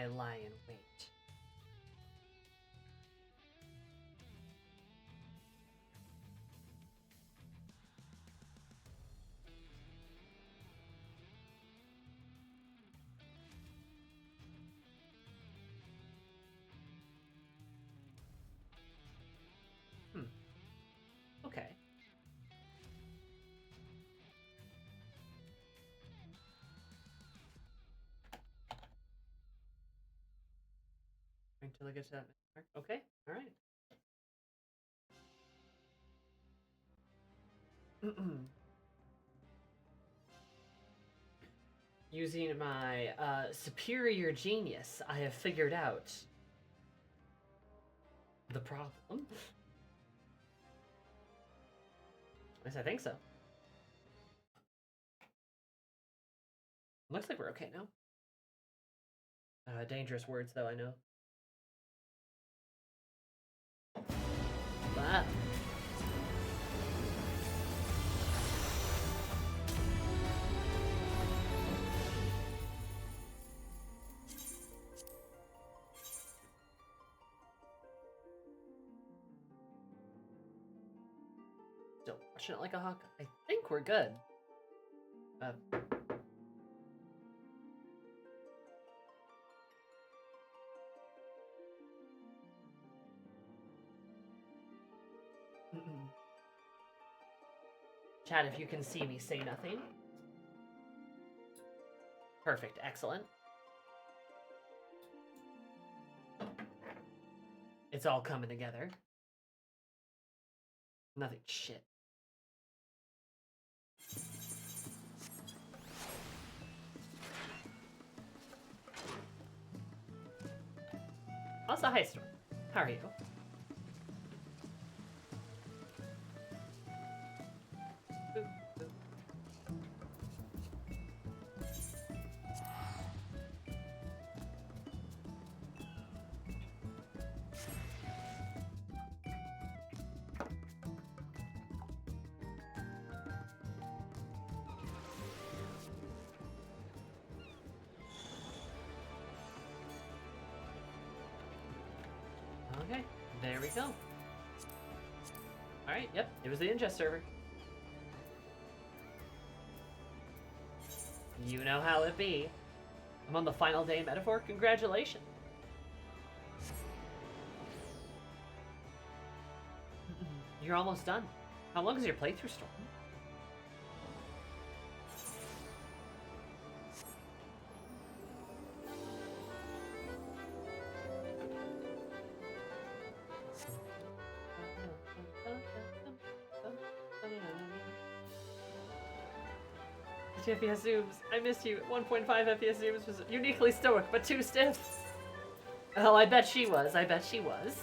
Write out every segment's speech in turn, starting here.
I lie in wait. Okay. Until I get to that mark. Okay, all right. Using my superior genius, I have figured out the problem. At least I think so. Looks like we're okay now. Dangerous words, though, I know. Ah. Still watching it like a hawk. I think we're good. Chat, if you can see me, say nothing. Perfect, excellent. It's all coming together. Nothing shit. Also, hi, Storm. How are you? Okay, there we go. Alright, yep, it was the ingest server. You know how it be. I'm on the final day metaphor. Congratulations. You're almost done. How long is your playthrough, Storm? FPS zooms. I missed you. 1.5 FPS zooms was uniquely stoic, but too stiff. Oh, I bet she was. I bet she was.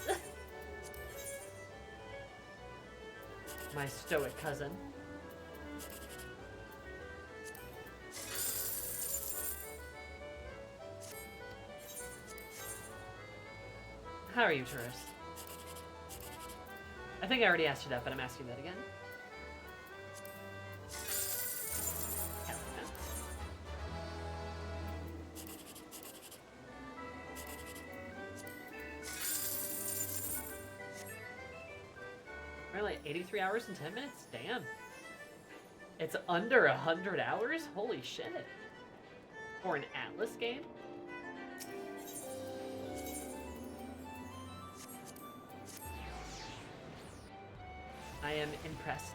My stoic cousin. How are you, tourist? I think I already asked you that, but I'm asking that again. Like 83 hours and 10 minutes? Damn. It's under 100 hours? Holy shit. For an Atlas game? I am impressed.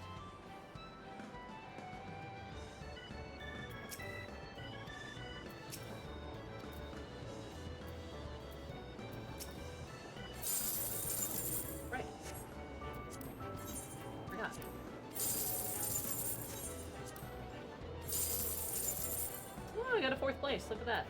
Place. Look at that.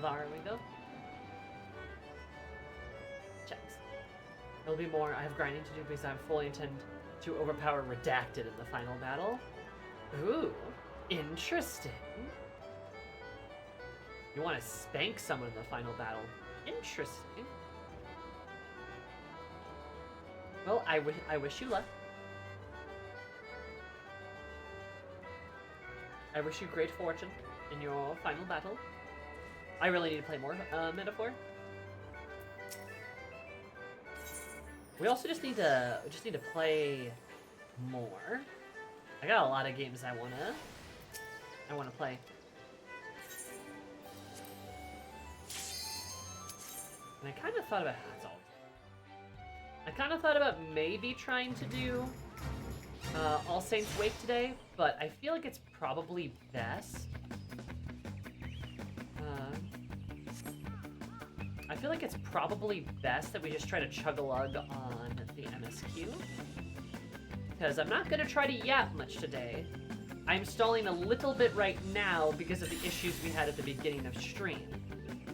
There we go. Checks. There'll be more. I have grinding to do because I fully intend to overpower Redacted in the final battle. Ooh, interesting. You want to spank someone in the final battle. Interesting. Well, I wish you luck. I wish you great fortune in your final battle. I really need to play more Metaphor. We also just need to play more. I got a lot of games I wanna play. And I kind of thought about I kind of thought about maybe trying to do All Saints Wake today, but I feel like it's probably best. I feel like it's probably best that we just try to chug-a-lug on the MSQ. Because I'm not going to try to yap much today. I'm stalling a little bit right now because of the issues we had at the beginning of stream.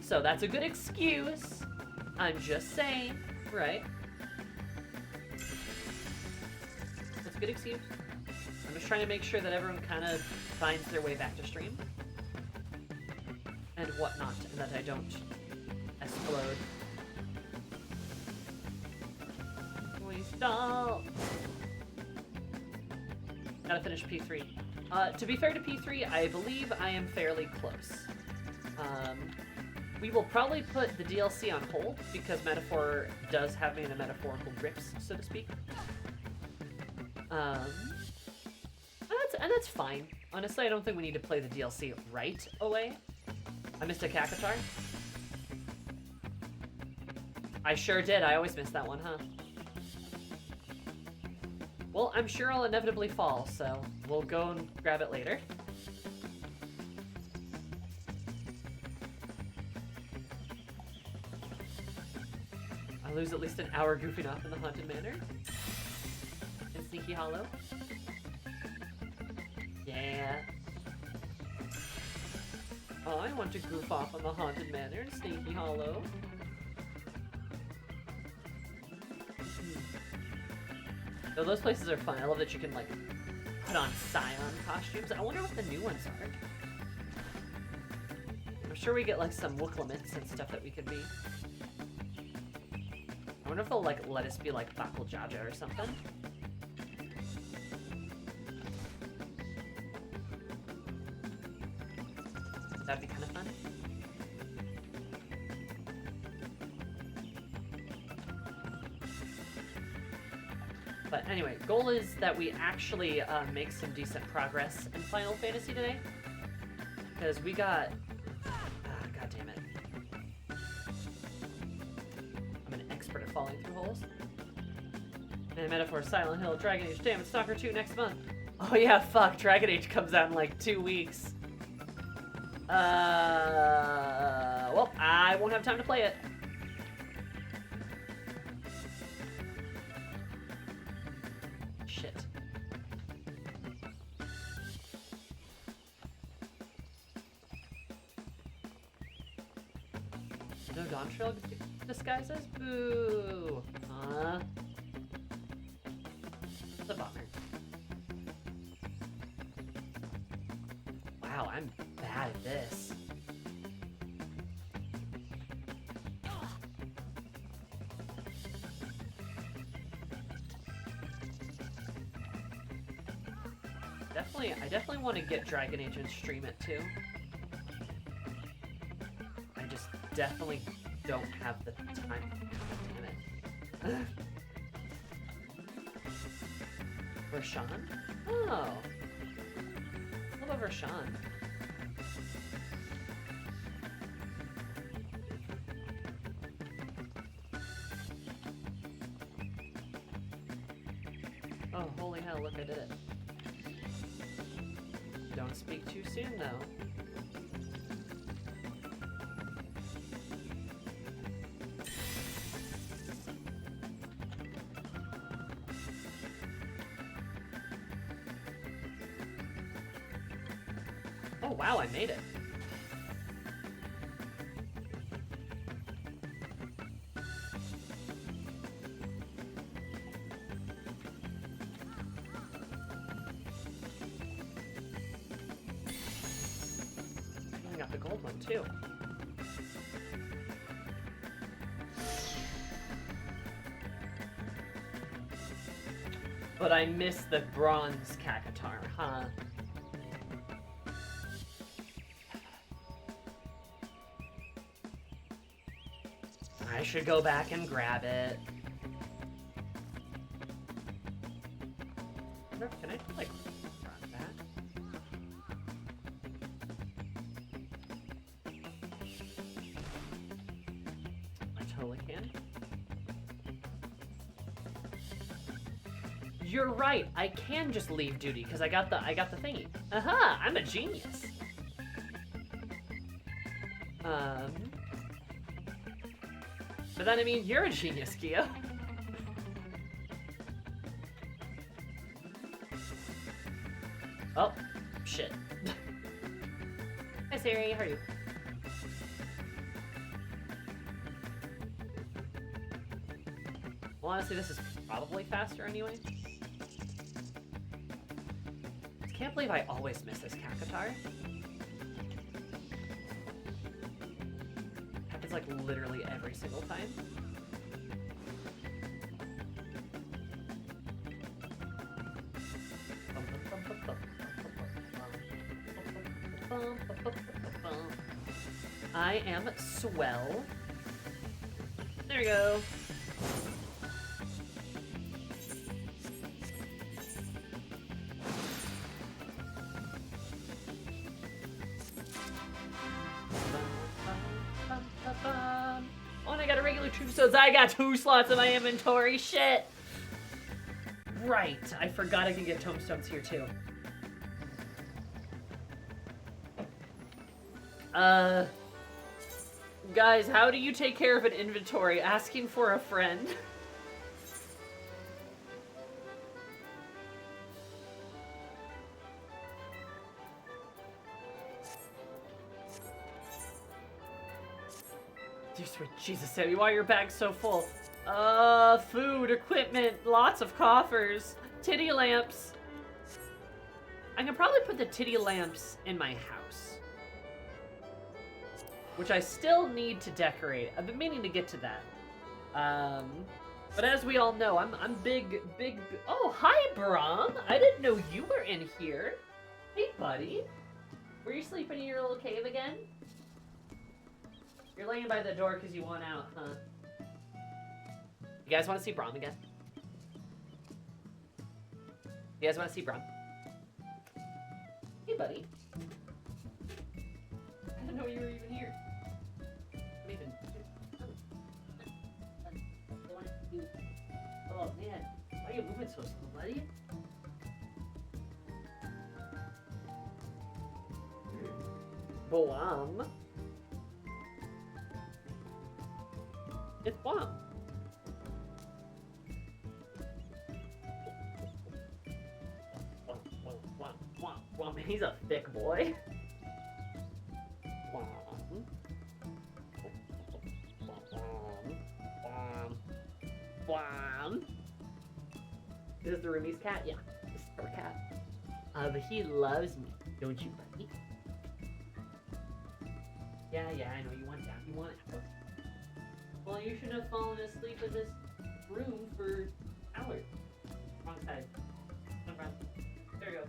So that's a good excuse. I'm just saying, right? That's a good excuse. I'm just trying to make sure that everyone kind of finds their way back to stream. And whatnot, and that I don't explode. We stall. Gotta finish P3. To be fair to P3, I believe I am fairly close. We will probably put the DLC on hold because Metaphor does have me in a metaphorical grips, so to speak. And that's fine. Honestly, I don't think we need to play the DLC right away. I missed a Kakatar. I sure did. I always miss that one, huh? Well, I'm sure I'll inevitably fall, so we'll go and grab it later. I lose at least an hour goofing off in the Haunted Manor. In Sneaky Hollow. Yeah. I want to goof off on the Haunted Manor in Sneaky Hollow. No, those places are fun. I love that you can, like, put on Scion costumes. I wonder what the new ones are. I'm sure we get, like, some Wooklamits and stuff that we could be. I wonder if they'll, like, let us be, like, Bakul Jaja or something. That'd be kind of fun. But anyway, goal is that we actually make some decent progress in Final Fantasy today. Because we got... God damn it. I'm an expert at falling through holes. And Metaphor, Silent Hill, Dragon Age, damn it, Stalker 2 next month. Oh yeah, fuck, Dragon Age comes out in like 2 weeks. Well, I won't have time to play it. Shit. No Dawntrail disguises? Boo! It's a bummer. Wow, I'm bad at this. I definitely want to get Dragon Age and stream it too. I just definitely don't have the time. Damn it. Roshan? Oh. What about Roshan? Oh, holy hell, look, I did it. Don't speak too soon, though. Oh, wow, I made it. one too. But I miss the bronze Cactuar, huh? I should go back and grab it. Can I like run that? I totally can. You're right. I can just leave duty because I got the thingy. Aha! I'm a genius. But then I mean you're a genius, Kia. Oh, shit. Hi Siri, how are you? Well, honestly, this is probably faster anyway. I can't believe I always miss this Cactuar. Happens like literally every single time. I am swell. There we go. Oh, and I got a regular tombstones. I got 2 slots in my inventory. Shit. Right. I forgot I can get tombstones here too. Guys, how do you take care of an inventory? Asking for a friend. Dear sweet Jesus, Sammy, why are your bags so full? Food, equipment, lots of coffers, titty lamps. I can probably put the titty lamps in my house. Which I still need to decorate. I've been meaning to get to that. But as we all know, I'm big. Oh, hi, Brahm. I didn't know you were in here. Hey, buddy. Were you sleeping in your little cave again? You're laying by the door because you want out, huh? You guys want to see Brahm again? You guys want to see Brahm? Hey, buddy. I didn't know you were even here. Oh man, why are you moving so slow, buddy? Boam. It's Boam. He's a thick boy. Is this the roomie's cat? Yeah, this is our cat. But he loves me, don't you, buddy? Yeah, I know you want that. You want it. Well, you should have fallen asleep in this room for hours. Wrong side. Come on. There you go.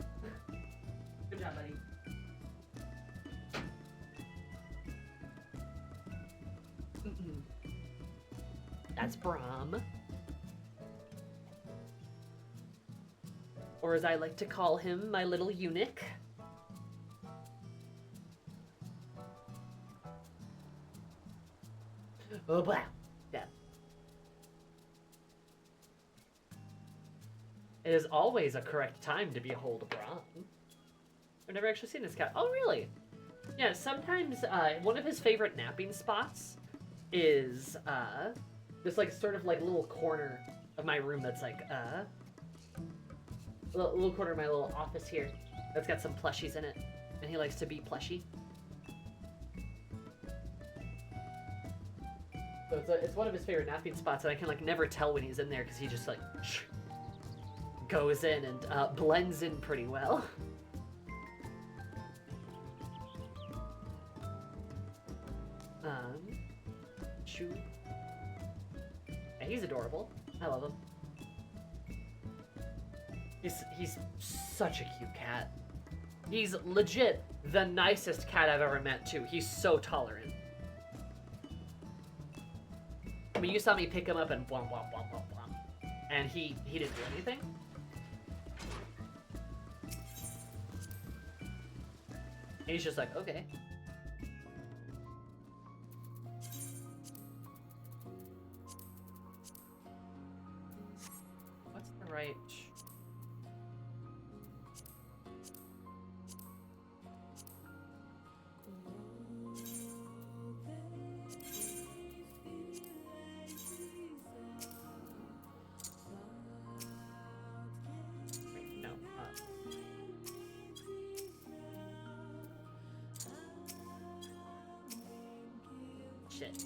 Good job, buddy. That's Brahm. Or as I like to call him, my little eunuch. Oh, wow. Yeah. It is always a correct time to behold a Brahm. I've never actually seen this cat. Oh, really? Yeah, sometimes one of his favorite napping spots is this like sort of like little corner of my room that's like little corner of my little office here that's got some plushies in it, and he likes to be plushy. So it's one of his favorite napping spots, and I can like never tell when he's in there because he just like goes in and blends in pretty well. Pichu. And he's adorable. I love him. He's such a cute cat. He's legit the nicest cat I've ever met, too. He's so tolerant. I mean, you saw me pick him up and blom, blom, blom, blom, blom. And he didn't do anything. And he's just like, okay. What's the right... Wait, no. Shit.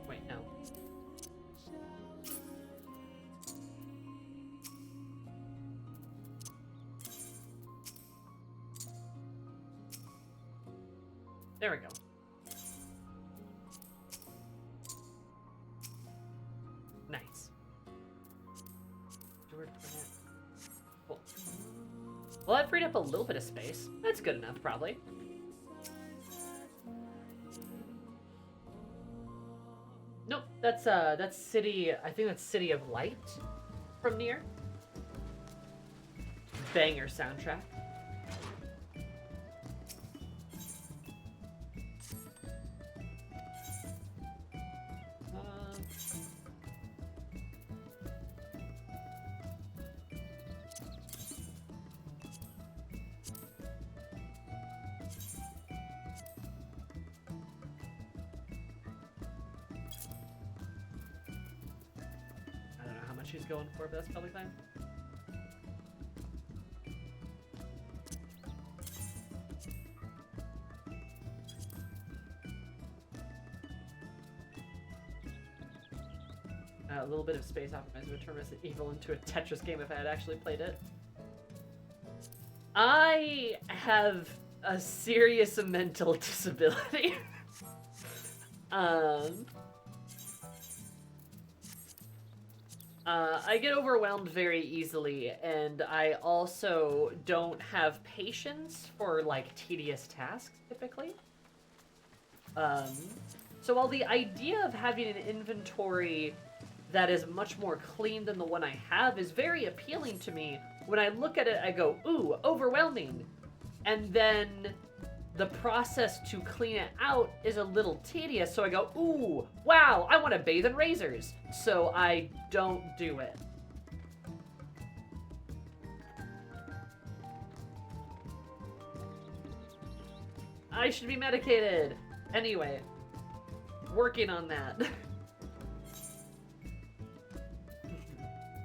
Wait, no. There we go. Nice. Cool. Well, that freed up a little bit of space. That's good enough, probably. Nope, that's City, I think that's City of Light from Nier. Banger soundtrack. She's going for, but that's probably fine. A little bit of space optimized would turn Resident Evil into a Tetris game if I had actually played it. I have a serious mental disability. I get overwhelmed very easily, and I also don't have patience for, like, tedious tasks, typically. So while the idea of having an inventory that is much more clean than the one I have is very appealing to me, when I look at it, I go, ooh, overwhelming. And then the process to clean it out is a little tedious, so I go, ooh, wow, I want to bathe in razors. So I don't do it. I should be medicated. Anyway, working on that.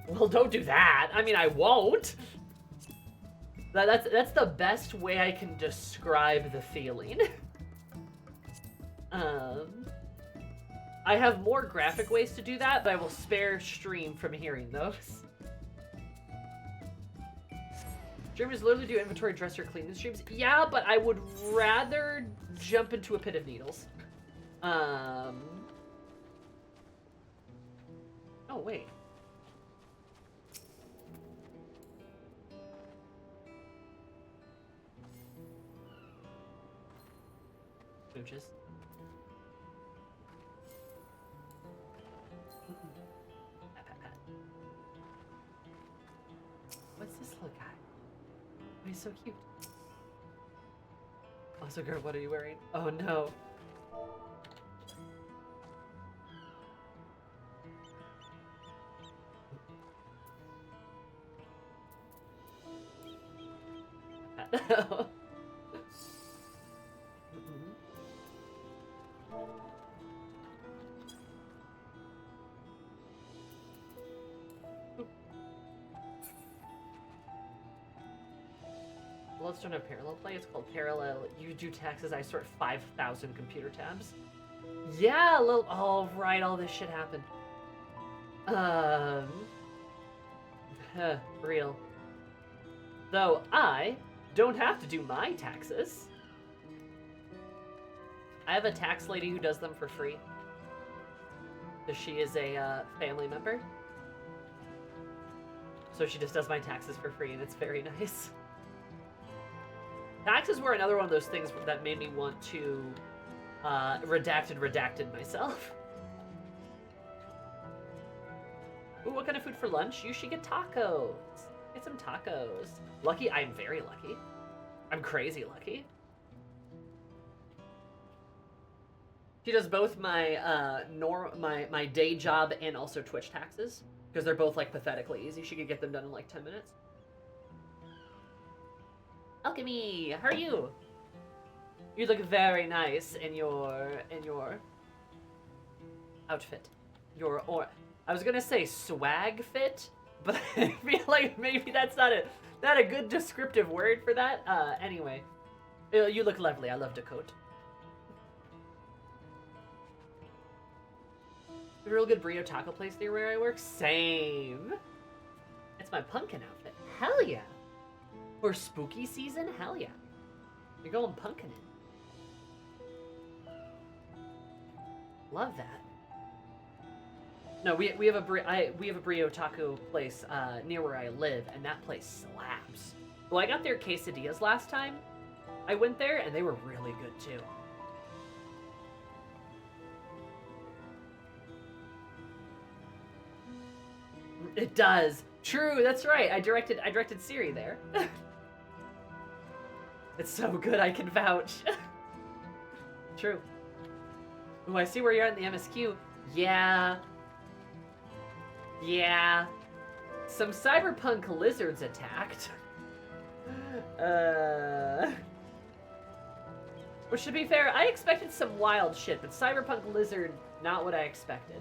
Well, don't do that. I mean, I won't. That's the best way I can describe the feeling. I have more graphic ways to do that, but I will spare stream from hearing those. Germans literally do inventory, dresser, cleaning streams. Yeah, but I would rather jump into a pit of needles. Oh, wait. Smooches. Pat, pat, pat. What's this little guy? Oh, he's so cute. Also, girl, what are you wearing? Oh no. Let's do a parallel play. It's called Parallel. You do taxes, I sort 5,000 computer tabs. Yeah, a little. Oh, right, all this shit happened. Real. Though I don't have to do my taxes. I have a tax lady who does them for free. So she is a family member. So she just does my taxes for free, and it's very nice. Taxes were another one of those things that made me want to redacted myself. Ooh, what kind of food for lunch? You should get tacos. Get some tacos. Lucky? I'm very lucky. I'm crazy lucky. She does both my my day job and also Twitch taxes, because they're both like pathetically easy. She could get them done in like 10 minutes. Alchemy, how are you? You look very nice in your outfit. I was gonna say swag fit, but I feel like maybe that's not a good descriptive word for that. Anyway, you look lovely. I love the coat. A real good burrito taco place near where I work. Same. It's my pumpkin outfit. Hell yeah. For spooky season, hell yeah. You're going pumpkin in. Love that. No, we have a burrito taco place near where I live, and that place slaps. Well, I got their quesadillas last time. I went there, and they were really good too. It does. True, that's right. I directed Siri there. It's so good, I can vouch. True. Ooh, I see where you're at in the MSQ. Yeah. Yeah. Some cyberpunk lizards attacked. Which, to be fair, I expected some wild shit, but cyberpunk lizard, not what I expected.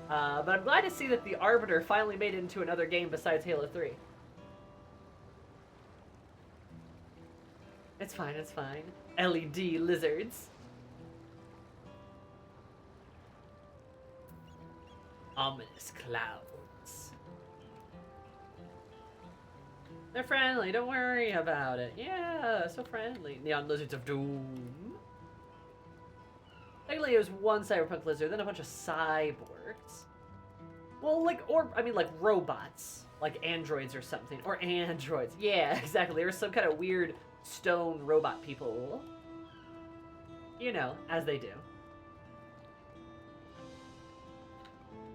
But I'm glad to see that the Arbiter finally made it into another game besides Halo 3. It's fine, it's fine. LED lizards. Ominous clouds. They're friendly, don't worry about it. Yeah, so friendly. Neon lizards of doom. Technically, it was one cyberpunk lizard, then a bunch of cyborgs. Well, like robots. Like androids or something. Or androids. Yeah, exactly. There was some kind of weird stone robot people. You know, as they do.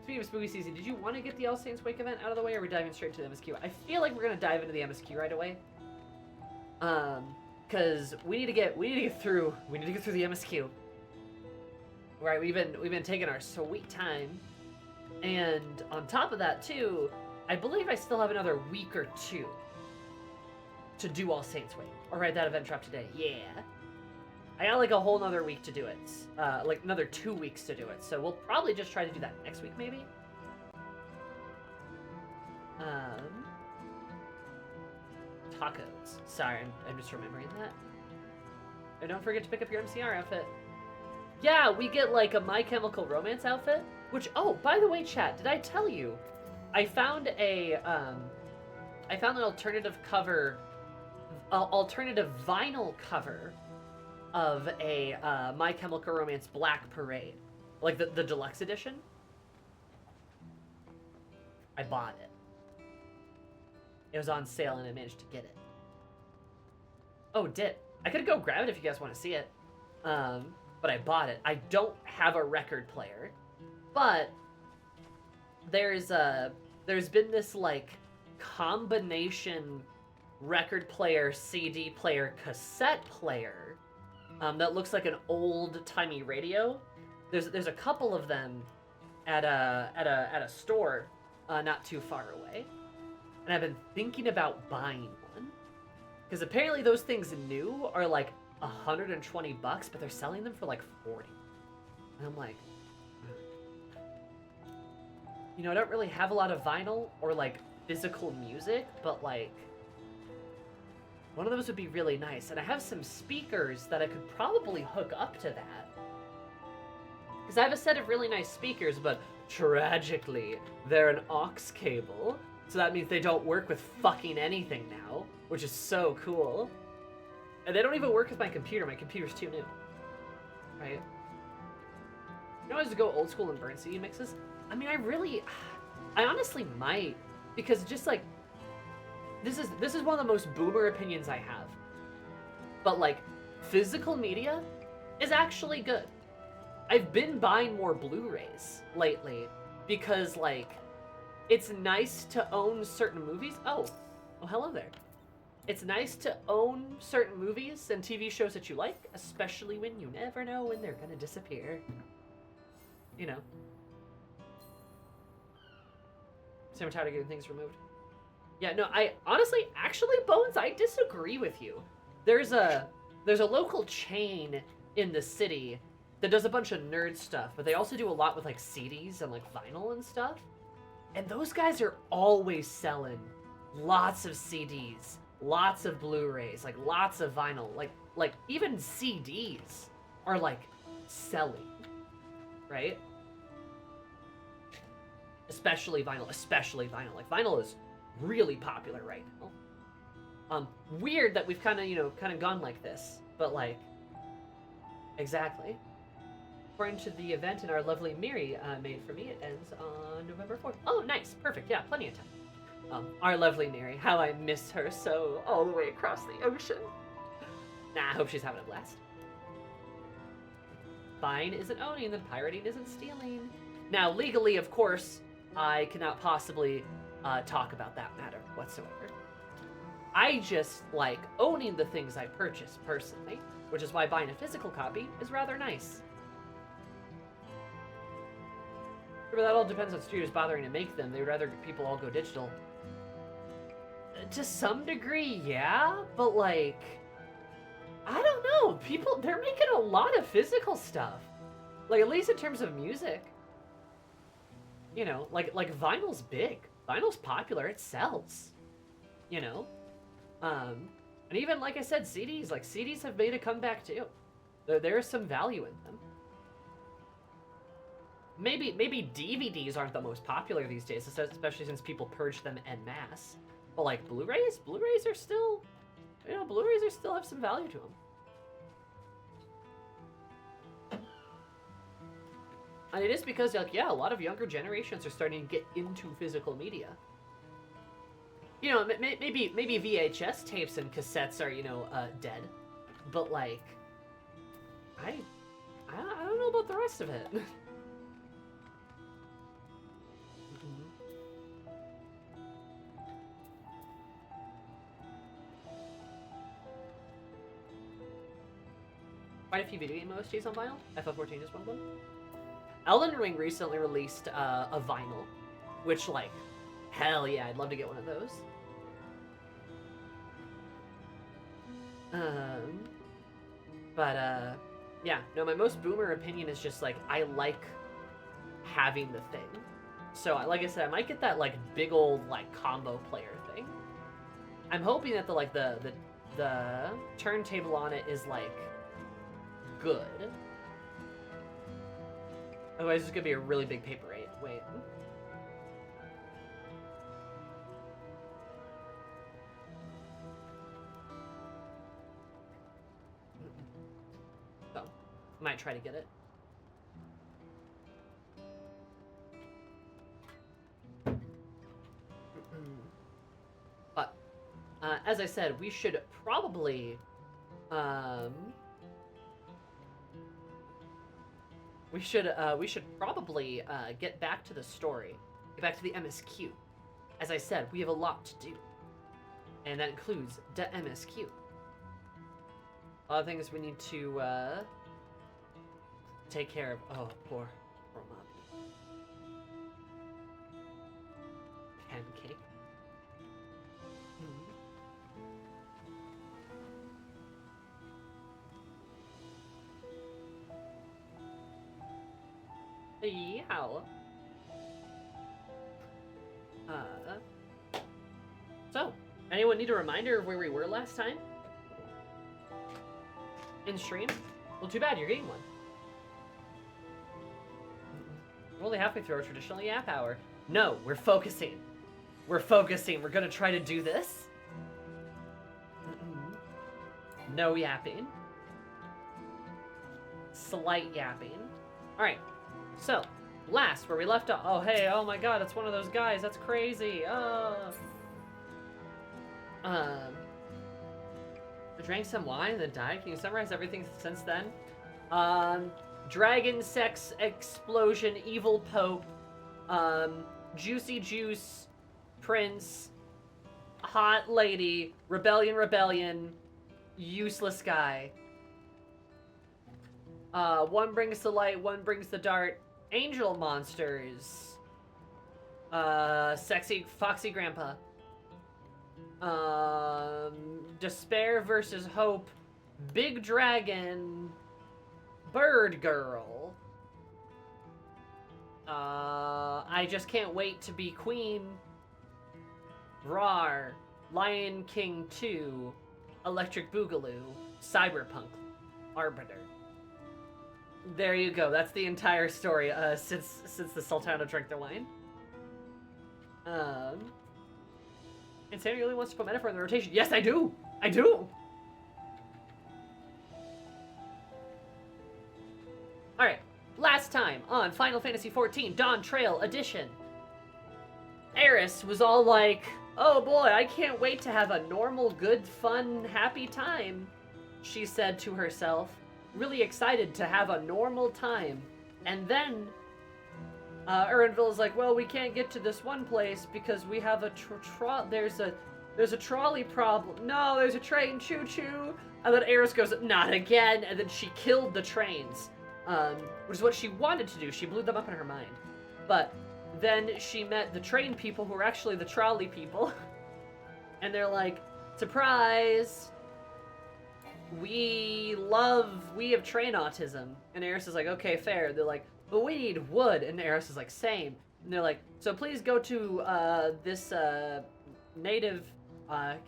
Speaking of spooky season, did you want to get the All Saints Wake event out of the way, or are we diving straight to the MSQ? I feel like we're gonna dive into the MSQ right away. Because we need to get through the MSQ. Right, we've been taking our sweet time, and on top of that too, I believe I still have another week or two to do All Saints Wake. Or right, that event dropped today. Yeah, I got like a whole nother week to do it. Like another 2 weeks to do it. So we'll probably just try to do that next week, maybe. Tacos. Sorry, I'm just remembering that. And don't forget to pick up your MCR outfit. Yeah, we get like a My Chemical Romance outfit, which, oh, by the way, chat, did I tell you? I found an alternative vinyl cover of a My Chemical Romance Black Parade, like the deluxe edition. I bought it. It was on sale and I managed to get it. Oh, I could go grab it if you guys want to see it. But I bought it. I don't have a record player, but there's been this like combination record player, CD player, cassette player that looks like an old-timey radio. There's a couple of them at a store not too far away, and I've been thinking about buying one because apparently those things new are like $120, but they're selling them for like 40. And I'm like, you know, I don't really have a lot of vinyl or like physical music, but like one of those would be really nice. And I have some speakers that I could probably hook up to that. Because I have a set of really nice speakers, but tragically, they're an aux cable. So that means they don't work with fucking anything now, which is so cool. And they don't even work with my computer. My computer's too new. Right? You know, I just go old school and burn CD mixes. I mean, I honestly might, because just like, this is one of the most boomer opinions I have. But like, physical media is actually good. I've been buying more Blu-rays lately because like, it's nice to own certain movies. Oh, hello there. It's nice to own certain movies and TV shows that you like, especially when you never know when they're gonna disappear. You know. So I'm tired of getting things removed. Yeah, no, actually, Bones, I disagree with you. There's a local chain in the city that does a bunch of nerd stuff, but they also do a lot with like CDs and like vinyl and stuff. And those guys are always selling lots of CDs, lots of Blu-rays, like lots of vinyl, like even CDs are like selling, right? Especially vinyl. Like vinyl is really popular right now. Weird that we've kind of gone like this, but like, exactly. According to the event in our lovely Miri made for me, it ends on November 4th. Oh, nice, perfect, yeah, plenty of time. Our lovely Miri, how I miss her so, all the way across the ocean. Nah, I hope she's having a blast. Buying isn't owning, then pirating isn't stealing. Now, legally, of course, I cannot possibly talk about that matter whatsoever. I just like owning the things I purchase personally, which is why buying a physical copy is rather nice. But that all depends on studios bothering to make them. They'd rather people all go digital. To some degree, yeah, but like, I don't know. People, they're making a lot of physical stuff. Like, at least in terms of music. You know, like vinyl's big. Vinyl's popular, it sells. You know? And even, like I said, CDs. Like, CDs have made a comeback, too. There's some value in them. Maybe DVDs aren't the most popular these days, especially since people purge them en masse. But like Blu-rays are still, you know, Blu-rays still have some value to them. And it is because, like, yeah, a lot of younger generations are starting to get into physical media. You know, maybe VHS tapes and cassettes are, you know, dead, but like, I don't know about the rest of it. Quite a few video game OSTs on vinyl. FF14 is one of them. Elden Ring recently released a vinyl, which, like, hell yeah, I'd love to get one of those. Yeah, no, my most boomer opinion is just, like, I like having the thing. So, like I said, I might get that, like, big old, like, combo player thing. I'm hoping that the turntable on it is, like, good. Otherwise, it's gonna be a really big paper weight. So, might try to get it. But, as I said, we should probably, We should probably get back to the story, get back to the MSQ. As I said, we have a lot to do, and that includes the MSQ. A lot of things we need to take care of. Oh, poor Mobby. Pancake. Yeah. So, anyone need a reminder of where we were last time? In stream? Well, too bad, you're getting one. We're only halfway through our traditional yap hour. No, we're focusing. We're focusing. We're gonna try to do this. No yapping. Slight yapping. Alright. So, last, where we left off. Oh, hey, oh my god, it's one of those guys. That's crazy. Drank some wine and then died. Can you summarize everything since then? Dragon sex explosion, evil pope, juicy juice, prince, hot lady, rebellion, useless guy. One brings the light, one brings the dart. Angel monsters. Sexy, foxy grandpa. Despair versus hope. Big dragon. Bird girl. I just can't wait to be queen. Rawr. Lion King 2. Electric Boogaloo. Cyberpunk. Arbiter. There you go. That's the entire story, since the Sultana drank their wine. And Sammy really wants to put Metaphor in the rotation. Yes, I do! I do! Alright, last time on Final Fantasy XIV Dawntrail Edition. Eris was all like, oh boy, I can't wait to have a normal, good, fun, happy time, she said to herself. Really excited to have a normal time. And then Erinville is like, well, we can't get to this one place because we have a there's a trolley problem. No, there's a train, choo-choo. And then Eris goes, not again. And then she killed the trains, which is what she wanted to do. She blew them up in her mind. But then she met the train people who were actually the trolley people. And they're like, surprise. We have train autism. And Eris is like, okay, fair. They're like, but we need wood. And Eris is like, same. And they're like, so please go to this native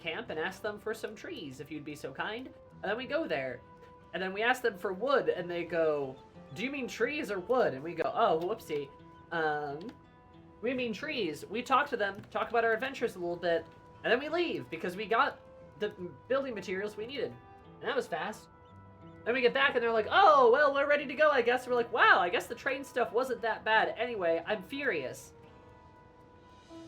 camp and ask them for some trees, if you'd be so kind. And then we go there. And then we ask them for wood, and they go, do you mean trees or wood? And we go, oh, whoopsie. We mean trees. We talk to them, talk about our adventures a little bit, and then we leave, because we got the building materials we needed. And that was fast. Then we get back and they're like, oh, well, we're ready to go, I guess. We're like, wow, I guess the train stuff wasn't that bad. Anyway, I'm furious.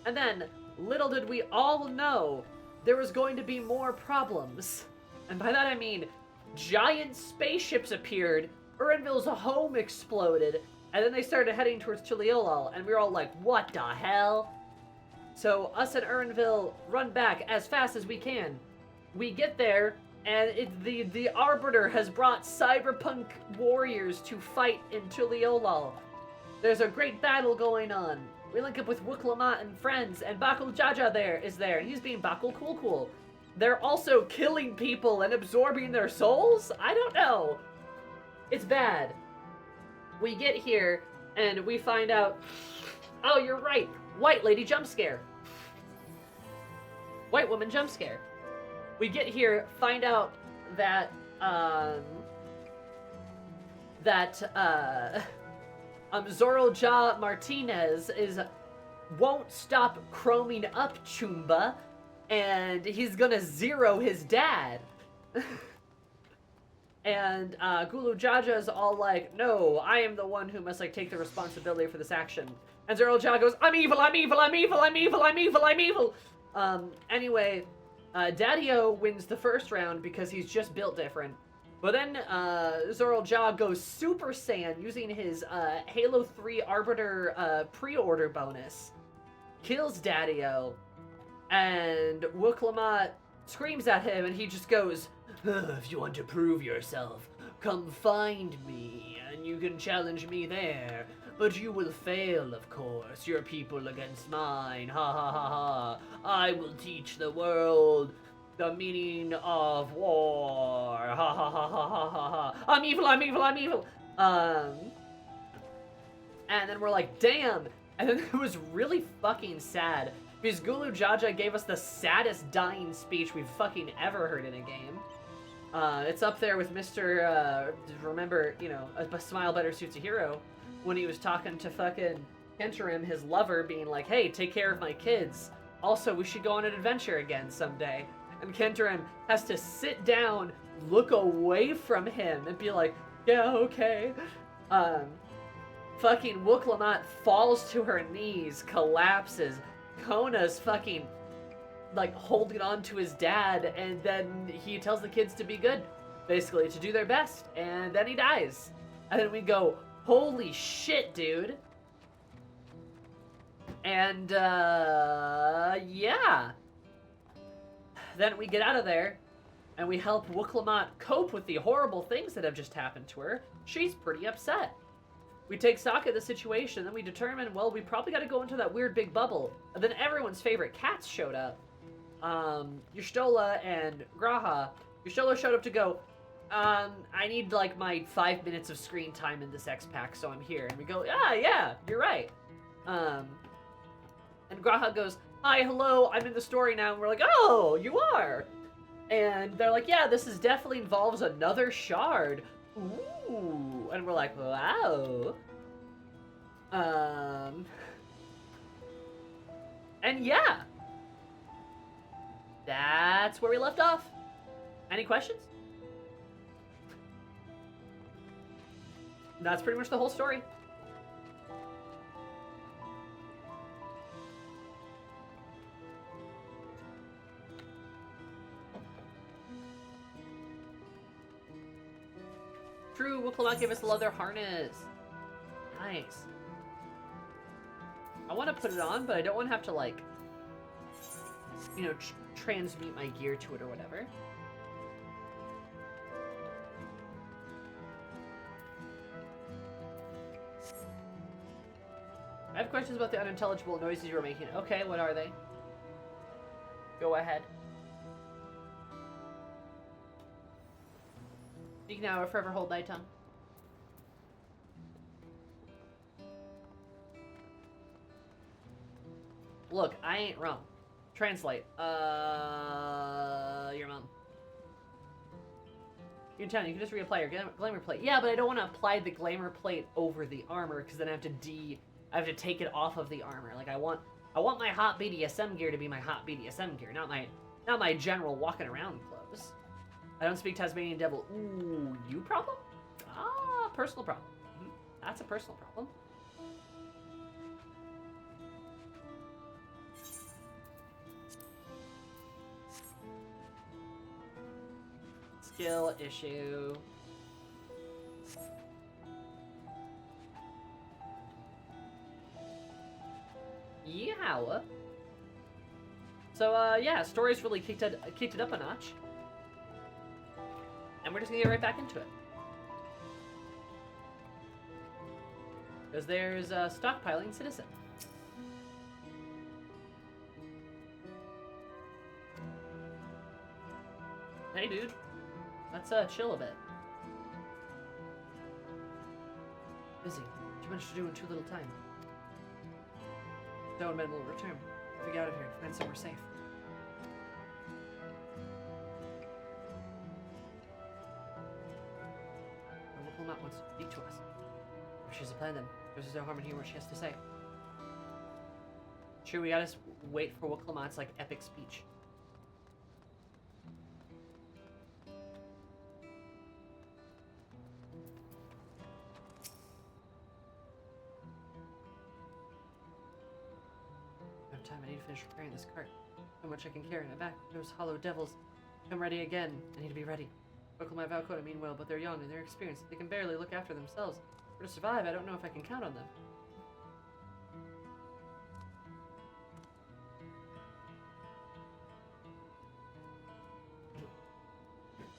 And then, little did we all know, there was going to be more problems. And by that I mean, giant spaceships appeared, Erinville's home exploded, and then they started heading towards Tuliolal, and we were all like, what the hell? So us and Erinville run back as fast as we can. We get there, and the Arbiter has brought cyberpunk warriors to fight in Tuliolal. There's a great battle going on. We link up with Wuklamat and friends, and Bakul Jaja is there, and he's being Bakul Cool. They're also killing people and absorbing their souls? I don't know. It's bad. We get here, and we find out, oh, you're right, white lady jump scare. White woman jump scare. We get here, find out that, Zorro Martinez won't stop chroming up Chumba, and he's gonna zero his dad. And Gulu Jaja's all like, no, I am the one who must like take the responsibility for this action. And Zoro Jaja goes, I'm evil. Anyway, Daddy-O wins the first round because he's just built different. But then Zoro Ja goes Super Saiyan using his Halo 3 Arbiter pre-order bonus. Kills Daddy-O. And Wuklamat screams at him and he just goes, if you want to prove yourself, come find me and you can challenge me there. But you will fail, of course, your people against mine, ha ha ha ha. I will teach the world the meaning of war, ha ha ha ha ha ha ha. I'm evil. And then we're like, damn. And then it was really fucking sad, because Gulu Jaja gave us the saddest dying speech we've fucking ever heard in a game. It's up there with Mr. Remember, you know, a smile better suits a hero, when he was talking to fucking Kenterim, his lover, being like, hey, take care of my kids. Also, we should go on an adventure again someday. And Kenterim has to sit down, look away from him, and be like, yeah, okay. Fucking Wooklamont falls to her knees, collapses. Kona's fucking, like, holding on to his dad, and then he tells the kids to be good, basically, to do their best, and then he dies. And then we go, holy shit, dude. And, yeah. Then we get out of there, and we help Wooklamont cope with the horrible things that have just happened to her. She's pretty upset. We take stock of the situation, then we determine, well, we probably got to go into that weird big bubble. And then everyone's favorite cats showed up. Y'shtola and Graha. Y'shtola showed up to go, I need, like, my 5 minutes of screen time in this X-Pack, so I'm here. And we go, yeah, you're right. And Graha goes, hi, hello, I'm in the story now. And we're like, oh, you are. And they're like, yeah, this is definitely involves another shard. Ooh. And we're like, wow. And yeah. That's where we left off. Any questions? That's pretty much the whole story. True, Wooklamont gave us a leather harness. Nice. I want to put it on, but I don't want to have to, like, you know, transmute my gear to it or whatever. I have questions about the unintelligible noises you were making. Okay, what are they? Go ahead. Speak now or forever hold thy tongue. Look, I ain't wrong. Translate. Your mom. You can tell you can just reapply your glamour plate. Yeah, but I don't want to apply the glamour plate over the armor because then I have to take it off of the armor. Like I want my hot BDSM gear to be my hot BDSM gear, not my general walking around clothes. I don't speak Tasmanian Devil. Ooh, you problem? Ah, personal problem. That's a personal problem. Skill issue. Yeah. So, yeah, story's really kicked it up a notch. And we're just gonna get right back into it. Because there's a stockpiling citizen. Hey, dude. Let's chill a bit. Busy. Too much to do in too little time. No men will return. Get out of here and find somewhere safe. Will not wants to speak to us. If she has a plan, then there's no harm in hearing what she has to say. Sure, we gotta wait for Wooklamant's like epic speech. I have time. I need to finish preparing this cart. How much I can carry in my back. Those hollow devils. Come ready again. I need to be ready. Wooklamont Valkota mean well, but they're young and they're experienced. They can barely look after themselves. For to survive, I don't know if I can count on them.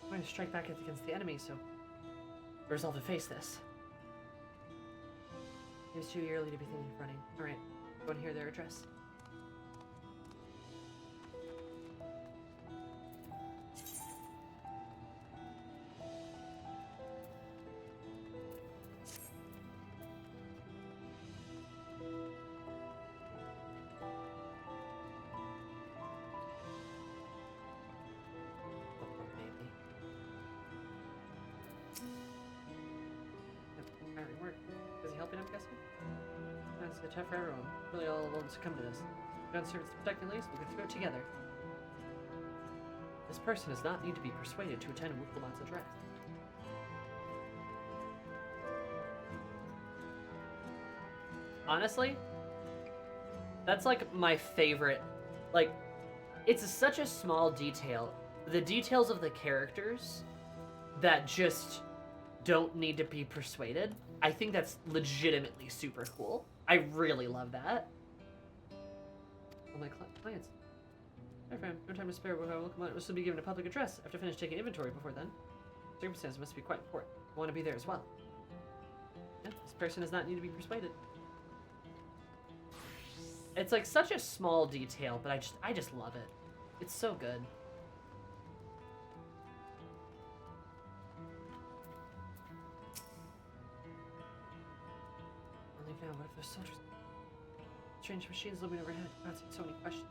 I'm going to strike back against the enemy, so resolve to face this. It was too early to be thinking of running. Alright, go and hear their address. It's tough for everyone. Really all alone to succumb to this. God serves protecting Elise, we'll get through it together. This person does not need to be persuaded to attend Wooklamant's address. Honestly, that's like my favorite. Like, it's such a small detail. The details of the characters that just don't need to be persuaded. I think that's legitimately super cool. I really love that. All my clients. Hi, fam. No time to spare. When I will come out, this will be given a public address. I have to finish taking inventory before then. Circumstances must be quite important. I want to be there as well. Yeah, this person does not need to be persuaded. It's like such a small detail, but I just love it. It's so good. Only now, what if there's soldiers? Strange machines looming overhead. I'm asking so many questions.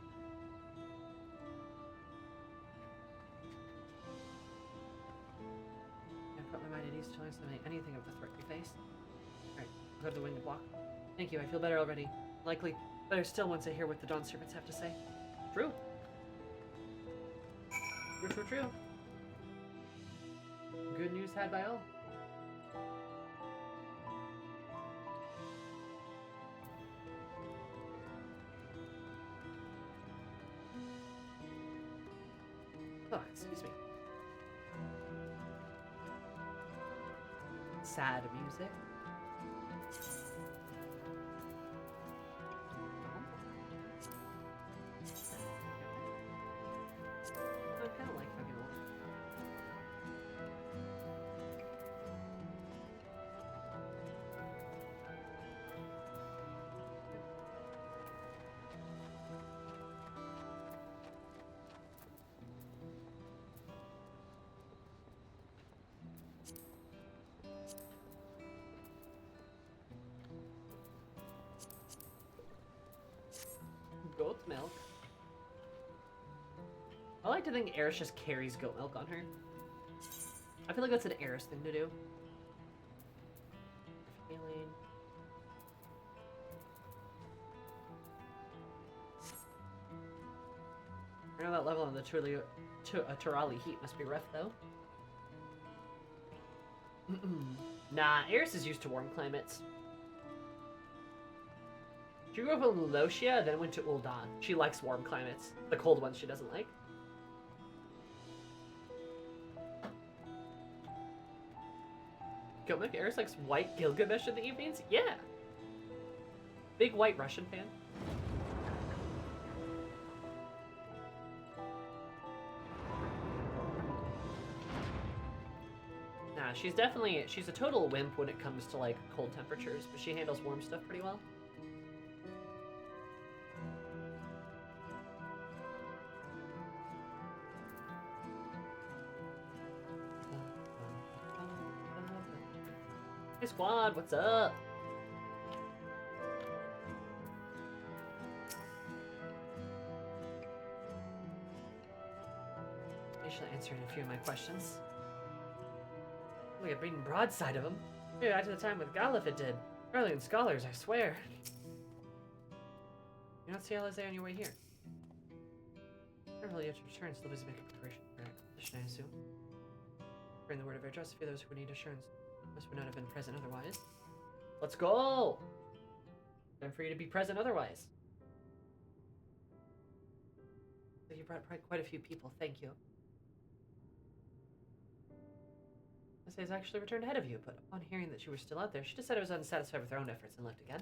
I put my mind at ease telling somebody anything of the threat we face. Alright, I'll go to the winged block. Thank you, I feel better already. Likely better still once I hear what the Dawn Servants have to say. True. True. Good news had by all. Oh, excuse me. Sad music. I kind of like fucking old. Goat milk. I like to think Eris just carries goat milk on her. I feel like that's an Eris thing to do. Feeling. I know that level on the Turali heat must be rough though. Nah, Eris is used to warm climates. She grew up in Lulotia, then went to Ul'dan. She likes warm climates. The cold ones she doesn't like. Goat milk. Eris likes white Gilgamesh in the evenings? Yeah! Big white Russian fan. Nah, she's a total wimp when it comes to like cold temperatures, but she handles warm stuff pretty well. Hey squad, what's up? I should answer a few of my questions. Look at reading broadside of them. Maybe back to the time with Galif it did. Brilliant scholars, I swear. You don't see Alizé on your way here. Carefully yet to return, still busy making preparation for acquisition, I assume. Bring the word of address for those who would need assurance. Most would not have been present otherwise. Let's go! Time for you to be present otherwise. So you brought quite a few people, thank you. Alizé's actually returned ahead of you, but upon hearing that you were still out there, she decided was unsatisfied with her own efforts and left again.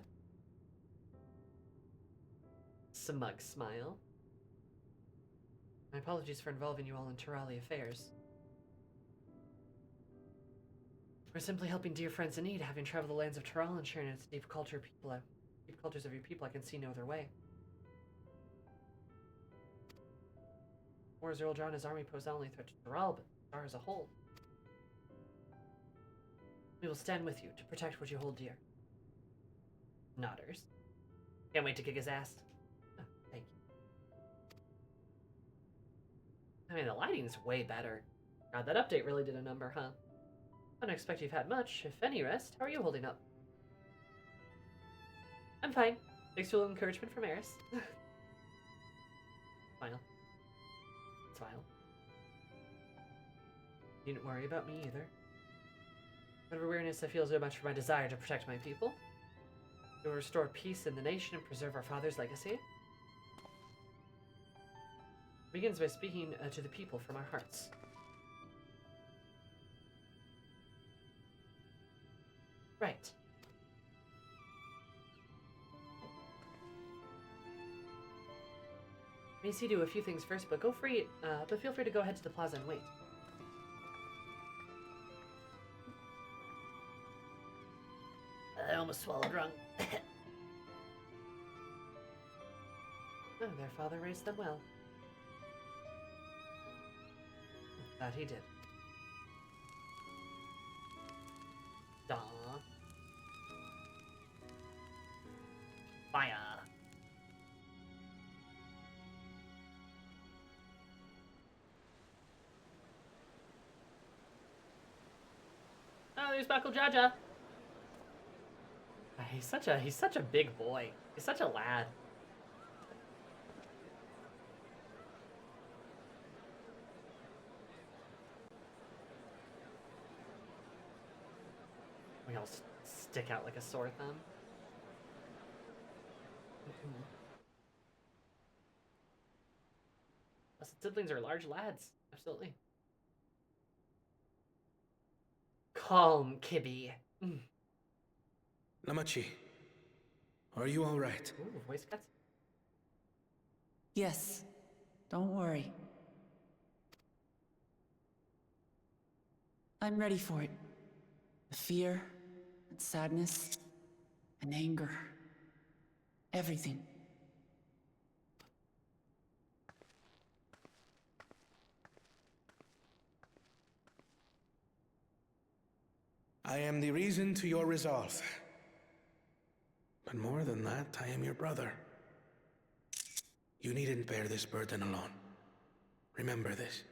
Smug smile. My apologies for involving you all in Turali affairs. We're simply helping dear friends in need, having traveled the lands of Tural and sharing its deep cultures of your people. I can see no other way. Wars Earl John and his army pose not only a threat to Tural, but Star as a whole. We will stand with you to protect what you hold dear. Nodders. Can't wait to kick his ass. Oh, thank you. I mean, the lighting's way better. God, that update really did a number, huh? I don't expect you've had much, if any, rest. How are you holding up? I'm fine. Thanks for a little encouragement from Eris. Smile. Smile. You didn't worry about me either. Whatever weirdness I feel so much for my desire to protect my people. To restore peace in the nation and preserve our father's legacy. Begins by speaking to the people from our hearts. Right. May see do a few things first, but feel free to go ahead to the plaza and wait. I almost swallowed wrong. Oh, their father raised them well. That he did. Daw. Fire. Oh, there's Buckle Jaja. He's such a big boy. He's such a lad. We all stick out like a sore thumb. Us siblings are large lads. Absolutely. Calm, Kibby. Namachi, are you all right? Ooh, voice cuts. Yes, don't worry. I'm ready for it. The fear, and sadness, and anger. Everything. I am the reason to your resolve. But more than that, I am your brother. You needn't bear this burden alone. Remember this.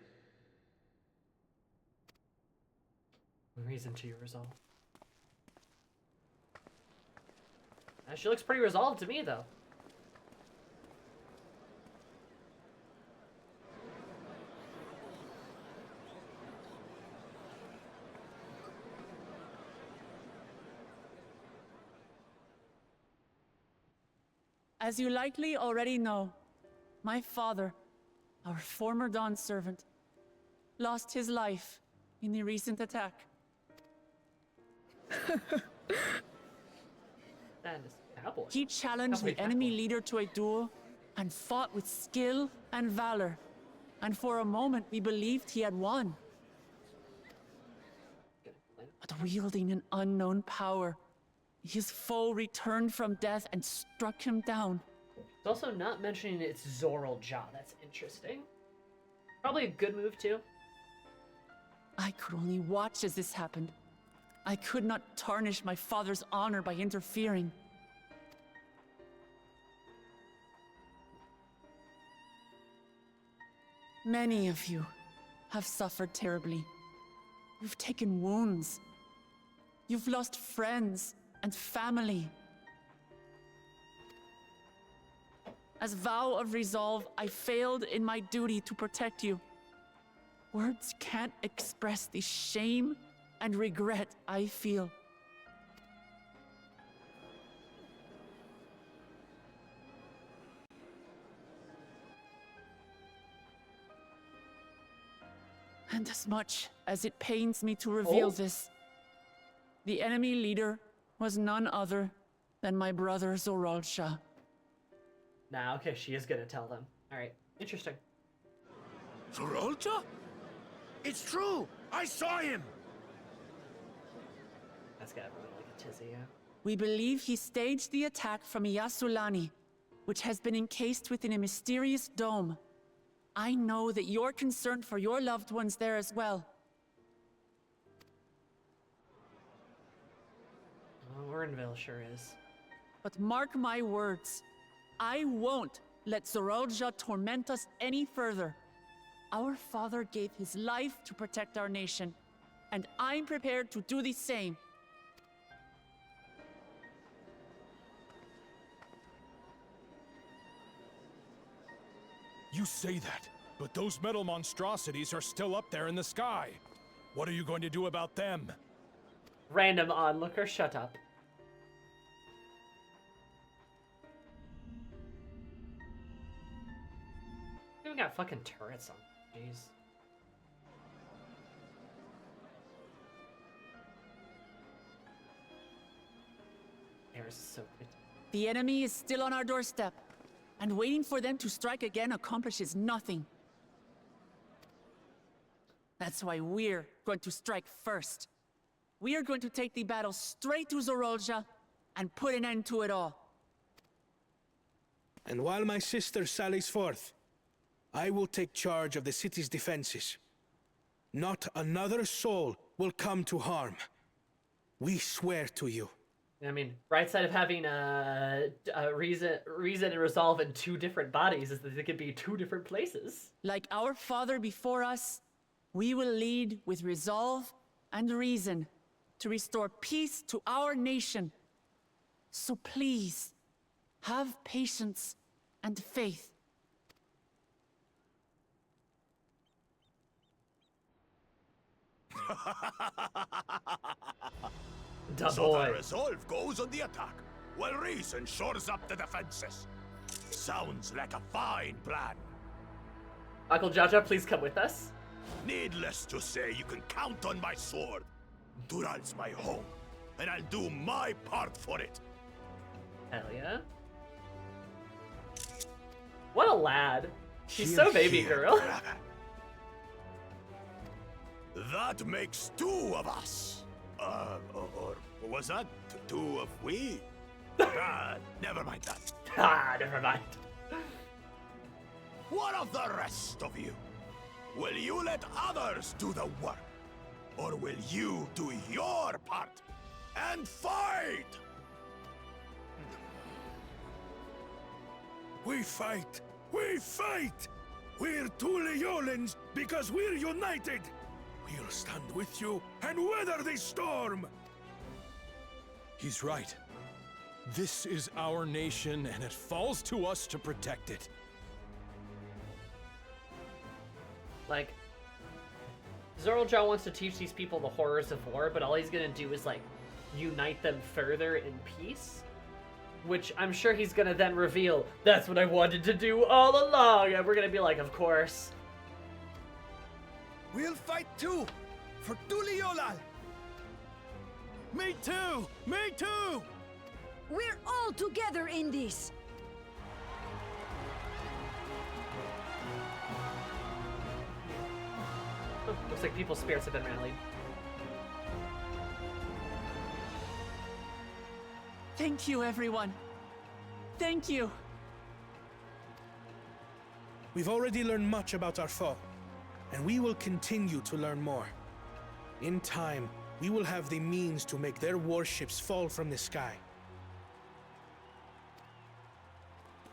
Reason to your resolve. She looks pretty resolved to me, though. As you likely already know, my father, our former Dawn servant, lost his life in the recent attack. That is cowboy. He challenged Cowboy the enemy tackle. leader to a duel and fought with skill and valor. And for a moment, we believed he had won. But wielding an unknown power, his foe returned from death and struck him down. It's also not mentioning it's Zoral Jaw. That's interesting. Probably a good move, too. I could only watch as this happened. I could not tarnish my father's honor by interfering. Many of you have suffered terribly. You've taken wounds. You've lost friends and family. As vow of resolve, I failed in my duty to protect you. Words can't express the shame and regret I feel. And as much as it pains me to reveal this, the enemy leader was none other than my brother Zoralsha. Nah, okay, she is gonna tell them. Alright, interesting. Zorolcha? It's true! I saw him! That's got everyone like a tizzy, yeah. We believe he staged the attack from Yasulani, which has been encased within a mysterious dome. I know that you're concerned for your loved ones there as well. Oh, Warrenville sure is. But mark my words, I won't let Zoralja torment us any further. Our father gave his life to protect our nation, and I'm prepared to do the same. You say that, but those metal monstrosities are still up there in the sky. What are you going to do about them? Random onlooker, shut up. even got fucking turrets on. Jeez. Air is so good. The enemy is still on our doorstep, and waiting for them to strike again accomplishes nothing. That's why we're going to strike first. We are going to take the battle straight to Zorolja and put an end to it all. And while my sister sallies forth, I will take charge of the city's defenses. Not another soul will come to harm. We swear to you. I mean, right side of having a reason and resolve in two different bodies is that they could be two different places. Like our father before us, we will lead with resolve and reason to restore peace to our nation. So please, have patience and faith. Da So boy. the resolve goes on the attack, while reason shores up the defenses. Sounds like a fine plan. Uncle Jaja, please come with us. Needless to say, you can count on my sword. Dural's my home, and I'll do my part for it. Hell yeah. What a lad. She's Here, so baby here, girl. That makes two of us. Or was that two of we? Never mind that. Ah, never mind. What of the rest of you? Will you let others do the work? Or will you do your part and fight? We fight! We fight! We're two Leolans because we're united! We'll stand with you and weather this storm! He's right. This is our nation, and it falls to us to protect it. Like, Zorolja wants to teach these people the horrors of war, but all he's gonna do is, like, unite them further in peace. Which I'm sure he's gonna then reveal, that's what I wanted to do all along, and we're gonna be like, of course. We'll fight too! For Tuliolal! Me too! Me too! We're all together in this! Oh, looks like people's spirits have been rallied. Thank you, everyone. Thank you. We've already learned much about our foe, and we will continue to learn more. In time, we will have the means to make their warships fall from the sky.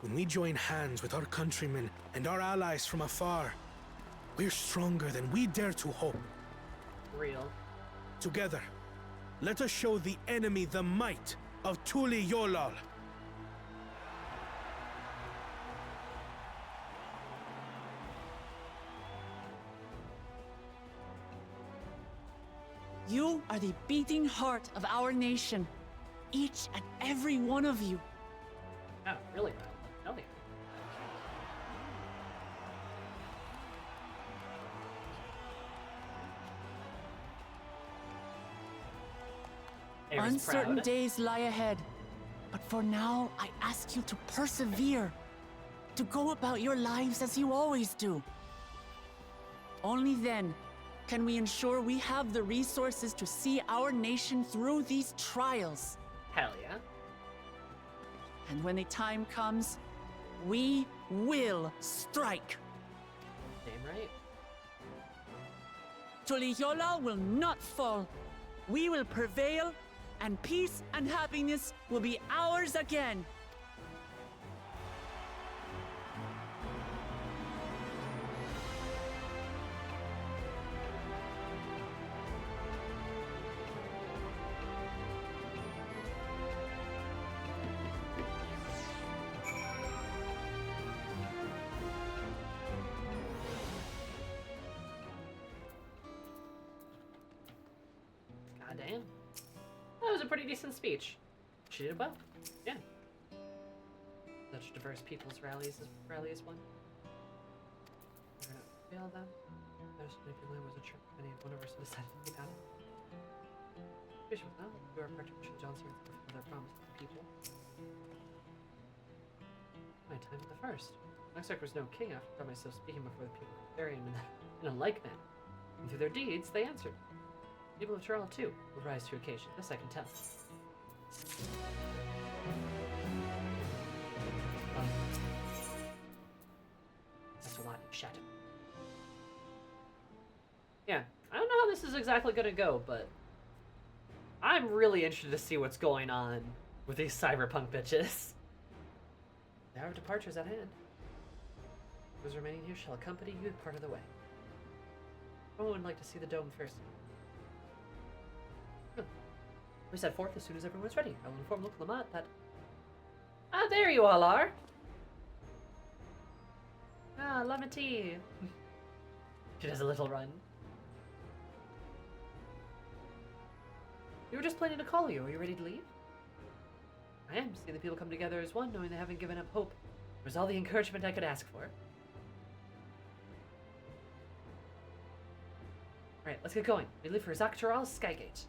When we join hands with our countrymen and our allies from afar, we're stronger than we dare to hope. Real. Together, let us show the enemy the might of Tuli Yolal. You are the beating heart of our nation. Each and every one of you. Oh, really bad. Hell yeah. Aer's Uncertain proud. days lie ahead. But for now, I ask you to persevere. To go about your lives as you always do. Only then can we ensure we have the resources to see our nation through these trials. Hell yeah. And when the time comes, we will strike. Damn right. Tuliyola will not fall. We will prevail, and peace and happiness will be ours again. God damn. That was a pretty decent speech. She did well. Yeah. Such diverse people's rally as one. fail them. There's if your land was a trick. Many one of us decided to get out of it. Fish with them. You are practically Johnson here to fulfill their promise to the people. My time at the first. Looks like there's no king after I found myself speaking before the people could bury him in a like manner. And through their deeds, they answered. People of Toronto, too, will rise to occasion. This I can tell. That's a lot in shadow. Yeah, I don't know how this is exactly gonna go, but I'm really interested to see what's going on with these cyberpunk bitches. The hour of departure is at hand. Those remaining here shall accompany you part of the way. Everyone would like to see the dome first. We set forth as soon as everyone's ready. I will inform local Lamont that... Ah, there you all are! Ah, Lamity! She does a little run. You were just planning to call you. Are you ready to leave? I am. Seeing the people come together as one, knowing they haven't given up hope, was all the encouragement I could ask for. Alright, let's get going. We leave for Zaktoral's Skygate.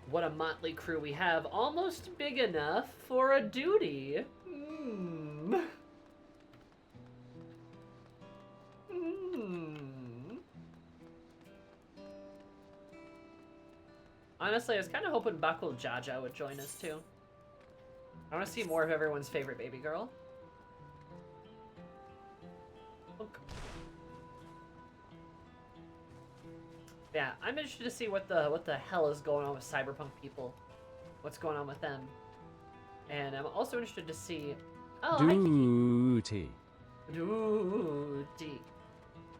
What a motley crew we have. Almost big enough for a duty. Honestly, I was kind of hoping Bakul Jaja would join us too. I want to see more of everyone's favorite baby girl. Look. Yeah, I'm interested to see what the hell is going on with cyberpunk people. What's going on with them. And I'm also interested to see... Oh, Duty. Duty.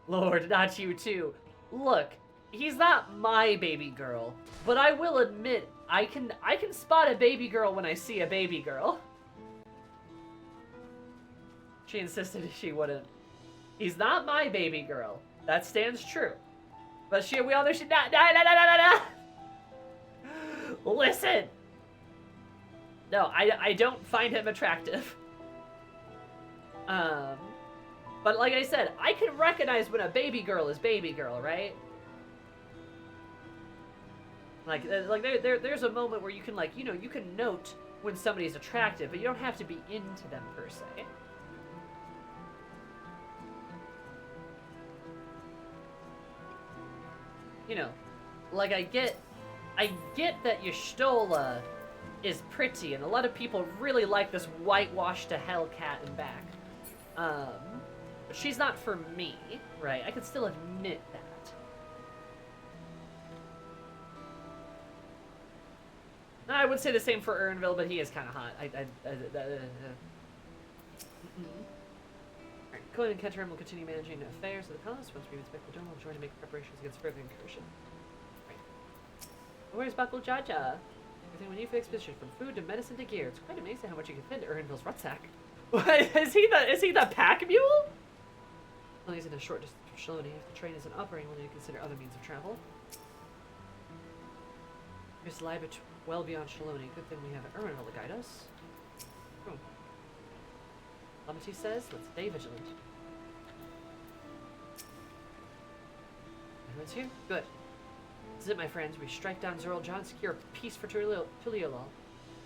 Lord, not you too. Look, he's not my baby girl, but I will admit, I can spot a baby girl when I see a baby girl. She insisted she wouldn't. He's not my baby girl. That stands true. But we all know she nah. Listen. No, I don't find him attractive. But like I said, I can recognize when a baby girl is baby girl, right? Like there's a moment where you can you can note when somebody's attractive, but you don't have to be into them per se. You know, like I get that Y'shtola is pretty, and a lot of people really like this whitewashed to hell cat in back. But she's not for me, right? I can still admit that. I would say the same for Ernville, but he is kind of hot. Alright, Cohen and Ketterim will continue managing affairs of the palace. Once we inspect the dome, we'll join to make preparations against further incursion. Right. Where's Bakul Jaja? Everything we need for the expedition, from food to medicine to gear. It's quite amazing how much you can fit into Ernville's rucksack. What? Is he the pack mule? Well, he's in a short distance from Shaloni. If the train isn't operating, we'll need to consider other means of travel. Here's Libet well beyond Shaloni. Good thing we have Ernville to guide us. Lamity says, let's stay vigilant. Everyone's here? Good. This is it, my friends. We strike down Zorul John, secure peace for Tuliolol.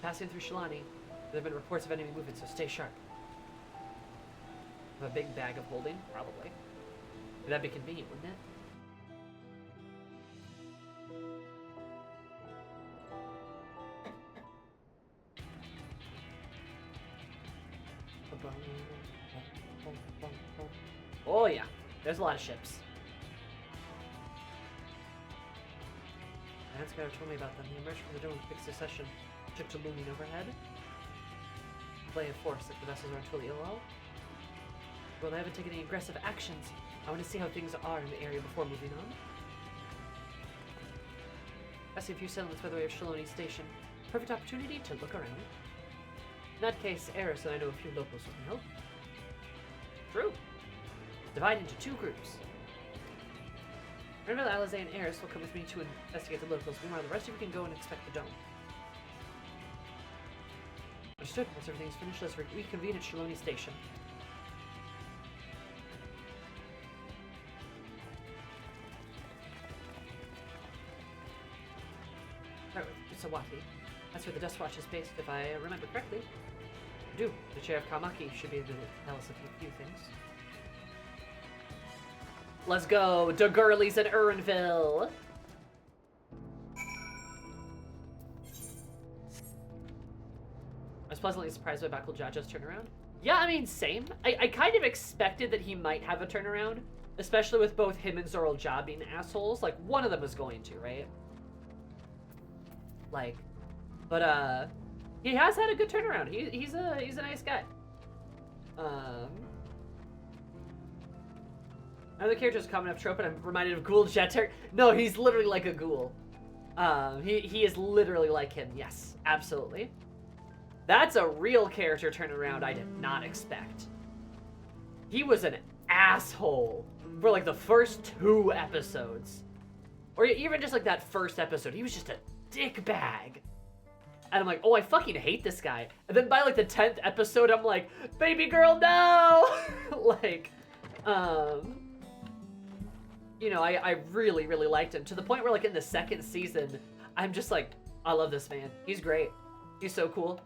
Passing through Shalani. There have been reports of enemy movement, so stay sharp. Have a big bag of holding? Probably. That'd be convenient, wouldn't it? Oh yeah, there's a lot of ships. Ansgar told me about them. He emerged from the dome in quick succession. Ships are looming overhead. Play of force if the vessels are on Tuliolol. Well, I haven't taken any aggressive actions. I want to see how things are in the area before moving on. I see a few settlements by the way of Shaloni Station. Perfect opportunity to look around. In that case, Eris and I know a few locals who can help. True. Divide into two groups. Remember that Alizé and Eris will come with me to investigate the locals. Meanwhile, the rest of you can go and inspect the dome. Understood. Once everything's finished, let's reconvene at Shaloni Station. Right, with Sawati. That's where the Dust Watch is based, if I remember correctly. I do. The chair of Kamaki should be able to tell us a few things. Let's go! Da Girlies in Urnville! I was pleasantly surprised by Bakul Jaja's turnaround. Yeah, I mean, same. I kind of expected that he might have a turnaround. Especially with both him and Zoral Ja being assholes. Like, one of them was going to, right? Like, but, he has had a good turnaround. He's a nice guy. Another character is a common enough trope, and I'm reminded of Ghoul Jeter. No, he's literally like a ghoul. He is literally like him. Yes, absolutely. That's a real character turnaround I did not expect. He was an asshole for like the first 2 episodes. Or even just like that first episode. He was just a dickbag. And I'm like, oh, I fucking hate this guy. And then by like the 10th episode, I'm like, baby girl, no! Like, you know, I really, really liked him. To the point where like in the 2nd season, I'm just like, I love this man. He's great. He's so cool.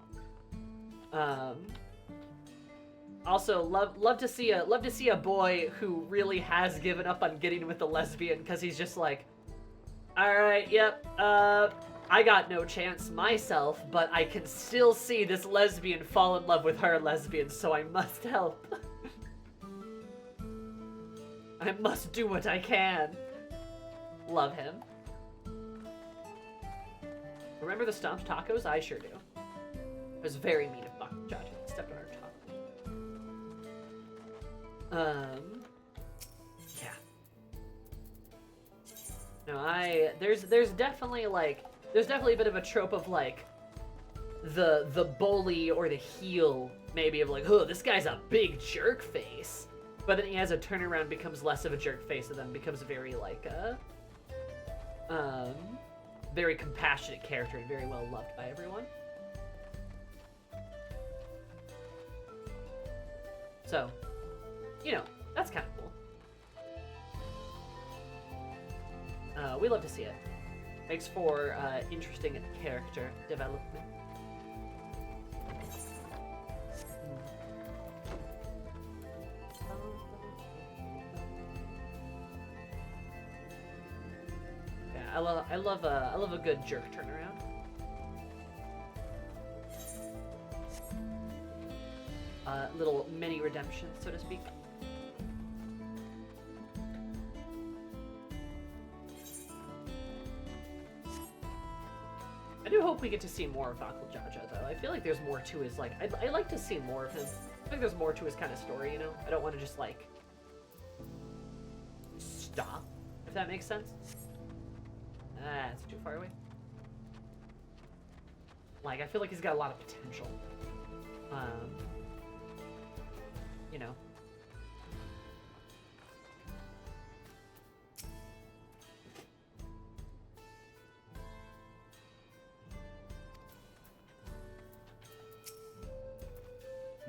Also, love to see a boy who really has given up on getting with the lesbian, because he's just like, all right, yep, I got no chance myself, but I can still see this lesbian fall in love with her lesbian, so I must help. I must do what I can. Love him. Remember the stomped tacos? I sure do. It was very mean of Bakul Jaja. Stepped on our taco. Yeah. No, there's definitely a bit of a trope of like the bully or the heel, maybe, of like, oh, this guy's a big jerk face. But then he has a turnaround, becomes less of a jerk face, and then becomes very like a very compassionate character and very well loved by everyone. So, you know, that's kind of cool. We love to see it. Makes for interesting character development. Yeah, I love a good jerk turnaround. Little mini redemption, so to speak. I do hope we get to see more of Bakul Jaja, though. I feel like there's more to his, like, I like to see more of him. I think there's more to his kind of story, you know? I don't want to just, like, stop, if that makes sense. Ah, it's too far away. Like, I feel like he's got a lot of potential. You know.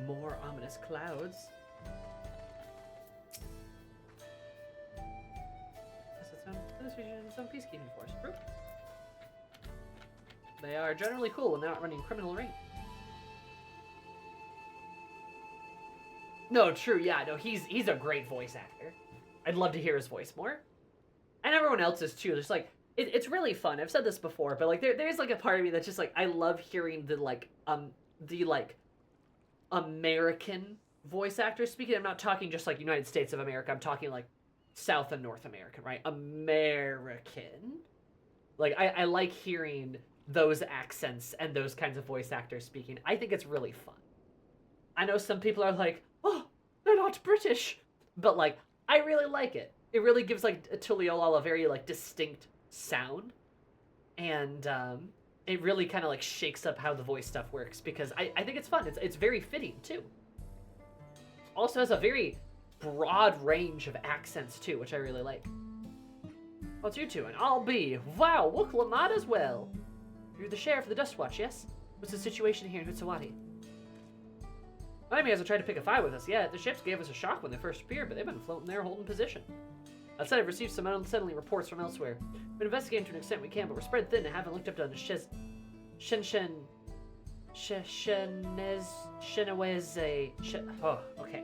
More ominous clouds. This is some peacekeeping force. Proof. They are generally cool when they're not running criminal ring. No, true, yeah, no, he's a great voice actor. I'd love to hear his voice more. And everyone else's too. There's like, it's really fun. I've said this before, but like there's like a part of me that's just like, I love hearing the American voice actors speaking. I'm not talking just like United States of America. I'm talking like South and North American, right? American. Like, I like hearing those accents and those kinds of voice actors speaking. I think it's really fun. I know some people are like, oh, they're not British. But, like, I really like it. It really gives, like, Tuliolal a very, like, distinct sound. And, it really kind of, like, shakes up how the voice stuff works. Because I think it's fun. It's very fitting, too. Also has a very broad range of accents, too, which I really like. What's you two? And I'll be. Wow, Wukla might as well. You're the sheriff of the Dust Watch, yes? What's the situation here in Hutsawati? My enemy hasn't tried to pick a fight with us yet. The ships gave us a shock when they first appeared, but they've been floating there holding position. That said, I've received some unsettling reports from elsewhere. We've been investigating to an extent we can, but we're spread thin and haven't looked up on the oh, okay.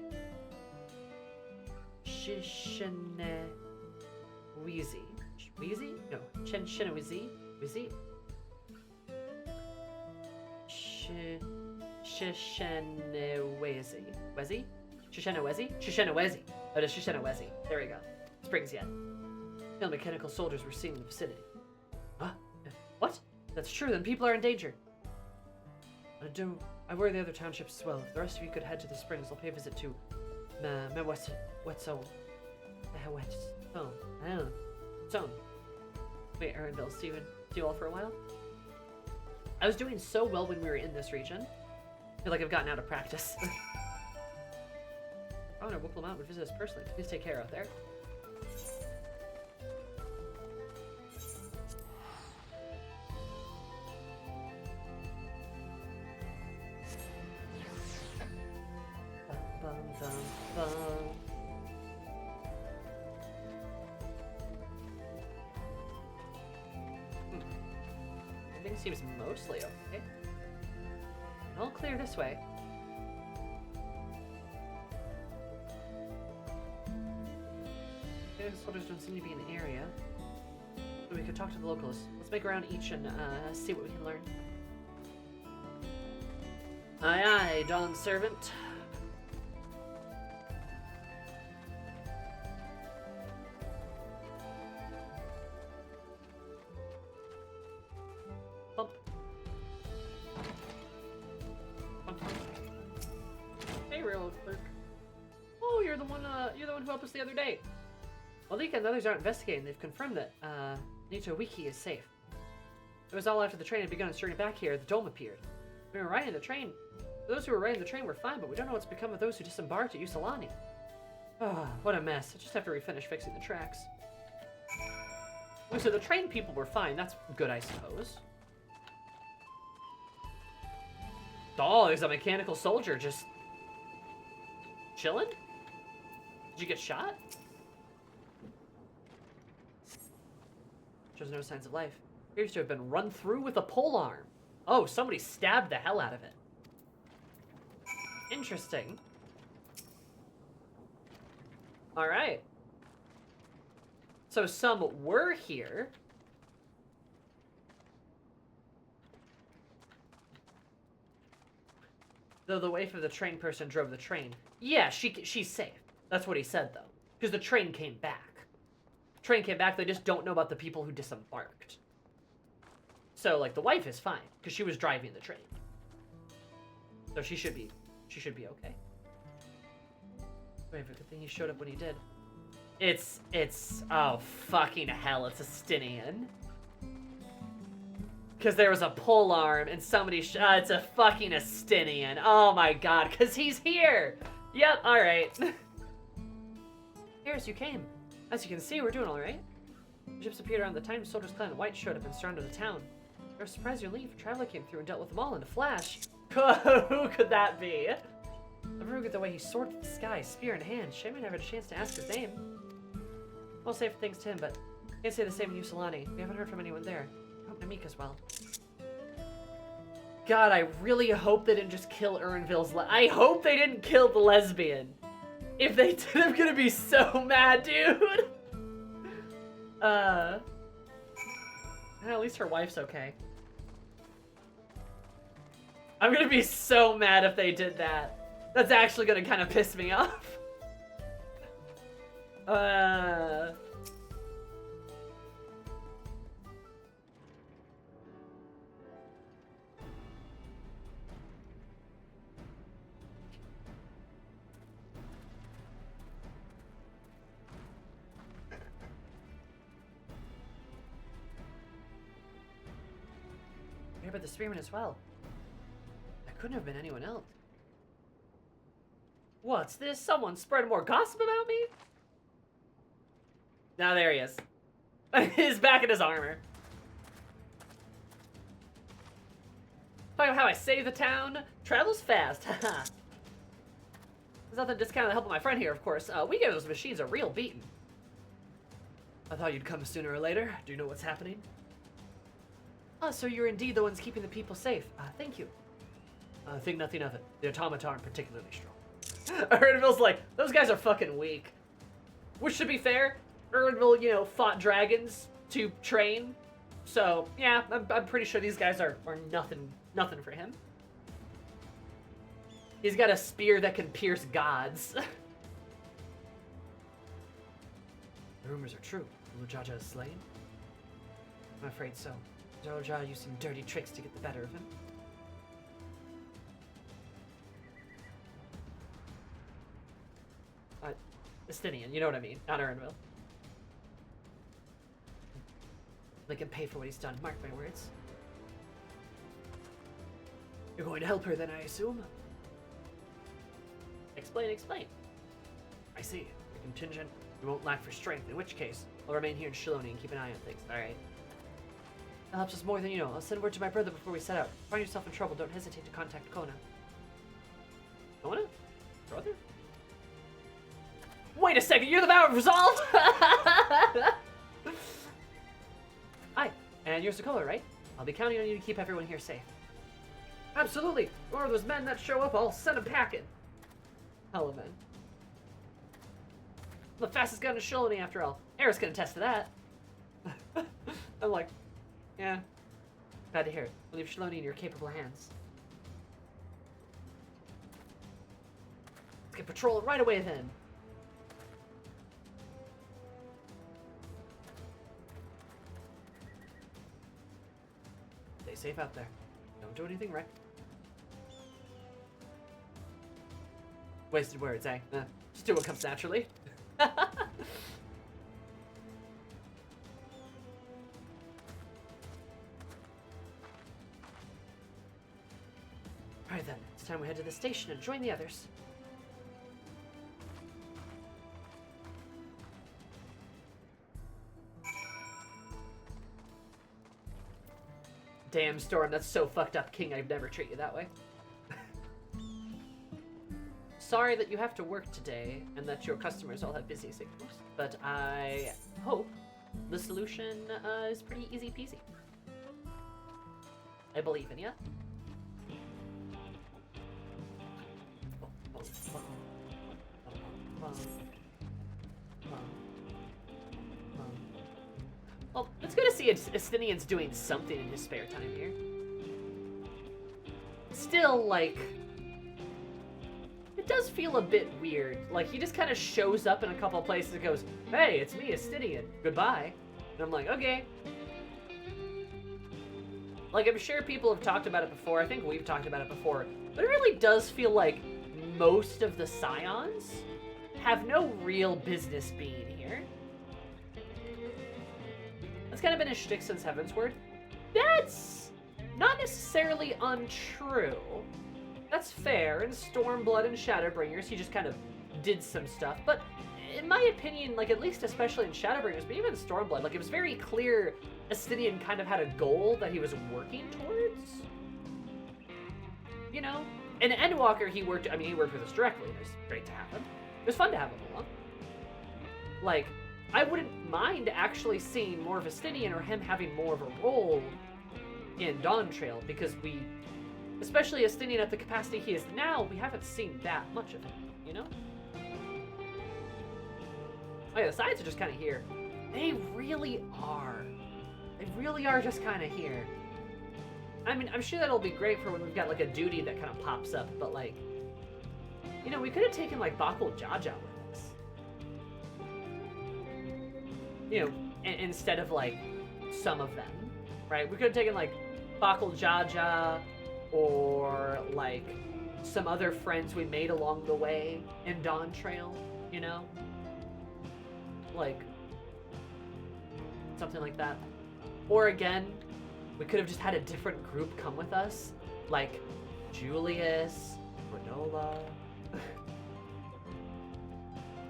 Wheezy. Wheezy? No. Shinawezi? Wheezy? Shishanawezi. Wezi? Shishanawezi? Shishanawezi. Oh, it is Shishanawezi. There we go. Springs yet. No mechanical soldiers were seen in the vicinity. Huh? What? That's true, then people are in danger. I worry the other townships as well. If the rest of you could head to the springs, I'll pay a visit to Wetso. Oh, I don't know. Zone. Wait, Erinville, see you all for a while? I was doing so well when we were in this region. I feel like I've gotten out of practice. Honor Wuklamount would visit us personally. Please take care out there. Bum, bum, bum, bum. Everything seems mostly okay. All clear this way. The soldiers don't seem to be in the area. But we could talk to the locals. Let's make around each and see what we can learn. Aye aye, Dawn Servant. Bump. Bump. Hey, railroad clerk. Oh, you're the one who helped us the other day. Well, Lika and the others aren't investigating. They've confirmed that Nito Wiki is safe. It was all after the train had begun its journey back here. The dome appeared. We were riding the train. Those who were riding the train were fine, but we don't know what's become of those who disembarked at Usalani. Ah, what a mess. I just have to refinish fixing the tracks. So the train people were fine. That's good, I suppose. Oh, there's a mechanical soldier just chilling? Did you get shot? Shows no signs of life. Appears to have been run through with a pole arm. Oh, somebody stabbed the hell out of it. Interesting. Alright. So some were here. Though the wife of the train person drove the train. Yeah, she's safe. That's what he said, though. Because the train came back. Train came back, they just don't know about the people who disembarked. So, like, the wife is fine, because she was driving the train. So she should be okay. Wait, but good thing he showed up when he did. Oh, fucking hell, it's a Stinian. Because there was a pole arm, and somebody it's a fucking Estinian. Oh my god, because he's here! Yep, alright. Here as you came. As you can see, we're doing alright. The ships appeared around the time soldiers clad in white showed up and surrounded the town. They were surprised your leave. Traveler came through and dealt with them all in a flash. Who could that be? I'm very good the way he soared to the sky, spear in hand. Shame I never had a chance to ask his name. I'll say things to him, but can't say the same in Usalani. We haven't heard from anyone there. I hope Namik as well. God, I really hope they didn't just kill Erinville's I hope they didn't kill the lesbian. If they did, I'm gonna be so mad, dude. At least her wife's okay. I'm gonna be so mad if they did that. That's actually gonna kind of piss me off. Here, but the spearman as well. That couldn't have been anyone else. What's this? Someone spread more gossip about me? Now there he is. He's back in his armor. Talking about how I save the town. Travels fast. Haha. There's nothing discounted to help my friend here, of course. We gave those machines a real beating. I thought you'd come sooner or later. Do you know what's happening? Oh, so you're indeed the ones keeping the people safe. Thank you. Think nothing of it. The automata aren't particularly strong. Ernville's like, those guys are fucking weak. Which, to be fair, Ernville, you know, fought dragons to train. So, yeah, I'm pretty sure these guys are nothing for him. He's got a spear that can pierce gods. The rumors are true. Lujaja is slain? I'm afraid so. Lujaja used some dirty tricks to get the better of him. Estinian, you know what I mean. Not Ernville. Make him pay for what he's done. Mark my words. You're going to help her then, I assume? Explain. I see. Your contingent, you won't lack for strength, in which case, I'll remain here in Shiloni and keep an eye on things. Alright. That helps us more than you know. I'll send word to my brother before we set out. Find yourself in trouble, don't hesitate to contact Kona. Kona? Brother? Wait a second, you're the Vow of Resolve? Hi, and you're Sokola, right? I'll be counting on you to keep everyone here safe. Absolutely! Or those men that show up, I'll send them packing. Hello, men. I'm the fastest gun in Shiloni, after all. Eris can attest to that. I'm like, yeah. Glad to hear it. We'll leave Shiloni in your capable hands. Let's get patrolling right away then. Stay safe out there. Don't do anything right. Wasted words, eh? Just do what comes naturally. Alright then, it's time we head to the station and join the others. Damn, Storm, that's so fucked up, King. I'd never treat you that way. Sorry that you have to work today and that your customers all have busy signals, but I hope the solution is pretty easy peasy. I believe in you. Well, it's good to see Estinian's doing something in his spare time here. Still, like, it does feel a bit weird. Like, he just kind of shows up in a couple of places and goes, hey, it's me, Estinian. Goodbye. And I'm like, okay. Like, I'm sure people have talked about it before. I think we've talked about it before. But it really does feel like most of the Scions have no real business being here. That's kind of been his shtick since Heavensward. That's not necessarily untrue. That's fair. In Stormblood and Shadowbringers, he just kind of did some stuff. But in my opinion, like, at least especially in Shadowbringers, but even in Stormblood, like, it was very clear Estinian kind of had a goal that he was working towards. You know? In Endwalker, he worked with us directly. It was great to have him. It was fun to have him along. Like, I wouldn't mind actually seeing more of Estinian or him having more of a role in Dawntrail, because we, especially Estinian at the capacity he is now, we haven't seen that much of him, you know? Oh yeah, the sides are just kind of here. They really are. They really are just kind of here. I mean, I'm sure that'll be great for when we've got, like, a duty that kind of pops up, but, like, you know, we could have taken, like, Bakul Jaja with us. You know, instead of, like, some of them, right? We could have taken, like, Bakul Jaja or, like, some other friends we made along the way in Dawntrail, you know? Like, something like that. Or again, we could have just had a different group come with us, like Julius, Granola.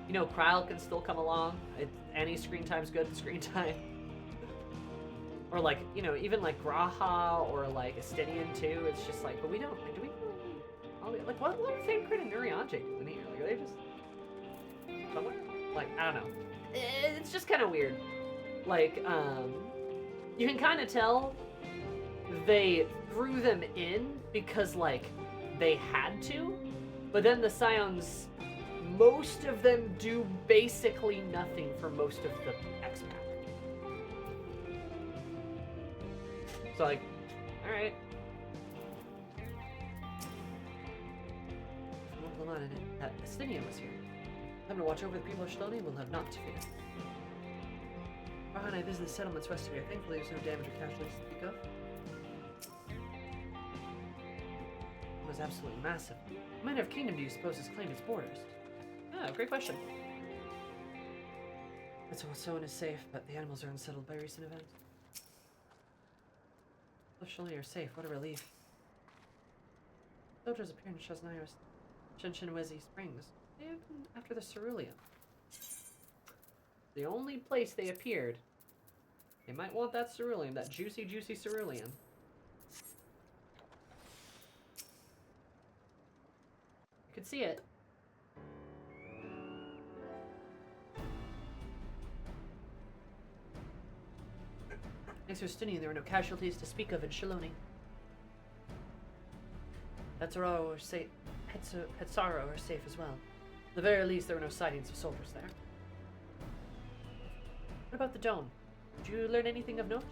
You know, Kryle can still come along. Any screen time's good screen time. Or like, you know, even like Graha or like Estinian too. It's just like, but we don't. Do we really? Like, what are Thancred and Urianger doing here? Like, are they just somewhere? Like, I don't know. It's just kind of weird. Like, you can kind of tell they threw them in because like they had to, but then the Scions, most of them do basically nothing for most of the expat. So like, alright. Estinian was here. I'm to watch over the people of Shaloni will have naught to fear. Rahan, I visited the settlements west of here. Thankfully there's no damage or casualties to speak of. It was absolutely massive. What manner of kingdom do you suppose has claimed its borders? Ah, great question. It's Shaloni is safe, but the animals are unsettled by recent events. Shaloni are safe, what a relief. Soldiers appear in Shaznaios, Shinshinwezi Springs. They have been after the cerulean. The only place they appeared. They might want that cerulean, that juicy, juicy cerulean. You could see it. Thanks to Estinian, there were no casualties to speak of in Shaloni. Hetzaro are safe. Hetzaro are safe as well. At the very least, there were no sightings of soldiers there. What about the dome? Did you learn anything of note?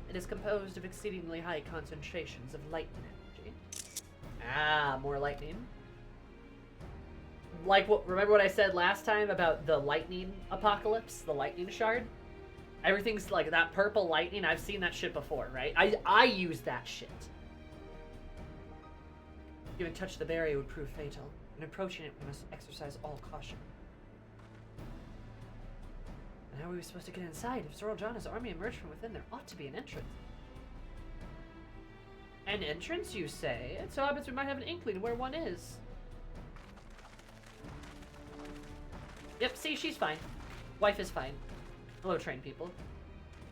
It is composed of exceedingly high concentrations of lightning energy. Ah, more lightning. Like, remember what I said last time about the lightning apocalypse? The lightning shard? Everything's like that purple lightning. I've seen that shit before, right? I use that shit. Even touch the barrier would prove fatal. In approaching it, we must exercise all caution. And how are we supposed to get inside? If Zoral Jana's army emerged from within, there ought to be an entrance. An entrance, you say? It so happens we might have an inkling where one is. Yep, see, she's fine. Wife is fine. Hello, train people.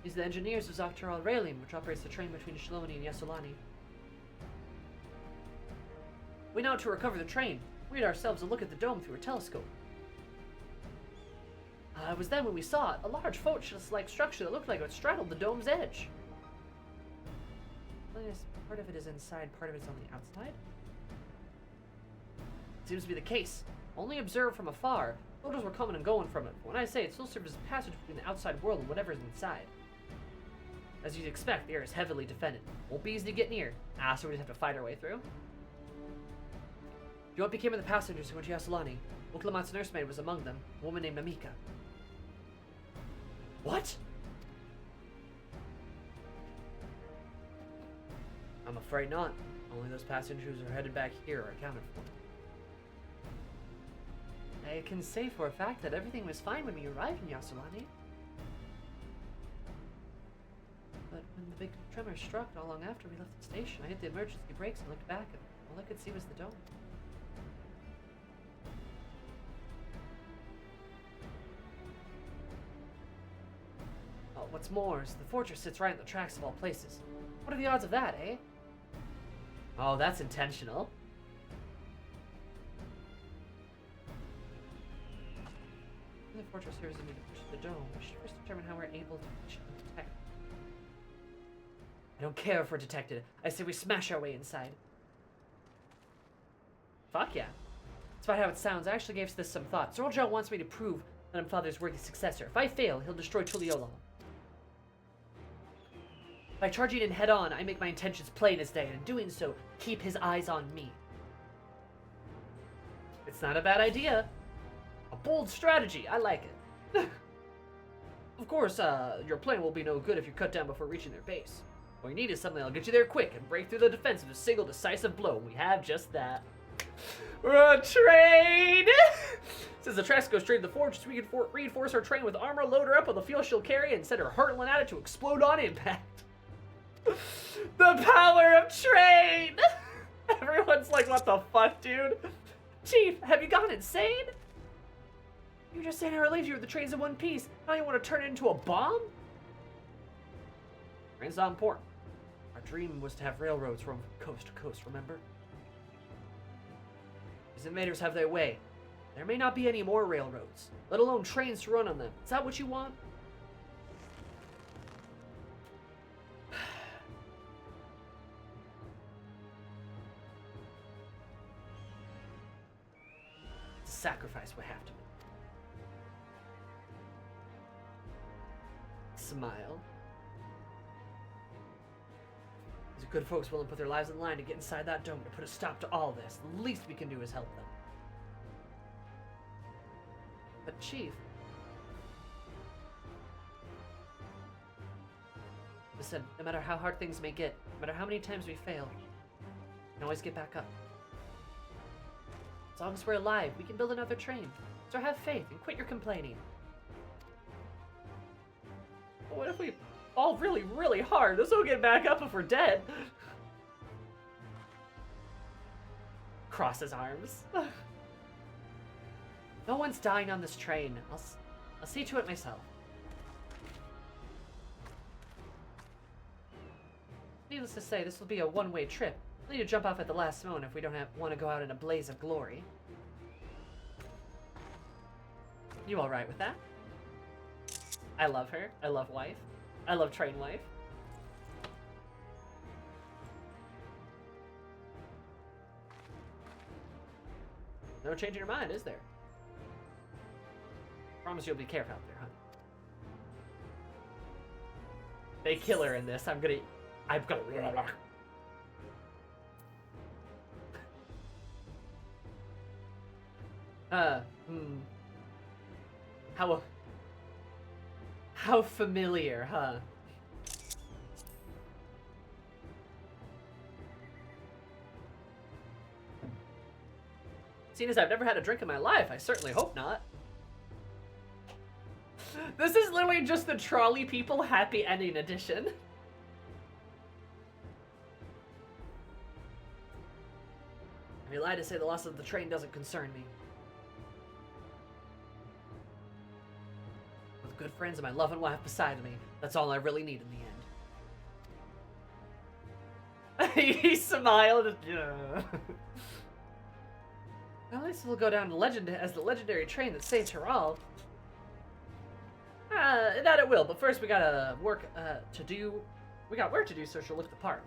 These are the engineers of Dawntrail MSQ, which operates the train between Shaloni and Yasulani. We know to recover the train. We had ourselves a look at the dome through a telescope. It was then when we saw it, a large fortress-like structure that looked like it straddled the dome's edge. Part of it is inside, part of it is on the outside. Seems to be the case. Only observed from afar. Soldiers were coming and going from it. But when I say it still serves as a passage between the outside world and whatever is inside. As you'd expect, the air is heavily defended. Won't be easy to get near. So we just have to fight our way through. You know what became of the passengers who went to Yasulani? Uklamat's nursemaid was among them, a woman named Namika. What? I'm afraid not. Only those passengers who are headed back here are accounted for. I can say for a fact that everything was fine when we arrived in Yasulani. But when the big tremor struck not long after we left the station, I hit the emergency brakes and looked back, and all I could see was the dome. Oh, what's more is the fortress sits right in the tracks of all places. What are the odds of that, eh? Oh, that's intentional. The fortress serves me to push the dome. We should first determine how we're able to detect. I don't care if we're detected. I say we smash our way inside. Fuck yeah. Despite how it sounds, I actually gave this some thought. Zorjo wants me to prove that I'm Father's worthy successor. If I fail, he'll destroy Tuliolal. By charging in head-on, I make my intentions plain as day, and in doing so, keep his eyes on me. It's not a bad idea. A bold strategy. I like it. Of course, your plan will be no good if you're cut down before reaching their base. What you need is something that'll get you there quick and break through the defense with a single decisive blow. We have just that. We're a train! Since the tracks go straight to the fortress, we can reinforce our train with armor, load her up with the fuel she'll carry, and send her hurtling at it to explode on impact. The power of train! Everyone's like, what the fuck, dude? Chief, have you gone insane? You were just saying I relieved you of the trains in one piece. Now you want to turn it into a bomb? Trains not important. Our dream was to have railroads from coast to coast, remember? These invaders have their way. There may not be any more railroads, let alone trains to run on them. Is that what you want? It's a sacrifice we have to make. Smile. These are good folks willing to put their lives on the line to get inside that dome to put a stop to all this. The least we can do is help them. But Chief, listen, no matter how hard things may get, no matter how many times we fail, we can always get back up. As long as we're alive, we can build another train. So have faith and quit your complaining. But what if we fall really, really hard? This will get back up if we're dead. Cross his arms. No one's dying on this train. I'll see to it myself. Needless to say, this will be a one-way trip. We'll need to jump off at the last moment if we don't want to go out in a blaze of glory. You all right with that? I love her. I love wife. I love train wife. No changing your mind, is there? Promise you'll be careful out there, honey. They kill her in this. I'm gonna. How familiar, huh? Seeing as I've never had a drink in my life, I certainly hope not. This is literally just the trolley people happy ending edition. I'd be lied to say the loss of the train doesn't concern me. With good friends and my loving wife beside me, that's all I really need in the end. He smiled. Yeah. Well, at least it'll go down to legend as the legendary train that saved her all. That it will, but first we gotta work to do. We got work to do, so she'll look the part.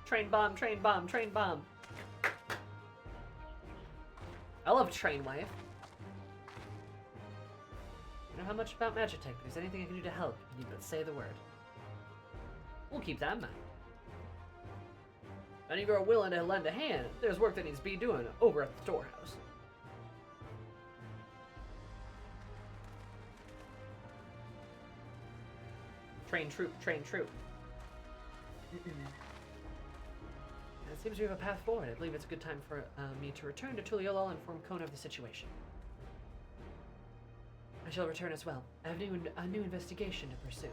Train bomb, train bomb, train bomb. I love train wife. I know how much about Magitech, but if there's anything I can do to help, you need but say the word. We'll keep that in mind. If any of you are willing to lend a hand, there's work that needs to be doing over at the storehouse. Train troop, train troop. It seems we have a path forward. I believe it's a good time for me to return to Tuliyollal and inform Kona of the situation. I shall return as well. I have a new investigation to pursue.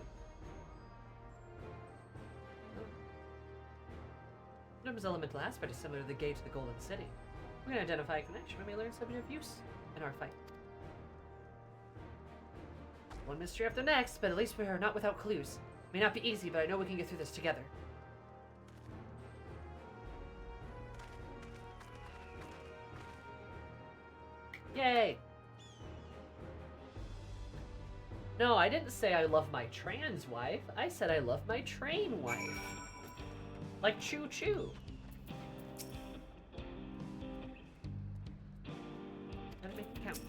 Nim's elemental aspect is similar to the gate to the Golden City. We can identify a connection when we learn something of use in our fight. One mystery after the next, but at least we are not without clues. It may not be easy, but I know we can get through this together. Yay! No, I didn't say I love my trans wife. I said I love my train wife. Like choo-choo. Gotta make it count.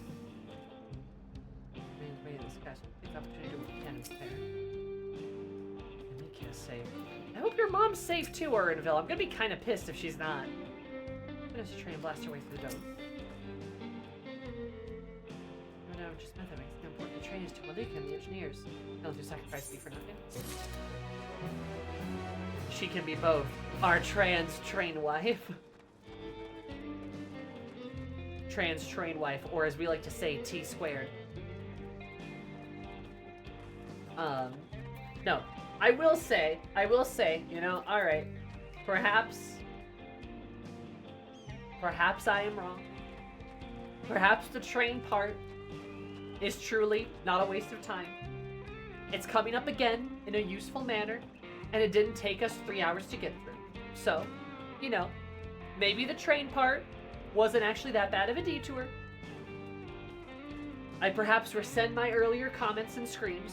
I hope your mom's safe too, Orenville. I'm gonna be kind of pissed if she's not. Finish the train and blast her way through the dome. No, just method makes it important. The train is to Malika and the engineers. Don't do sacrifice me for nothing. She can be both. Our trans train wife. Trans train wife, or as we like to say, T squared. No. I will say, you know, alright. Perhaps I am wrong. Perhaps the train part is truly not a waste of time. It's coming up again in a useful manner, and it didn't take us 3 hours to get through. So, you know, maybe the train part wasn't actually that bad of a detour. I perhaps rescind my earlier comments and screams.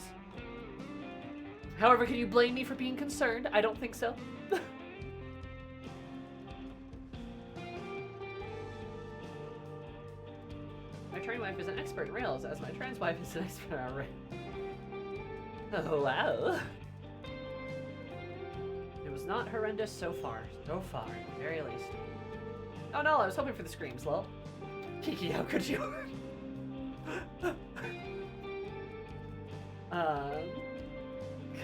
However, can you blame me for being concerned? I don't think so. My train wife is an expert in rails, as my trans wife is an expert on rails. Oh, wow. It was not horrendous so far. So far, at the very least. Oh no, I was hoping for the screams, lol. Kiki, how could you?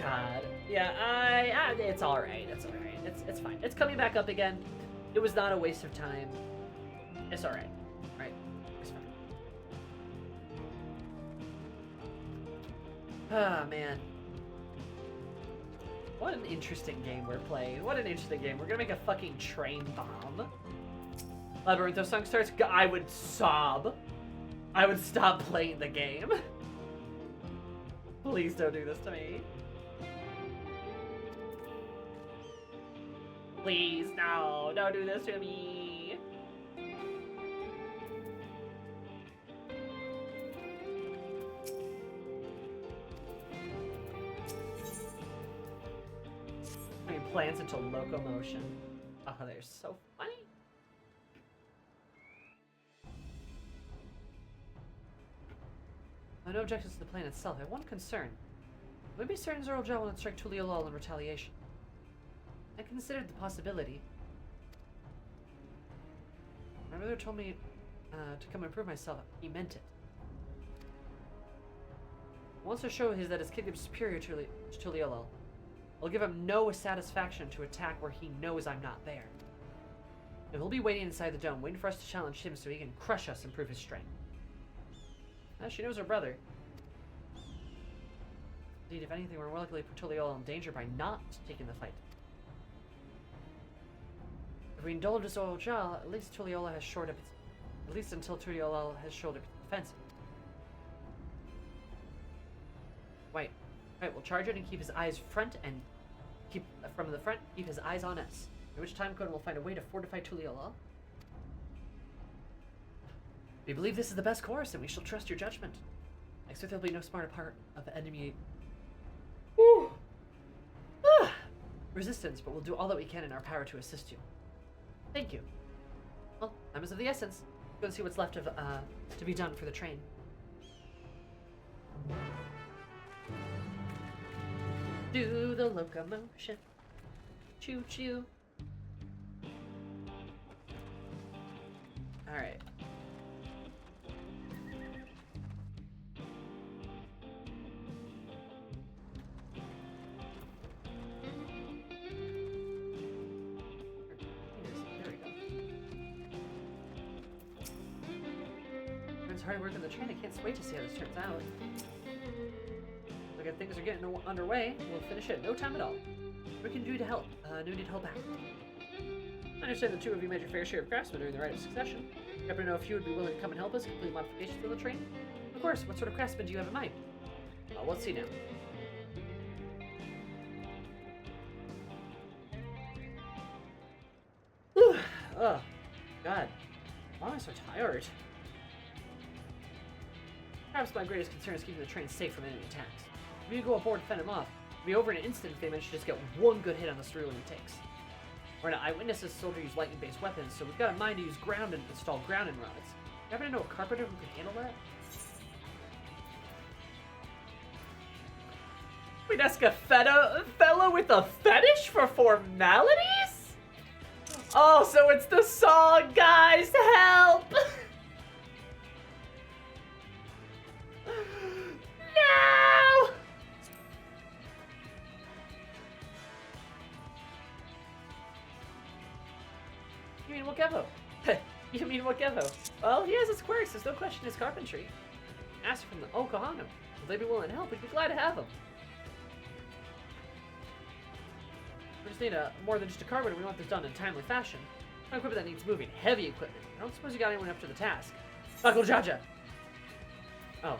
God. Yeah, it's alright. It's alright. It's fine. It's coming back up again. It was not a waste of time. It's alright. Right? It's fine. Ah, man. What an interesting game we're playing. What an interesting game. We're gonna make a fucking train bomb. Labyrinthos song starts. I would sob. I would stop playing the game. Please don't do this to me. Please, no. Don't do this to me. I mean, plans into locomotion. Oh, they're so funny. I have no objections to the plan itself. I have one concern. Maybe certain Zoro will not strike Tuliolol in retaliation. I considered the possibility. My brother told me to come and prove myself. He meant it. Once I show that his kingdom is superior to Tuliolol, I'll give him no satisfaction to attack where he knows I'm not there. And he'll be waiting inside the dome, waiting for us to challenge him so he can crush us and prove his strength. She knows her brother. Indeed, if anything, we're more likely to put Tuliolol in danger by not taking the fight. If we indulge Zoro, at least Tuliolol has shored up its... At least until Tuliolol has shored up its defense. Wait, we'll charge it and keep his eyes front and keep from the front, keep his eyes on us. At which time Conan will find a way to fortify Tuliolol. We believe this is the best course, and we shall trust your judgment. I expect there'll be no smarter part of the enemy resistance, but we'll do all that we can in our power to assist you. Thank you. Well, time is of the essence. Go and see what's left of to be done for the train. Do the locomotion. Choo choo. All right. Hard work on the train. I can't wait to see how this turns out. Look at things are getting underway. We'll finish it in no time at all. What can you do to help? No need to hold back. I understand the two of you made your fair share of craftsmen during the rite of succession. I happen to know if you would be willing to come and help us complete modifications for the train. Of course. What sort of craftsmen do you have in mind? Let's see now. Whew. Oh, God. Why am I so tired? Perhaps my greatest concern is keeping the train safe from enemy attacks. If you go aboard and fend them off, it'll be over in an instant if they manage to just get one good hit on the cerulean tanks. We're not eyewitnesses, soldiers use lightning-based weapons, so we've got in mind to use ground and install grounding rods. You happen to know a carpenter who can handle that? We'd ask a fellow with a fetish for formalities? Oh, so it's the song, guys! Help! No! You mean Wakevo? You mean Wakevo? Well, he has his quirks. There's no question his carpentry. Ask from the Okahano. If they'd be willing to help, we'd be glad to have them. We just need more than just a carpenter. We want this done in a timely fashion. Not equipment that needs moving. Heavy equipment. I don't suppose you got anyone up to the task. Uncle Jaja! Oh.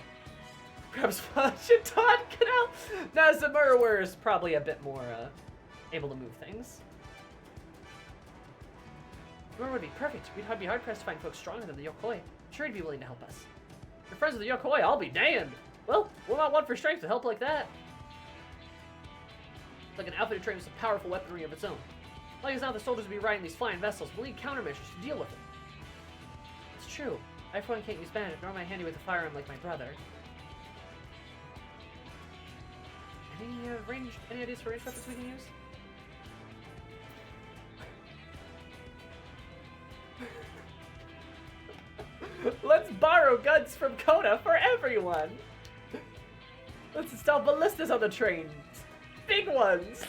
Perhaps Washington Canal? Now, Zamura is probably a bit more able to move things. Zamura would be perfect. We'd be hard-pressed to find folks stronger than the Yokoi. I'm sure he'd be willing to help us. You're friends with the Yokoi, I'll be damned. Well, we'll not want for strength to help like that. Like an outfit trained with some powerful weaponry of its own. Like as now the soldiers will be riding these flying vessels, we'll need countermeasures to deal with it. It's true. I for one can't use magic, nor am I handy with a firearm like my brother. Any ideas for ranged weapons we can use? Let's borrow guns from Kona for everyone! Let's install ballistas on the trains. Big ones!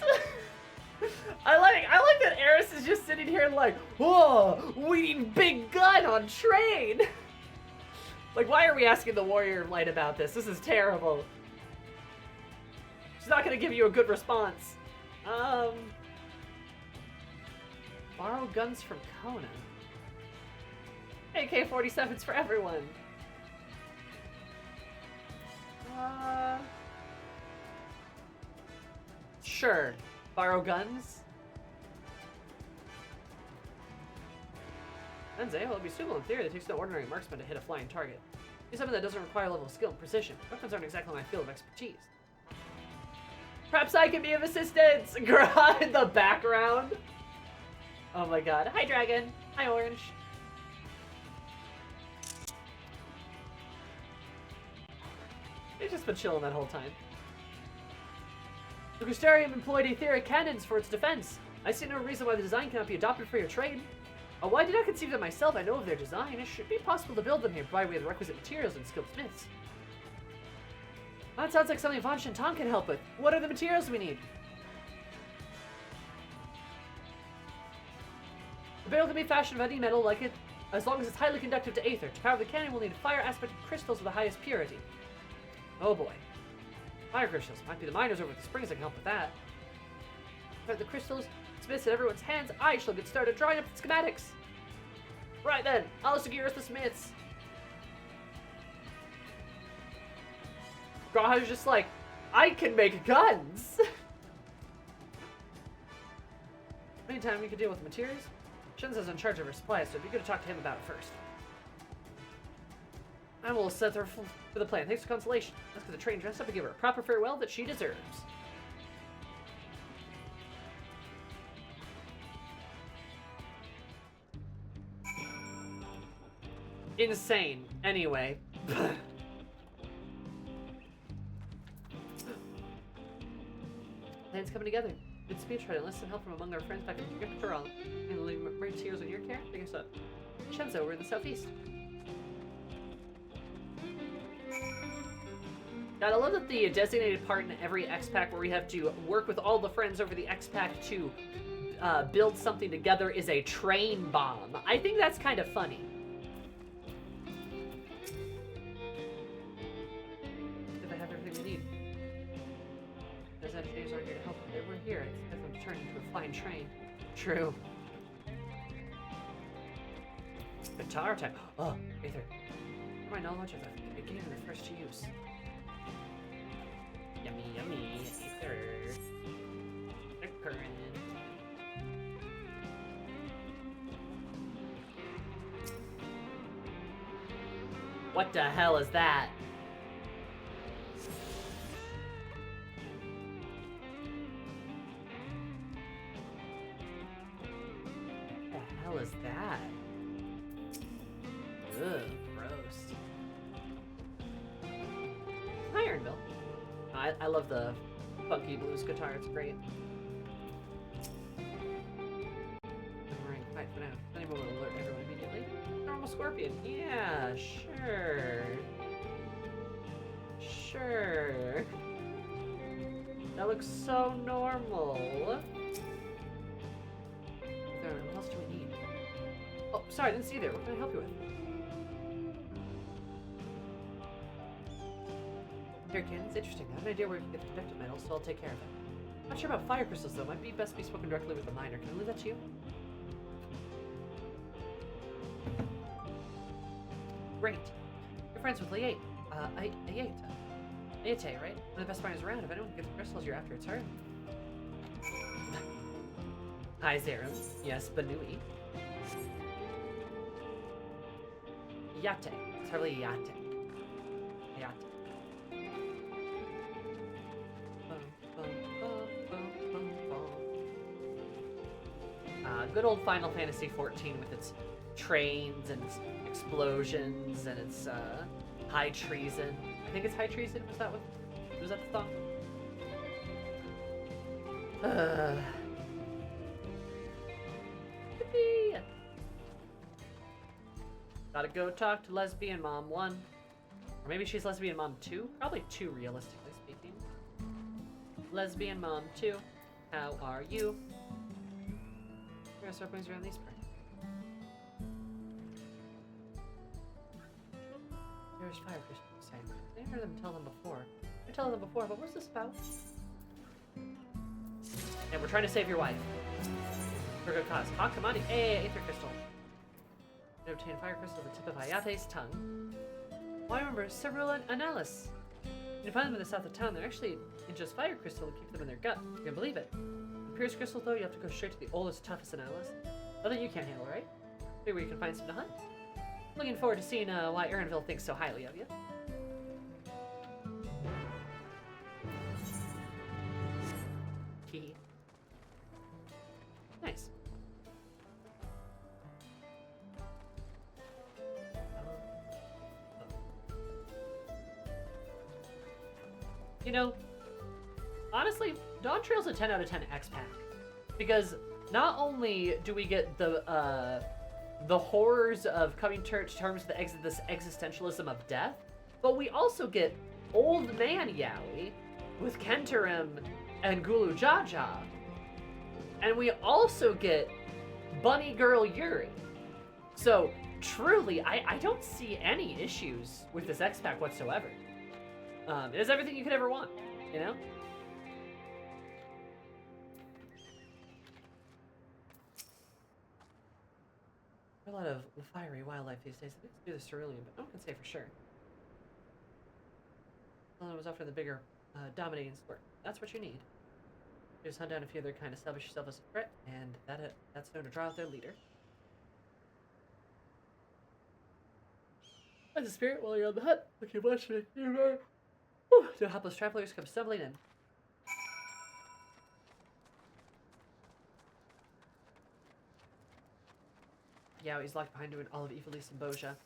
I like that Eris is just sitting here like, whoa, we need big gun on train! Like, why are we asking the Warrior of Light about this? This is terrible. She's not gonna give you a good response. Borrow guns from Kona. AK-47s for everyone. Sure. Borrow guns? Denze, well, it'd be suitable in theory. It takes no ordinary marksman to hit a flying target. It's something that doesn't require a level of skill and precision. Weapons aren't exactly my field of expertise. Perhaps I can be of assistance! Gra in the background! Oh my god. Hi, Dragon. Hi, Orange. He's just been chilling that whole time. The Crystarium employed etheric cannons for its defense. I see no reason why the design cannot be adopted for your trade. Although I did not conceive them myself, I know of their design. It should be possible to build them here, provided we have the requisite materials and skilled smiths. That sounds like something Von Shinton can help with. What are the materials we need? The barrel can be fashioned of any metal like it, as long as it's highly conductive to aether. To power the cannon, we'll need fire aspected crystals of the highest purity. Oh boy. Fire crystals. Might be the miners over at the springs that can help with that. But the crystals, smiths in everyone's hands, I shall get started drawing up the schematics. Right then, I'll secure us the smiths. Graha's just like, I can make guns! Meantime, we can deal with the materials. Shinzo's in charge of our supplies, so it'd be good to talk to him about it first. I will set her for the plan. Thanks for consolation. Let's get the train dressed up and give her a proper farewell that she deserves. Insane. Anyway. Plans coming together. Good speech, try to enlist some help from among our friends back in Yggdrasil. And leave materials in your care? I guess so. Shinzo, we're in the southeast. God, I love that the designated part in every X-Pack where we have to work with all the friends over the X-Pack to build something together is a train bomb. I think that's kind of funny. Did I have everything we need? Those engineers aren't here to help. They were here. It's definitely turned into a flying train. True. Guitar type. Oh, Aether. My knowledge of the game and the first to use. Yummy, yummy. Aether. Current. What the hell is that? What the hell is that? Ugh, gross. Ironville. I love the funky blues guitar, it's great. Alright, quiet for now. Anyone will alert everyone immediately. Normal scorpion. Yeah, sure. Sure. That looks so normal. What else do we need? Oh, sorry, I didn't see you there. What can I help you with? Here, Ken, it's interesting. I have an idea where we can get the conductive metals, so I'll take care of it. Not sure about fire crystals, though. Might be best be spoken directly with the miner. Can I leave that to you? Great. You're friends with Liate. Ayate. Ate, right? One of the best miners around. If anyone gets crystals, you're after its heart. Hi, Zerum. Yes, Banui. Yate. It's hardly Yate. Yate. Good old Final Fantasy XIV with its trains and its explosions and its high treason. I think it's high treason. Was that the song? Yippee! Gotta go talk to Lesbian Mom 1. Or maybe she's Lesbian Mom 2? Probably 2, realistically speaking. Lesbian Mom 2, how are you? We're gonna start putting around these parts. There's fire crystals. I didn't hear them tell them before. I tell them before, but what's this about? And we're trying to save your wife. For a good cause. Hakamani. Hey, Aether Crystal. You obtain fire crystal at the tip of Ayate's tongue. Well, I remember several Analysts. When you find them in the south of town, they're actually in just fire crystal to keep them in their gut. You can believe it. For Pierce crystal, though, you have to go straight to the oldest, toughest Analyst. Nothing you can't handle, right? Maybe where you can find some to hunt. Looking forward to seeing why Aaronville thinks so highly of you. Hee. Nice. You know, honestly, Dawntrail's a 10 out of 10 X-Pack. Because not only do we get the horrors of coming to terms with this existentialism of death, but we also get Old Man Yaoi with Kentarim and Gulu Jaja. And we also get Bunny Girl Yuri. So, truly, I don't see any issues with this X-Pack whatsoever. It is everything you could ever want, you know? A lot of fiery wildlife these days. They do the cerulean, but no one can say for sure. Well, I was after the bigger, dominating sport. That's what you need. You just hunt down a few of their kind, establish yourself as a threat, and that's known to draw out their leader. As a spirit, while you're on the hunt, looking much like you are. No helpless travelers come stumbling in. Yeah, he's locked behind doing all of Evilise and Boja.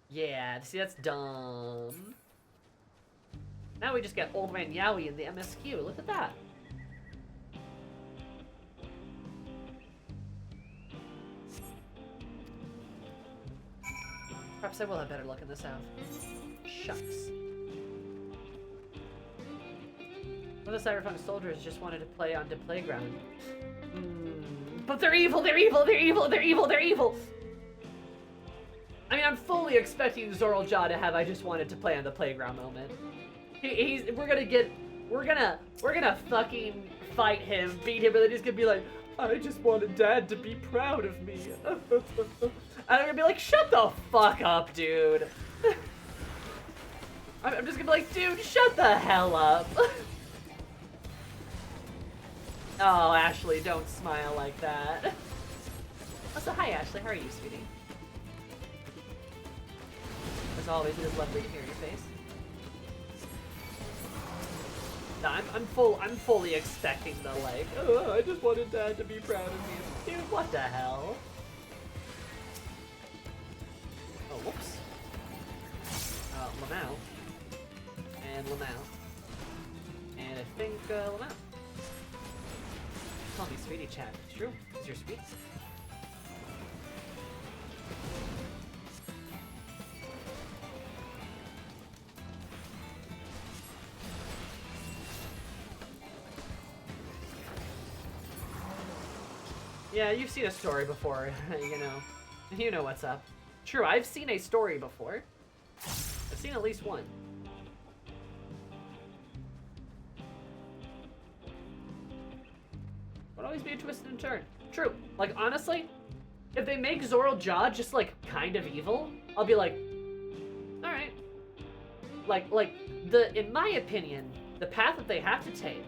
Yeah, see, that's dumb. Now we just get Old Man Yaoi in the MSQ. Look at that. Perhaps I will have better luck in the south. Shucks. One of the Cyberpunk soldiers just wanted to play on the playground. But they're evil, they're evil, they're evil, they're evil, they're evil! I mean, I'm fully expecting Zoraljah to have I just wanted to play on the playground moment. We're gonna fucking fight him, beat him, and then he's gonna be like, I just wanted Dad to be proud of me. And I'm gonna be like, shut the fuck up, dude. I'm just gonna be like, dude, shut the hell up. Oh, Ashley, don't smile like that. Also, hi, Ashley. How are you, sweetie? As always, it is lovely to hear your face. No, I'm fully expecting the, like, oh, I just wanted Dad to be proud of me. Dude, what the hell? Oh, whoops. Lamau. And Lamau. And I think, Lamau. Call me sweetie, chat. It's true. It's your sweet. Yeah, you've seen a story before, you know. You know what's up. True, I've seen a story before. I've seen at least one. Would always be a twist and turn. True. Like, honestly, if they make Zoraljah just, like, kind of evil, I'll be like, alright. in my opinion, the path that they have to take,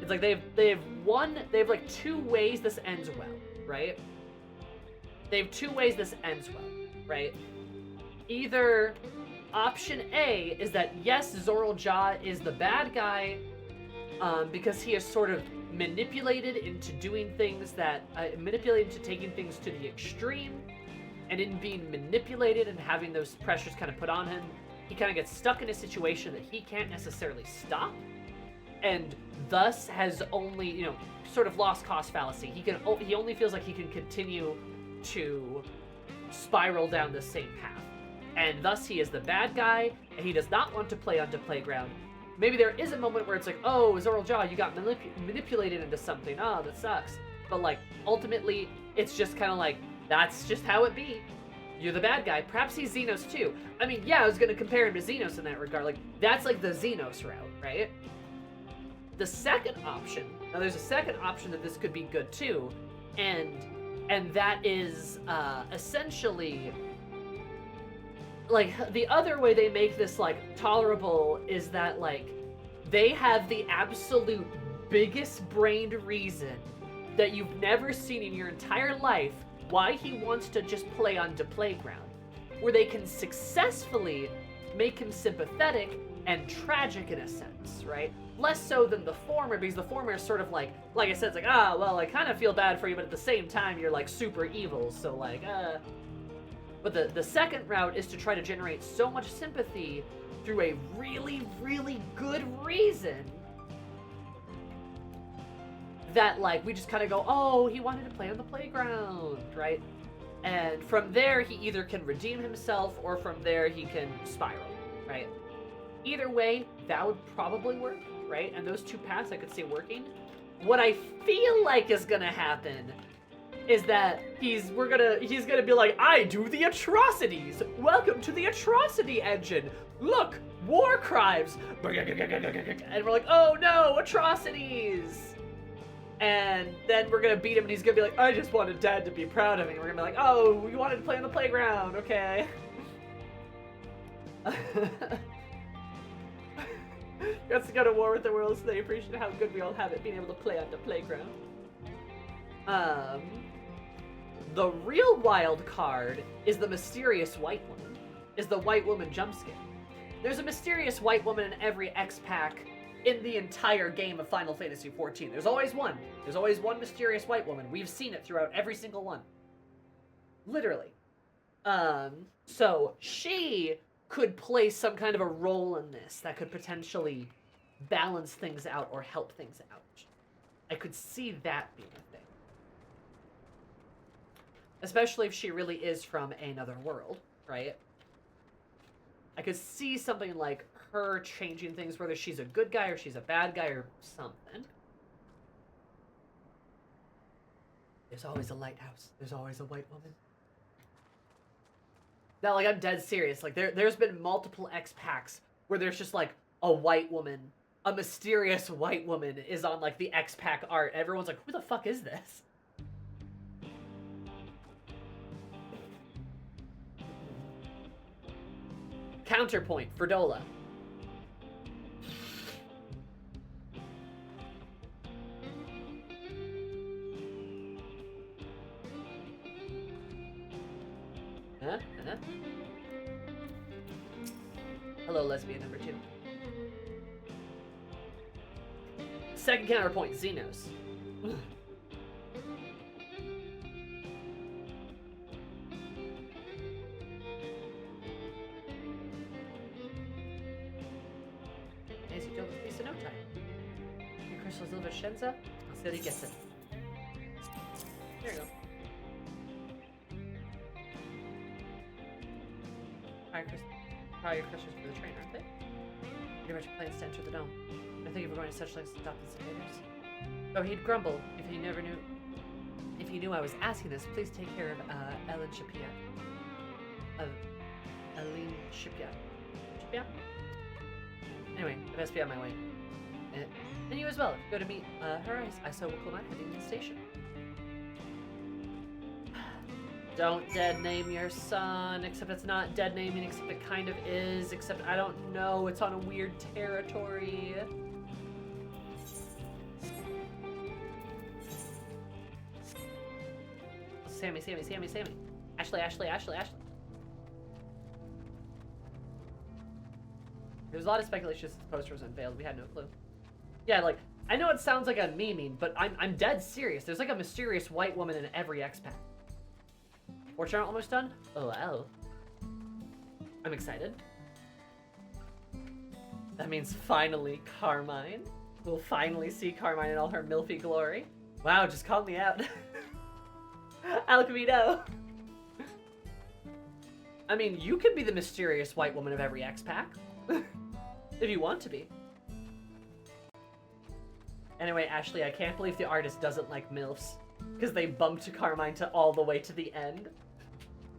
it's like they have like two ways this ends well, right? They have two ways this ends well, right? Either option A is that yes, Zoraljah is the bad guy, because he is sort of manipulated into doing things that, manipulated to taking things to the extreme, and in being manipulated and having those pressures kind of put on him, he kind of gets stuck in a situation that he can't necessarily stop, and thus has only, you know, sort of lost cause fallacy. He only feels like he can continue to spiral down the same path, and thus he is the bad guy, and he does not want to play onto Playground. Maybe there is a moment where it's like, oh, Zoraljah, you got manipulated into something. Oh, that sucks. But, like, ultimately, it's just kind of like, that's just how it be. You're the bad guy. Perhaps he's Xenos, too. I mean, yeah, I was going to compare him to Xenos in that regard. Like, that's, like, the Xenos route, right? The second option, now there's a second option that this could be good, too, and that is, essentially... like, the other way they make this, like, tolerable is that, like, they have the absolute biggest brained reason that you've never seen in your entire life why he wants to just play on the playground, where they can successfully make him sympathetic and tragic in a sense, right? Less so than the former, because the former is sort of like I said, it's like, ah, well, I kind of feel bad for you, but at the same time, you're, like, super evil, so, like, But the second route is to try to generate so much sympathy through a really, really good reason that, like, we just kind of go, oh, he wanted to play on the playground, right? And from there, he either can redeem himself, or from there, he can spiral, right? Either way, that would probably work, right? And those two paths I could see working. What I feel like is gonna happen is that he's gonna be like, I do the atrocities! Welcome to the atrocity engine! Look! War crimes! And we're like, oh no, atrocities! And then we're gonna beat him and he's gonna be like, I just wanted Dad to be proud of me. We're gonna be like, oh, you wanted to play on the playground, okay. He wants to go to war with the world so they appreciate how good we all have it being able to play on the playground. The real wild card is the mysterious white woman, is the white woman jump scare. There's a mysterious white woman in every X-Pack in the entire game of Final Fantasy XIV. There's always one. There's always one mysterious white woman. We've seen it throughout every single one. Literally. So she could play some kind of a role in this that could potentially balance things out or help things out. I could see that being a thing. Especially if she really is from another world, right? I could see something like her changing things, whether she's a good guy or she's a bad guy or something. There's always a lighthouse. There's always a white woman. Now, like, I'm dead serious. Like, there's been multiple X-Packs where there's just, like, a white woman, a mysterious white woman is on, like, the X-Pack art. Everyone's like, who the fuck is this? Counterpoint, Ferdola. Hello, lesbian number 2. Second counterpoint, Xenos. Easy, don't piece of no time. Your crystal's delivered Shenza. Let's see what he gets it. There you go. Your crystals for the train, aren't they? You're about your plans to enter the dome. I think if we're going to such lengths to stop the cicaders. Oh, he'd grumble if he never knew. If he knew I was asking this, please take care of Ellen Shapia. Aline Shapia. Shapia? Anyway, I best be on my way. And you as well. If you go to meet her, I saw Wakulma heading to the station. Don't dead name your son, except it's not dead naming, except it kind of is, except I don't know, it's on a weird territory. Sammy. Ashley. There's a lot of speculation since the poster was unveiled. We had no clue. Yeah, like, I know it sounds like I'm memeing, but I'm dead serious. There's like a mysterious white woman in every X-Pack. Fortune almost done? Oh, wow. I'm excited. That means finally Carmine. We'll finally see Carmine in all her milfy glory. Wow, just called me out. Alchemito. I mean, you could be the mysterious white woman of every X-Pack. If you want to be. Anyway, Ashley, I can't believe the artist doesn't like MILFs. Because they bumped Carmine to all the way to the end.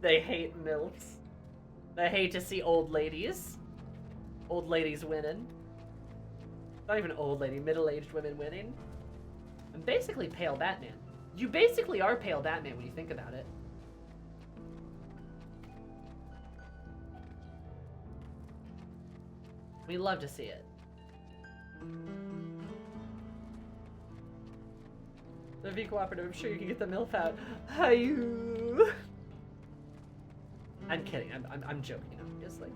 They hate MILFs. They hate to see old ladies. Old ladies winning. Not even old lady, middle-aged women winning. I'm basically pale Batman. You basically are pale Batman when you think about it. We love to see it. The V Cooperative, I'm sure you can get the MILF out. Hi-you. I'm kidding. I'm joking, obviously.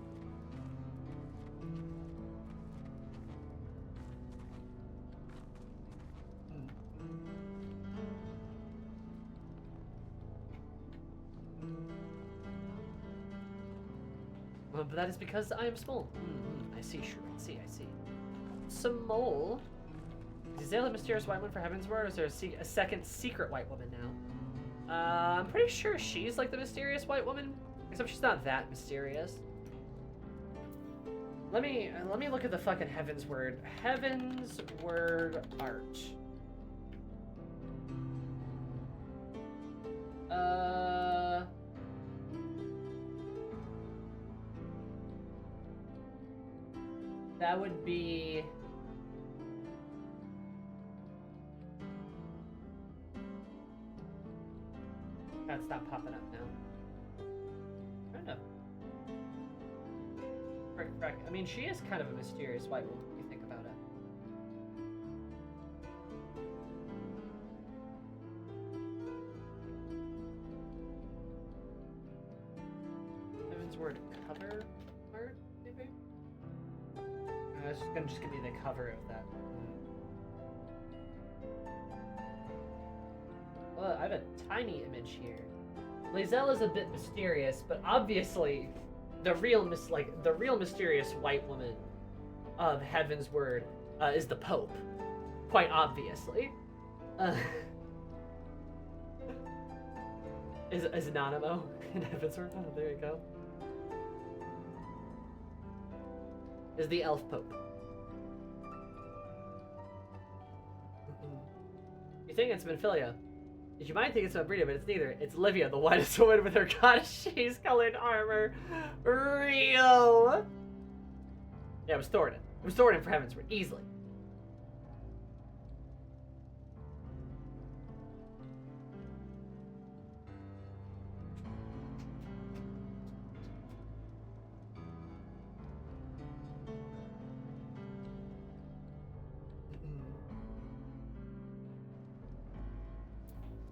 Well, but that is because I am small. I see, sure. I see. Small. Is there a mysterious white woman for Heaven's Word, or is there a second secret white woman now? I'm pretty sure she's like the mysterious white woman, except she's not that mysterious. Let me look at the fucking Heaven's Word. Heaven's Word art. That would be... That's not popping up now. Kind of. Frick. I mean, she is kind of a mysterious white woman if you think about it. Heaven's Word cover art, maybe? It's gonna just give me the cover of that. Well, I have a tiny image here. Lae'zel is a bit mysterious, but obviously, the real mysterious white woman of Heaven's Word is the Pope, quite obviously. Is Anonymous in Heaven's Word? Oh, there you go. Is the elf pope. You think it's Minfilia. You might think it's Sabrina, but it's neither. It's Livia, the whitest woman with her goddess colored armor. Real. Yeah, it was Thorin. It was Thorin for Heaven's Word, easily.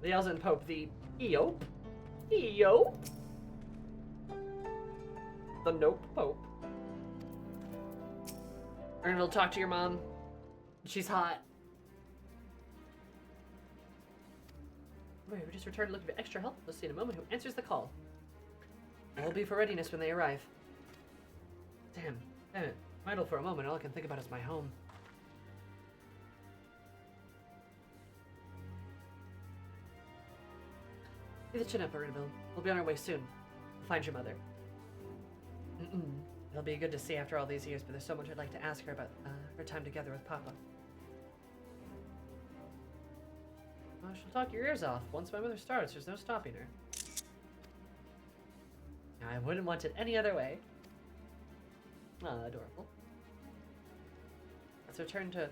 The Elzen Pope, the Eope. The Nope Pope. Ernville, talk to your mom. She's hot. Wait, we just returned looking for extra help. Let's see in a moment who answers the call. I'll be for readiness when they arrive. Damn it. I'm idle for a moment. All I can think about is my home. Get the chin up, Ernville. We'll be on our way soon. We'll find your mother. It'll be good to see after all these years, but there's so much I'd like to ask her about her time together with Papa. Well, she'll talk your ears off. Once my mother starts, there's no stopping her. I wouldn't want it any other way. Ah, adorable. Let's return to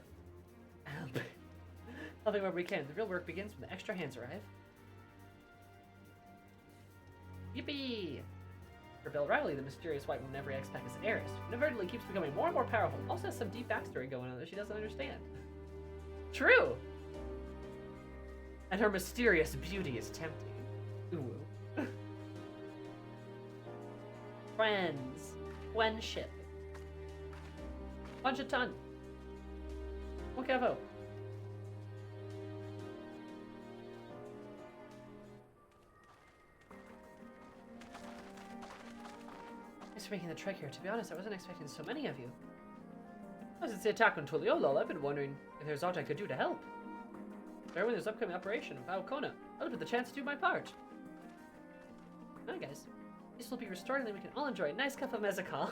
helping where we can. The real work begins when the extra hands arrive. Yippee! For Bill Riley, the mysterious white woman every expect is heiress, who inadvertently keeps becoming more and more powerful. Also has some deep backstory going on that she doesn't understand. True! And her mysterious beauty is tempting. Ooh. Friends. Friendship. Bunch a ton. Okay, vote. Thanks for making the trek here. To be honest, I wasn't expecting so many of you. Since the attack on Tuliolol, I've been wondering if there's aught I could do to help. Bear with this upcoming operation of Valcona. I'll have the chance to do my part. Alright, guys. This will be restored and then we can all enjoy a nice cup of mezcal.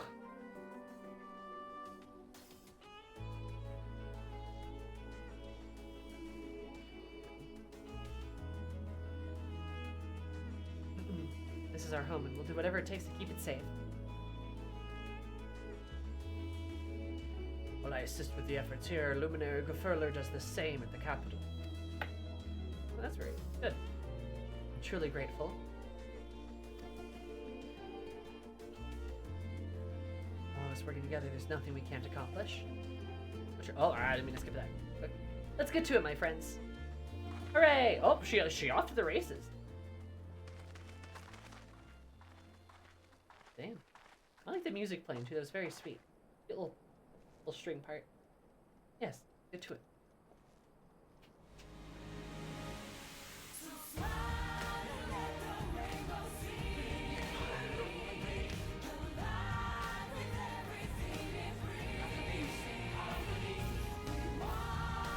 This is our home and we'll do whatever it takes to keep it safe. While I assist with the efforts here, Luminary Gefurler does the same at the capital. Well, that's very good. I'm truly grateful. All of us working together, there's nothing we can't accomplish. Oh, alright, I didn't mean to skip that. But let's get to it, my friends. Hooray! Oh, she off to the races. Damn. I like the music playing too, that was very sweet. Little string part. Yes, get to it.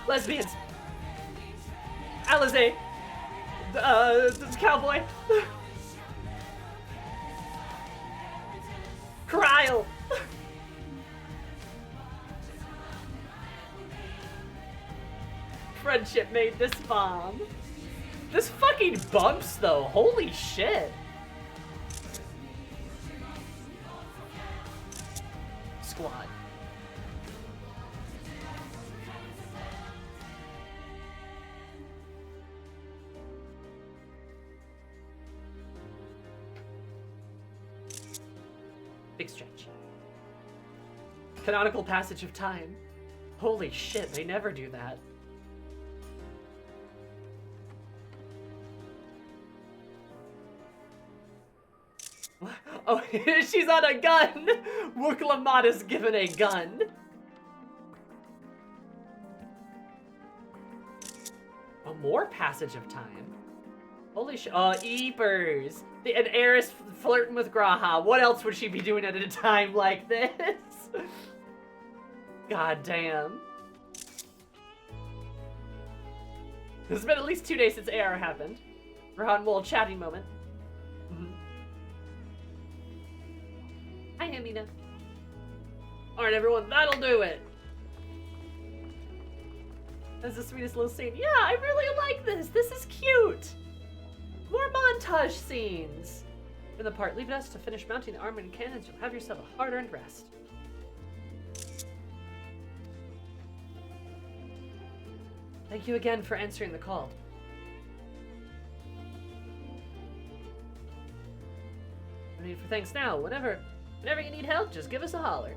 Lesbians. Alizé. Cowboy. Cryle. Friendship made this bomb. This fucking bumps though. Holy shit. Squad. Big stretch. Canonical passage of time. Holy shit, they never do that. Oh, she's on a gun! Wuklamat is given a gun. Oh, more passage of time. Holy shit. Oh, Eepers. An heiress flirting with Graha. What else would she be doing at a time like this? God damn. It's been at least 2 days since AR happened. Graha and Wool chatting moment. Hi, Amina. Alright, everyone, that'll do it. That's the sweetest little scene. Yeah, I really like this. This is cute. More montage scenes. For the part, leave it us to finish mounting the armor and cannons. You'll have yourself a hard-earned rest. Thank you again for answering the call. No need for thanks now. Whenever you need help, just give us a holler.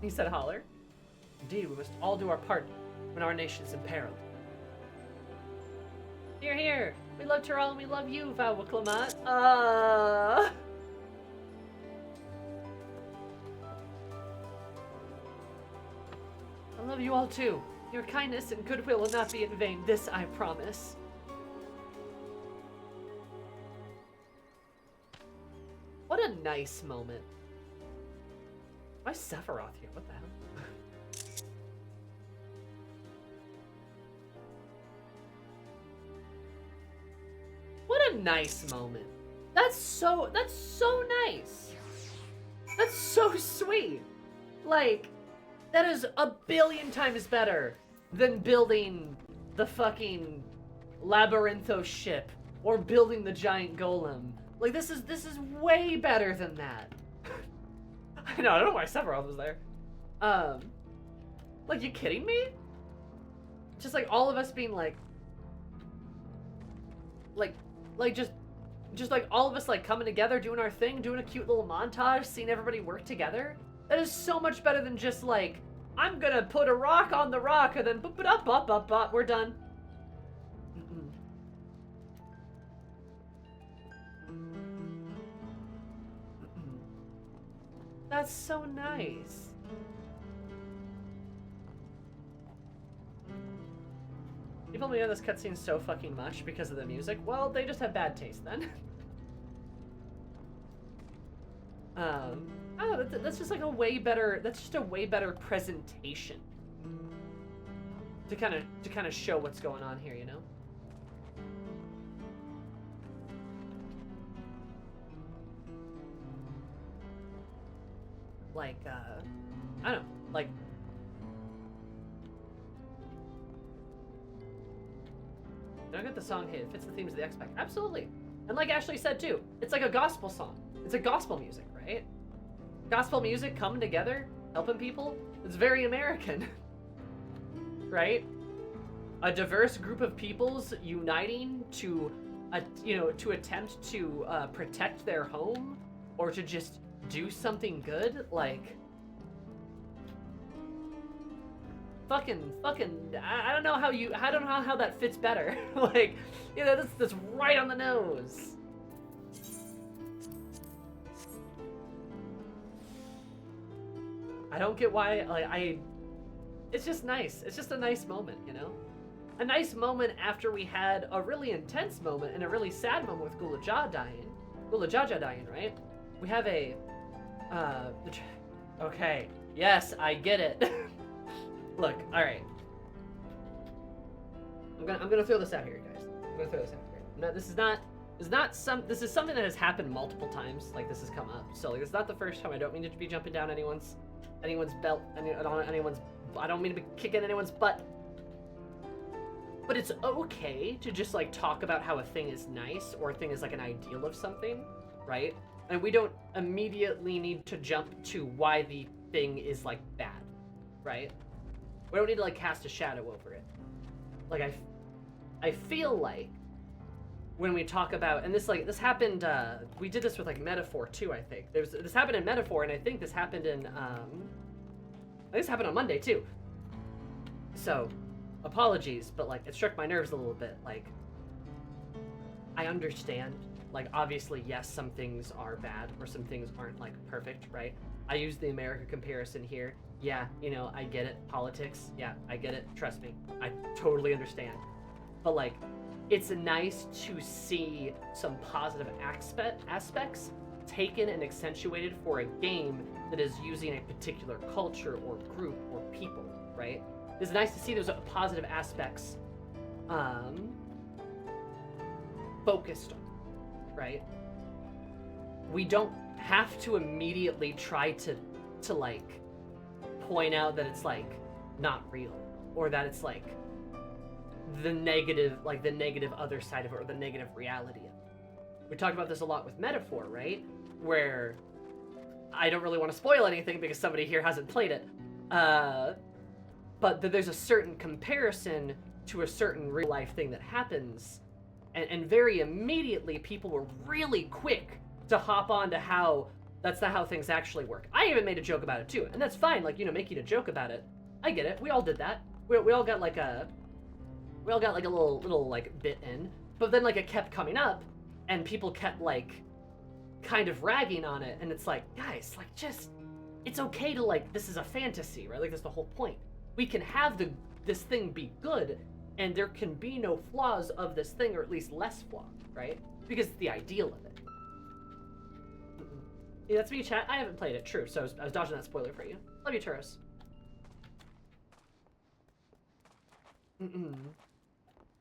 He said holler. Indeed, we must all do our part when our nation's in peril. Here, here. We love Tyrell and we love you, Wuklamat. I love you all too. Your kindness and goodwill will not be in vain. This I promise. What a nice moment. Why is Sephiroth here? What the hell? What a nice moment. That's so nice. That's so sweet. Like, that is a billion times better than building the fucking Labyrinthos ship or building the giant golem. Like, this is way better than that. I don't know why Sephiroth was there. Like, you kidding me? Just like all of us being like just just like all of us like coming together, doing our thing, doing a cute little montage, seeing everybody work together. That is so much better than just like, I'm gonna put a rock on the rock and then up, we're done. That's so nice. People may know this cutscene so fucking much because of the music. Well, they just have bad taste then. Oh, that's just like a way better. That's just a way better presentation to kind of show what's going on here, you know. Like, I don't know, like. Don't get the song hit. It fits the themes of the X-Pack. Absolutely. And like Ashley said too, it's like a gospel song. It's a gospel music, right? Gospel music coming together, helping people. It's very American, right? A diverse group of peoples uniting to, to attempt to protect their home or to just do something good, like. Fucking, I don't know how that fits better. Like, you know, that's right on the nose. I don't get why, like, it's just nice. It's just a nice moment, you know? A nice moment after we had a really intense moment and a really sad moment with Gula Jaja dying, right? We have a, okay, yes, I get it. Look, all right. I'm gonna throw this out here, guys. I'm gonna throw this out here. No, this is something that has happened multiple times. Like, this has come up. So like, it's not the first time. I don't mean to be jumping down anyone's belt. I don't mean to be kicking anyone's butt. But it's okay to just like talk about how a thing is nice or a thing is like an ideal of something, right? And we don't immediately need to jump to why the thing is like bad, right? We don't need to like cast a shadow over it. Like I feel like when we talk about, and this happened, we did this with like Metaphor too, I think. This happened in Metaphor, and I think this happened in, I think this happened on Monday too. So, apologies, but like it struck my nerves a little bit. Like, I understand, like obviously yes, some things are bad or some things aren't like perfect, right? I use the America comparison here. Yeah, you know, I get it. Politics, yeah, I get it. Trust me, I totally understand. But like, it's nice to see some positive aspects taken and accentuated for a game that is using a particular culture or group or people, right? It's nice to see those positive aspects focused on, right? We don't have to immediately try to like point out that it's like not real or that it's like the negative other side of it or the negative reality of it. We talked about this a lot with Metaphor, right? Where I don't really want to spoil anything because somebody here hasn't played it. But there's a certain comparison to a certain real life thing that happens. And very immediately people were really quick to hop on to how that's not how things actually work. I even made a joke about it too, and that's fine. Like, you know, making a joke about it. I get it. We all did that. We all got like a little like bit in, but then like it kept coming up, and people kept like kind of ragging on it, and it's like, guys, like just, it's okay to like, this is a fantasy, right? Like that's the whole point. We can have this thing be good, and there can be no flaws of this thing, or at least less flawed, right? Because it's the ideal of it. Yeah, that's me, chat. I haven't played it, true. So I was dodging that spoiler for you. Love you, Turos.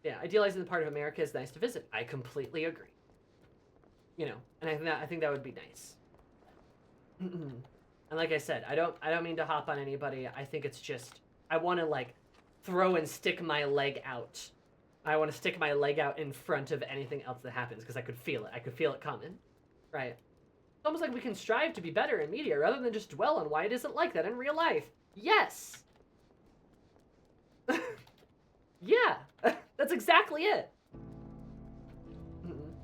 Yeah, idealizing the part of America is nice to visit. I completely agree. You know, and I think that would be nice. And like I said, I don't mean to hop on anybody. I think it's just, I want to like throw and stick my leg out. I want to stick my leg out in front of anything else that happens because I could feel it. I could feel it coming, right? It's almost like we can strive to be better in media rather than just dwell on why it isn't like that in real life. Yes! Yeah, that's exactly it.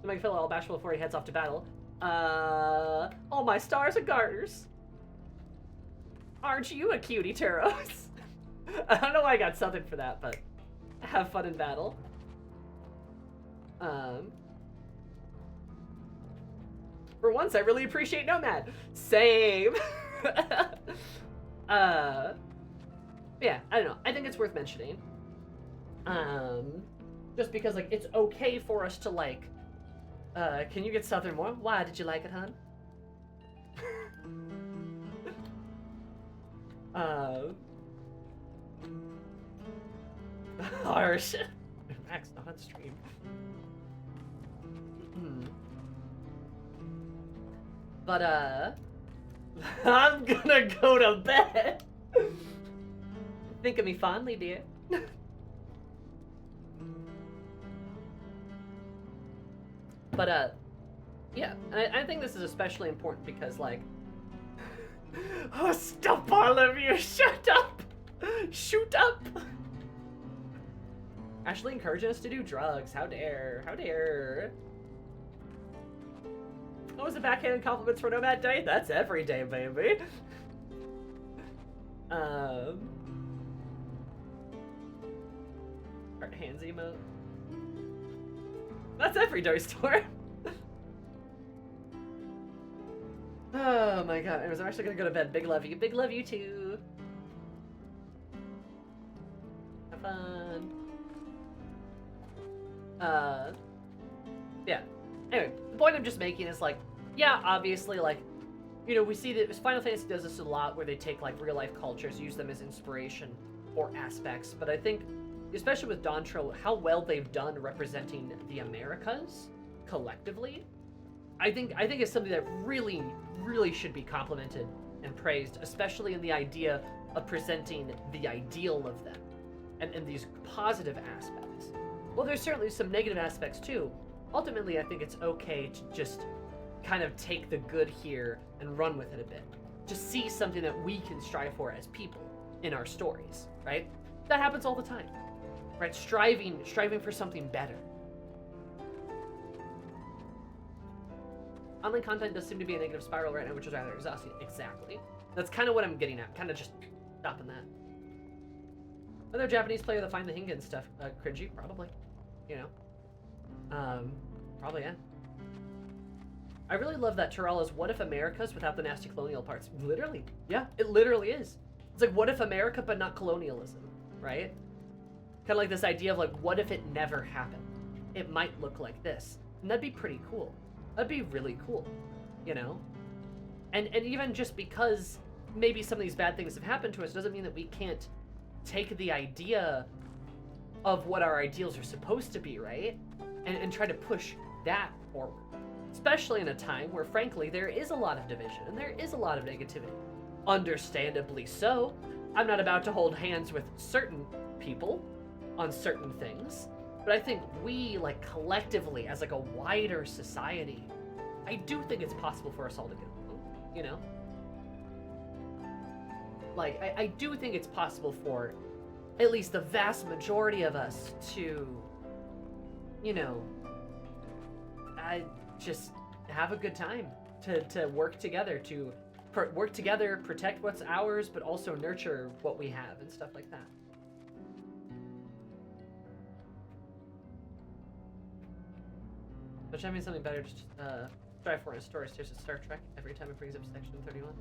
to make Phil all bashful before he heads off to battle. All my stars and garters. Aren't you a cutie, Turos? I don't know why I got something for that, but have fun in battle. For once, I really appreciate Nomad. Same. Yeah, I don't know. I think it's worth mentioning. Just because, like, it's okay for us to, like, can you get Southern more? Why, did you like it, hon? Harsh. Max, not on stream. But, I'm gonna go to bed. Think of me fondly, dear. But, yeah, I think this is especially important because, like, oh, stop, all of you! Shut up! Shoot up! Actually encouraging us to do drugs. How dare? How dare? Oh, was it backhanded compliments for Nomad Day? That's every day, baby. Art hands emote. That's every day, Storm. Oh my god. Anyways, I'm actually gonna go to bed. Big love you. Big love you too. Have fun. Yeah. Anyway, the point I'm just making is, like, yeah, obviously, like, you know, we see that Final Fantasy does this a lot where they take, like, real-life cultures, use them as inspiration or aspects, but I think, especially with Dawntrail, how well they've done representing the Americas collectively, I think is something that really, really should be complimented and praised, especially in the idea of presenting the ideal of them and these positive aspects. Well, there's certainly some negative aspects too. Ultimately, I think it's okay to just kind of take the good here and run with it a bit. Just see something that we can strive for as people in our stories, right? That happens all the time, right? Striving for something better. Online content does seem to be a negative spiral right now, which is rather exhausting. Exactly. That's kind of what I'm getting at. Kind of just stopping that. Another Japanese player that find the Hinga and stuff cringy, probably. You know. Probably, yeah. I really love that Terrell's What If America's without the nasty colonial parts. Literally. Yeah, it literally is. It's like, what if America but not colonialism, right? Kind of like this idea of, like, what if it never happened? It might look like this. And that'd be pretty cool. That'd be really cool, you know? And even just because maybe some of these bad things have happened to us doesn't mean that we can't take the idea of what our ideals are supposed to be, right? And try to push that forward. Especially in a time where, frankly, there is a lot of division and there is a lot of negativity. Understandably so. I'm not about to hold hands with certain people on certain things, but I think we, like, collectively, as, like, a wider society, I do think it's possible for us all to get along, you know? Like, I do think it's possible for at least the vast majority of us to, you know, just have a good time, to work together, protect what's ours, but also nurture what we have and stuff like that. But I mean something better, just strive for in a story. There's a Star Trek every time it brings up Section 31.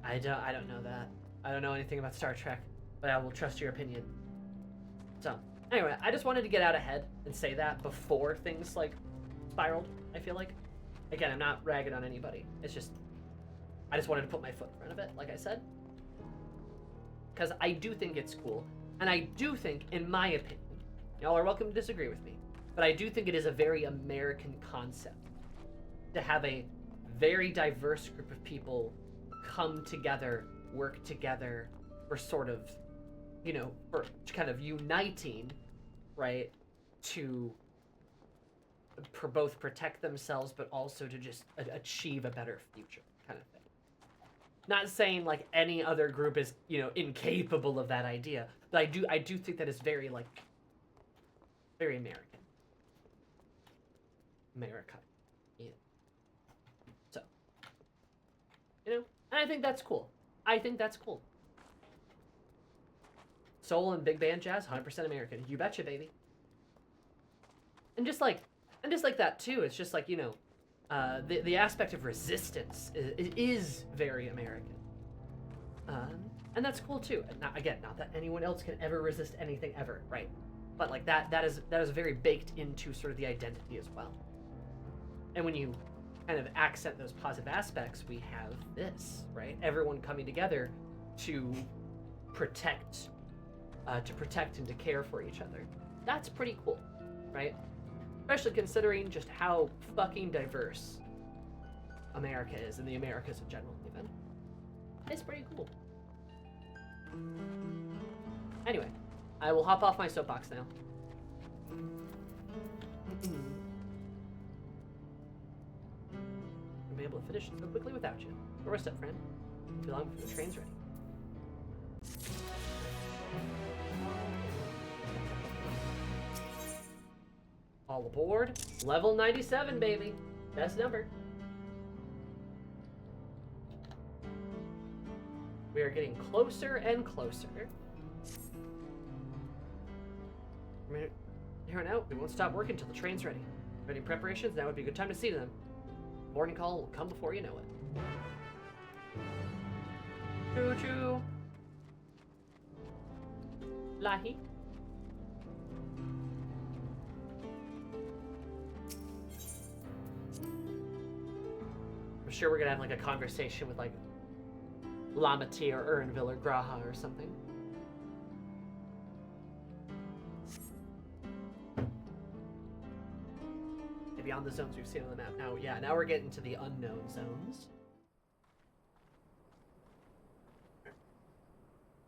I don't know that. I don't know anything about Star Trek, but I will trust your opinion. So, anyway, I just wanted to get out ahead and say that before things, like, spiraled, I feel like. Again, I'm not ragging on anybody. It's just, I just wanted to put my foot in front of it, like I said. Because I do think it's cool, and I do think, in my opinion, y'all are welcome to disagree with me, but I do think it is a very American concept to have a very diverse group of people come together, work together, for sort of, you know, for kind of uniting, right, to both protect themselves, but also to just achieve a better future, kind of thing. Not saying, like, any other group is, you know, incapable of that idea, but I do think that is very, like, very American. You know? And I think that's cool. I think that's cool. Soul and big band jazz, 100% American. You betcha, baby. And just like that too, it's just like, you know, the aspect of resistance is very American. And that's cool too. And not that anyone else can ever resist anything ever, right? But like that is very baked into sort of the identity as well. And when you kind of accent those positive aspects, we have this, right? Everyone coming together to protect and to care for each other. That's pretty cool, right? Especially considering just how fucking diverse America is, and the Americas in general, even. It's pretty cool. Anyway, I will hop off my soapbox now. I'll be able to finish so quickly without you. Go rest up, friend. Too long before the train's ready. All aboard. Level 97, baby. Best number. We are getting closer and closer. Here on out, we won't stop working until the train's ready. Ready preparations, now would be a good time to see to them. Boarding call will come before you know it. Choo-choo. Lahi. I'm sure we're gonna have like a conversation with like Lamati or Urnville or Graha or something. Beyond the zones we've seen on the map. Now we're getting to the unknown zones.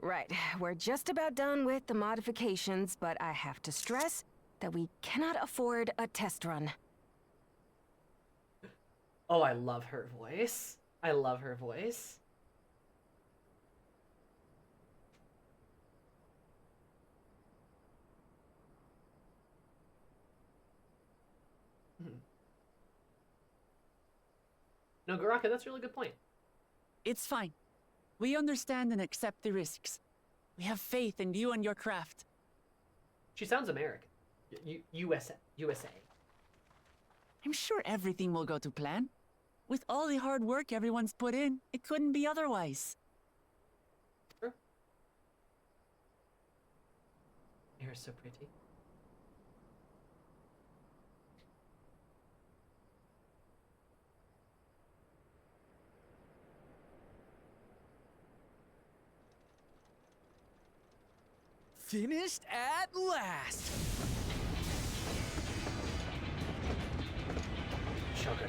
Right, we're just about done with the modifications, but I have to stress that we cannot afford a test run. Oh, I love her voice. I love her voice. No, Garaka, that's a really good point. It's fine. We understand and accept the risks. We have faith in you and your craft. She sounds American. USA. I'm sure everything will go to plan. With all the hard work everyone's put in, it couldn't be otherwise. Sure. Your hair is so pretty. Finished at last! Chugga.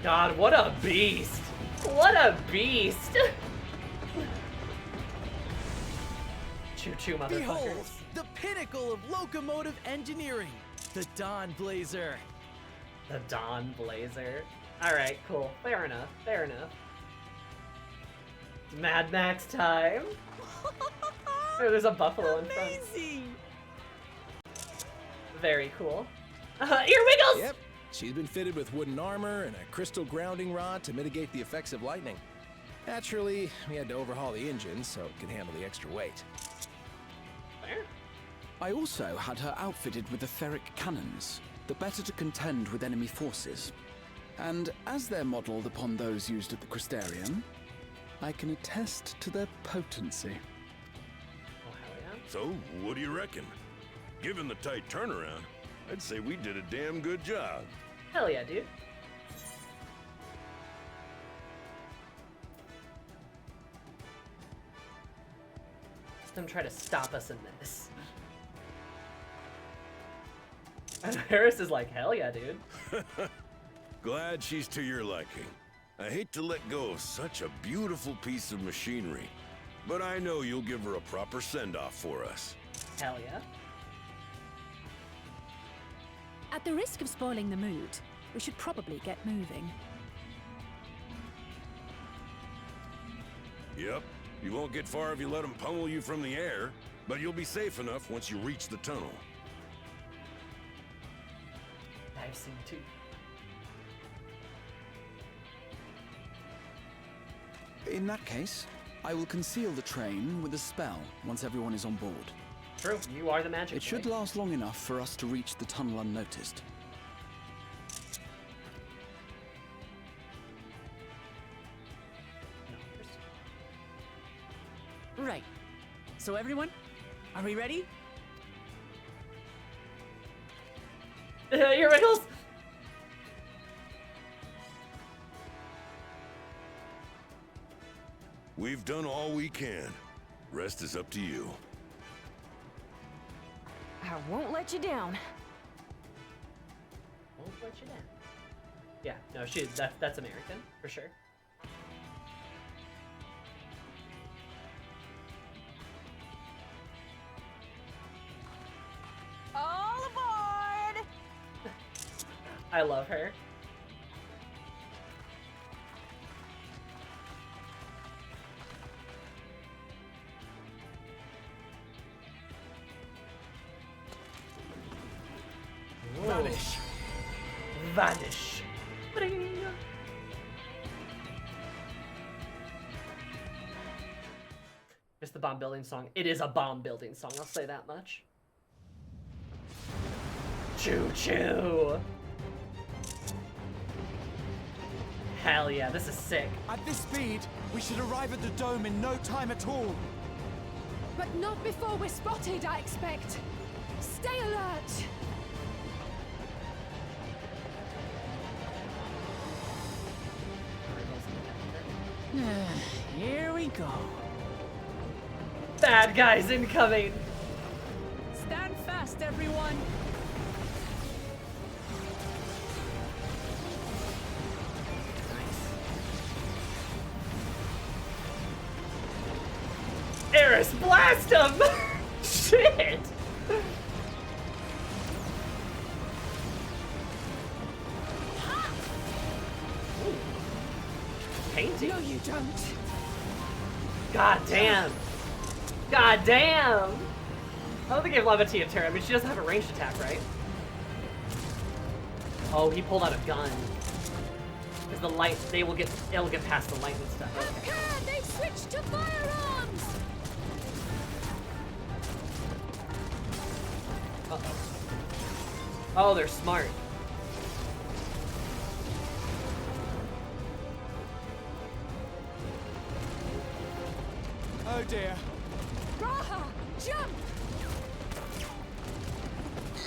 God, what a beast! What a beast! Choo-choo, motherfuckers. Behold, the pinnacle of locomotive engineering, the Dawn Blazer. The Dawn Blazer. Alright, cool. Fair enough. Mad Max time. Oh, there's a buffalo in front. Amazing! Very cool. Ear wiggles! Yep, she's been fitted with wooden armor and a crystal grounding rod to mitigate the effects of lightning. Naturally, we had to overhaul the engine so it could handle the extra weight. Fair. I also had her outfitted with the ferric cannons, the better to contend with enemy forces. And as they're modeled upon those used at the Crystarium, I can attest to their potency. Oh, hell yeah. So, what do you reckon? Given the tight turnaround, I'd say we did a damn good job. Hell yeah, dude. Let them try to stop us in this. And Harris is like, hell yeah, dude. Glad she's to your liking. I hate to let go of such a beautiful piece of machinery, but I know you'll give her a proper send-off for us. Hell yeah. At the risk of spoiling the mood, we should probably get moving. Yep, you won't get far if you let them pummel you from the air, but you'll be safe enough once you reach the tunnel. I've seen too. In that case, I will conceal the train with a spell once everyone is on board. True, you are the magic It should boy. last long enough for us to reach the tunnel unnoticed. Right. So everyone, are we ready? Here, Rickles! We've done all we can. Rest is up to you. I won't let you down. Won't let you down. Yeah, no, that's American, for sure. All aboard! I love her. Vanish. Vanish. It's the bomb building song. It is a bomb building song, I'll say that much. Choo choo. Hell yeah, this is sick. At this speed, we should arrive at the dome in no time at all. But not before we're spotted, I expect. Stay alert! Here we go. Bad guys incoming. Stand fast, everyone. Eris, blast him! Shit! Ooh. Painting? No, you don't. God damn! God damn! I don't think I have Levity of Terror. I mean, she doesn't have a ranged attack, right? Oh, he pulled out a gun. Because the light, it'll get past the light and stuff. Okay. They've switched to firearms! Uh-oh. Oh, they're smart. Oh dear. Raha, jump!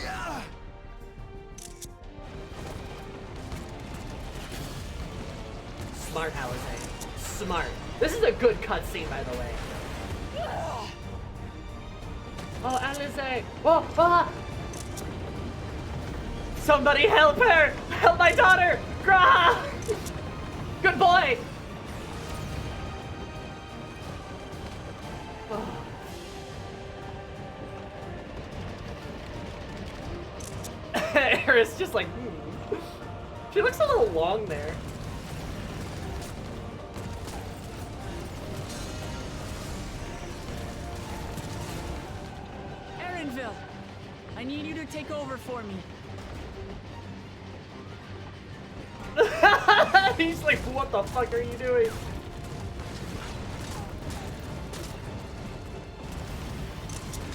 Yeah. Smart, Alizé. Smart. This is a good cutscene, by the way. Oh, Alizé! Oh, ah! Somebody help her! Help my daughter! Graha! Good boy! Oh. Eris just like, She looks a little long there. Erenville, I need you to take over for me. He's like, what the fuck are you doing?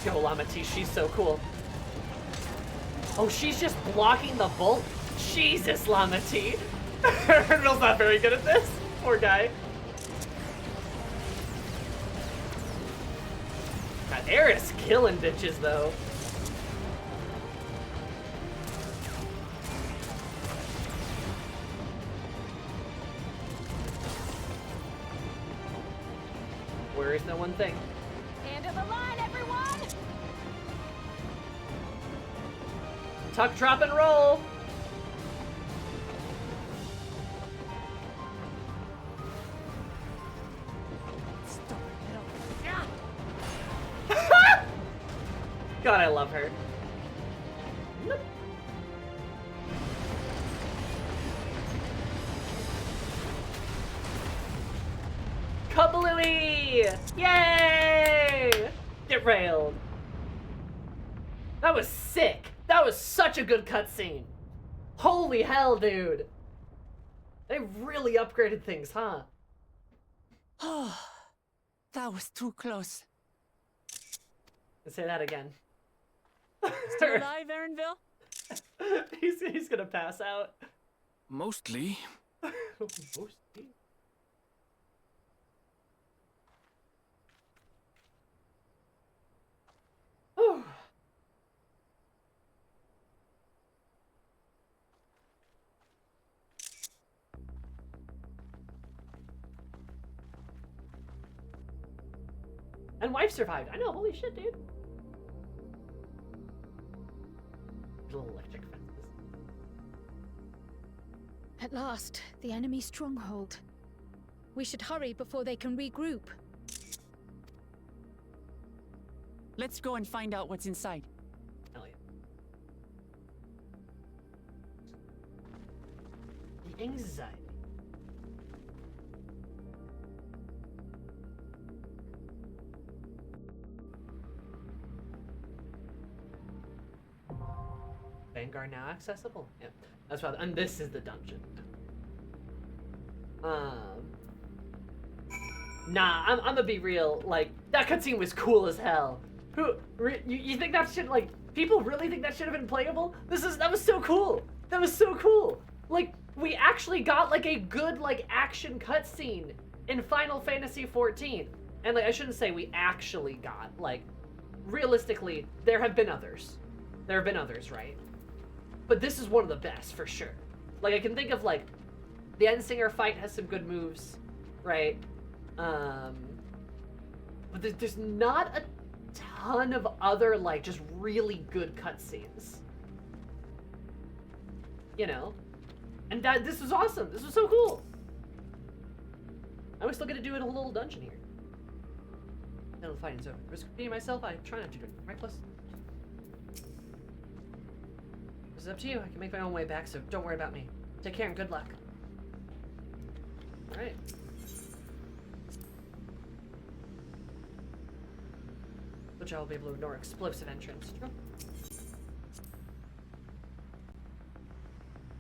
Yo, Lamati, she's so cool. Oh, she's just blocking the bolt? Jesus, Lamati. Ernville's not very good at this. Poor guy. God, Eris killing bitches, though. Where is no one thing? End of the line, everyone! Tuck, drop, and roll! God, I love her. Nope. Kablooey! Yay! Get railed. That was sick. That was such a good cutscene. Holy hell, dude. They really upgraded things, huh? Oh, that was too close. Let's say that again. Still alive, Aaronville? he's gonna pass out. Mostly. Mostly. Whew. And wife survived. I know, holy shit, dude. Little electric fences. At last, the enemy stronghold. We should hurry before they can regroup. Let's go and find out what's inside. Hell yeah. The anxiety. Vanguard now accessible. Yeah, that's right. And this is the dungeon. Nah, I'm gonna be real. Like, that cutscene was cool as hell. You think that shit, like, people really think that should have been playable? That was so cool. That was so cool. Like, we actually got like a good like action cutscene in Final Fantasy XIV. And like, I shouldn't say we actually got, like, realistically, there have been others. There have been others, right? But this is one of the best for sure. Like, I can think of like the Endsinger fight has some good moves, right? But there's not a ton of other like just really good cutscenes, you know. And this was awesome. This was so cool. I was still gonna do it in a little dungeon here. Now the fighting's over. Risk repeating myself. I try not to do it. Reckless. This is up to you. I can make my own way back, so don't worry about me. Take care and good luck. All right. Which I will be able to ignore explosive entrance. True.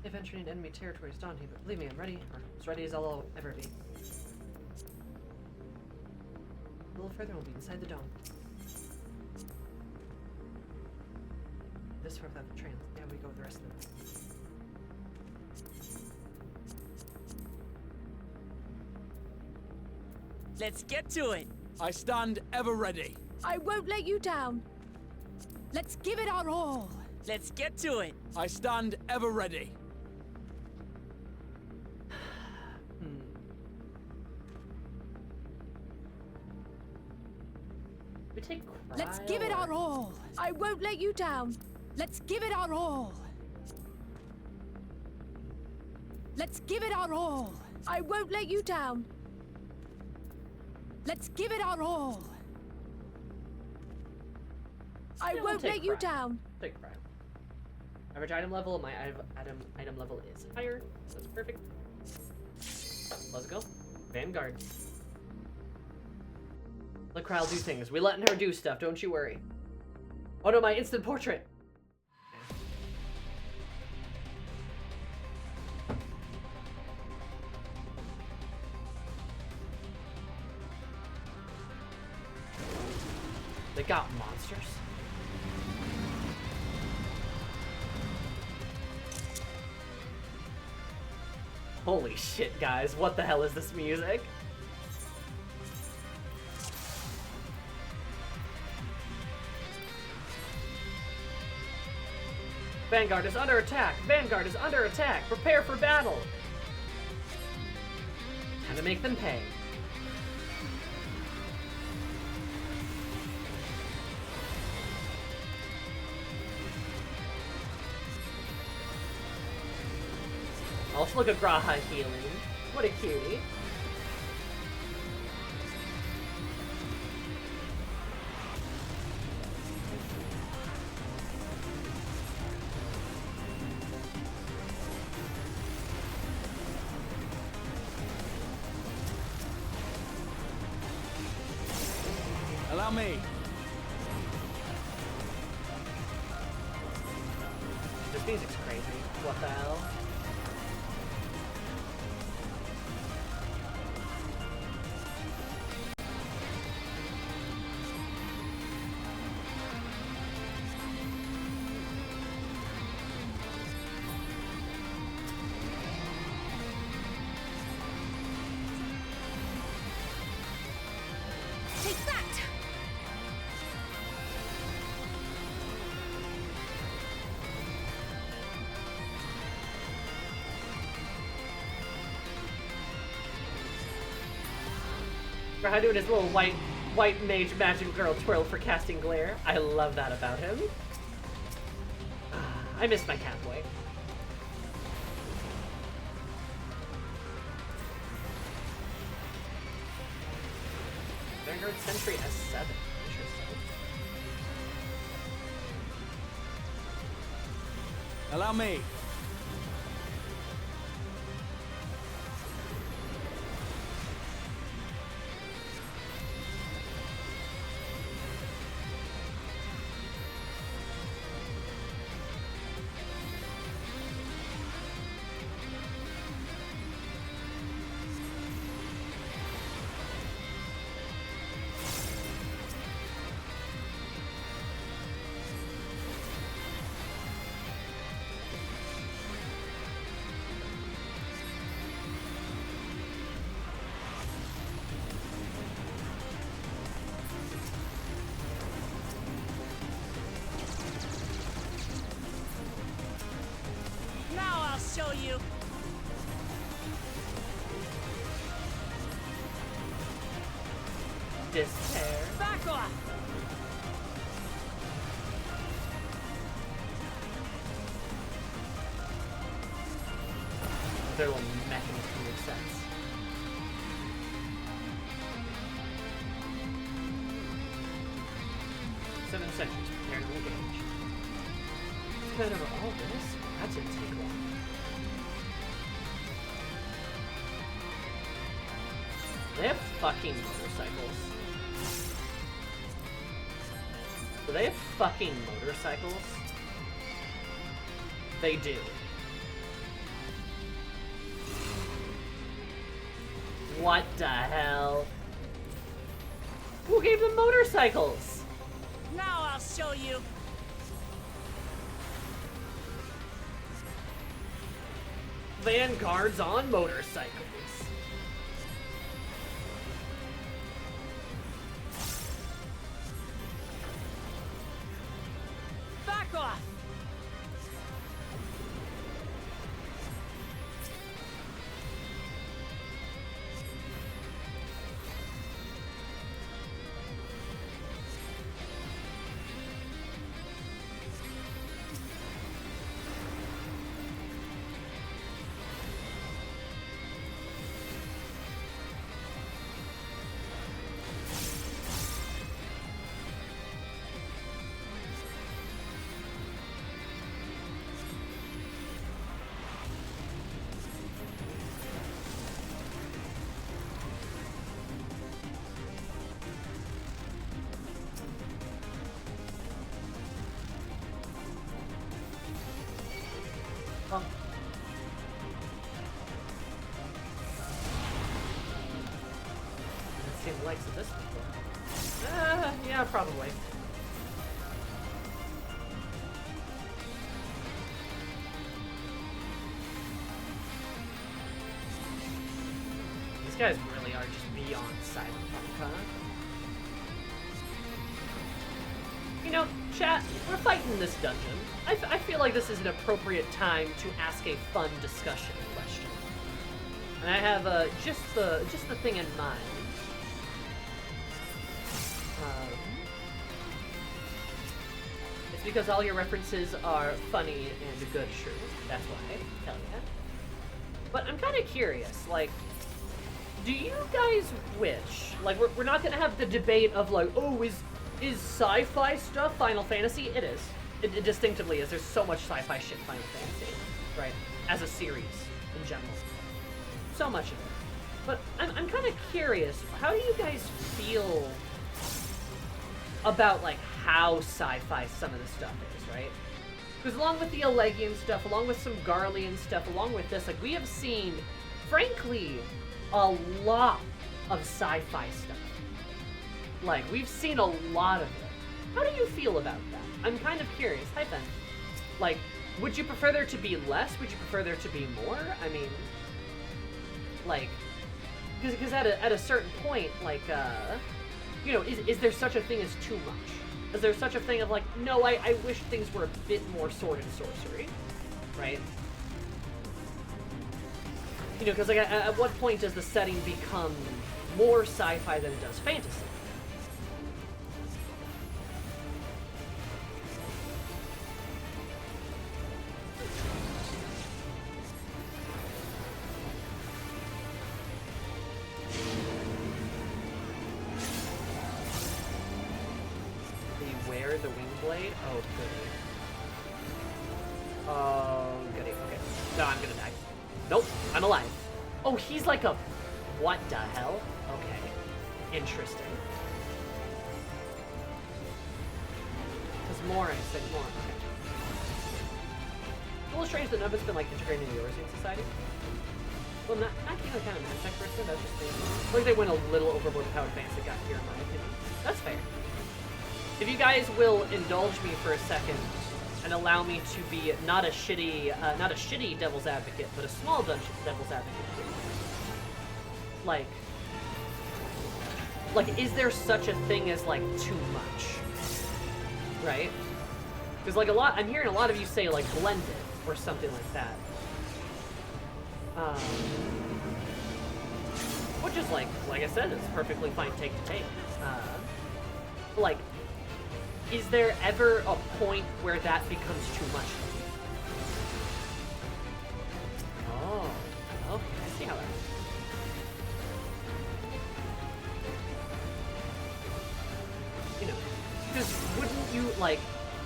If entering into enemy territory is daunting, but believe me, I'm ready, or as ready as I'll ever be. A little further, we'll be inside the dome. This far without the train. Yeah, we go with the rest of it. Let's get to it. I stand ever ready. I won't let you down. Let's give it our all. Let's get to it. I stand ever ready. We take Let's give it our all. I won't let you down. Let's give it our all. Let's give it our all. I won't let you down. Let's give it our all. I won't let you down. Take cryo. Average item level. My item level is higher, so it's perfect. Let's go. Vanguard. Let Kryle do things. We letting her do stuff. Don't you worry. Oh no, my instant portrait. They got monsters. Holy shit, guys. What the hell is this music? Vanguard is under attack! Vanguard is under attack! Prepare for battle! Time to make them pay. Also look at Graha healing. What a cutie. Allow me. This music's crazy. What the hell? For how doing his little white mage magic girl twirl for casting glare. I love that about him. I miss my catboy. Vanguard Sentry S7. Interesting. Allow me. Now I'll show you. Despair. Back off. Their little mechanism makes sense. Seven sentries, prepare to engage. It's kind of all this? That didn't take long. They have fucking motorcycles. Do they have fucking motorcycles? They do. What the hell? Who gave them motorcycles? Now I'll show you. Vanguards on motorcycles. Back off. Huh. I've seen the likes of this before. Yeah, probably. These guys really are just beyond cyberpunk, huh? You know, chat, we're fighting this dungeon. I feel like this is an appropriate time to ask a fun discussion question. And I have just the thing in mind. It's because all your references are funny and good, true. That's why. Hell yeah. But I'm kind of curious, like, do you guys wish, like, we're not gonna have the debate of like, oh, is sci-fi stuff Final Fantasy? It is. It distinctively is. There's so much sci-fi shit in Final Fantasy, right? As a series, in general. So much of it. But I'm kind of curious, how do you guys feel about, like, how sci-fi some of the stuff is, right? Because along with the Elegian stuff, along with some Garlean stuff, along with this, like, we have seen, frankly, a lot of sci-fi stuff. Like, we've seen a lot of it. How do you feel about that? I'm kind of curious. Hi, Ben. Like, would you prefer there to be less? Would you prefer there to be more? I mean, like, because at a certain point, like, you know, is there such a thing as too much? Is there such a thing of like, no, I wish things were a bit more sword and sorcery, right? You know, because like, at what point does the setting become more sci-fi than it does fantasy. Beware the wing blade? Oh, goody. Oh, goody. Okay. No, I'm gonna die. Nope, I'm alive. Oh, he's like a... What the hell? Okay. Interesting. There's more, I said more. Okay. It's a little strange that none of it's been, like, integrated into the Eorzean Society. Well, not being a kind of magic person, that's just me. Like, they went a little overboard with how advanced it got here, in my opinion. That's fair. If you guys will indulge me for a second and allow me to be not a shitty devil's advocate, but a small devil's advocate here. Like, is there such a thing as, like, too much? Right? Because, like, I'm hearing a lot of you say, like, blended, or something like that. Which is, like I said, it's perfectly fine take to take. Like, is there ever a point where that becomes too much? Oh, okay, I see how that is. You know, because wouldn't you, like,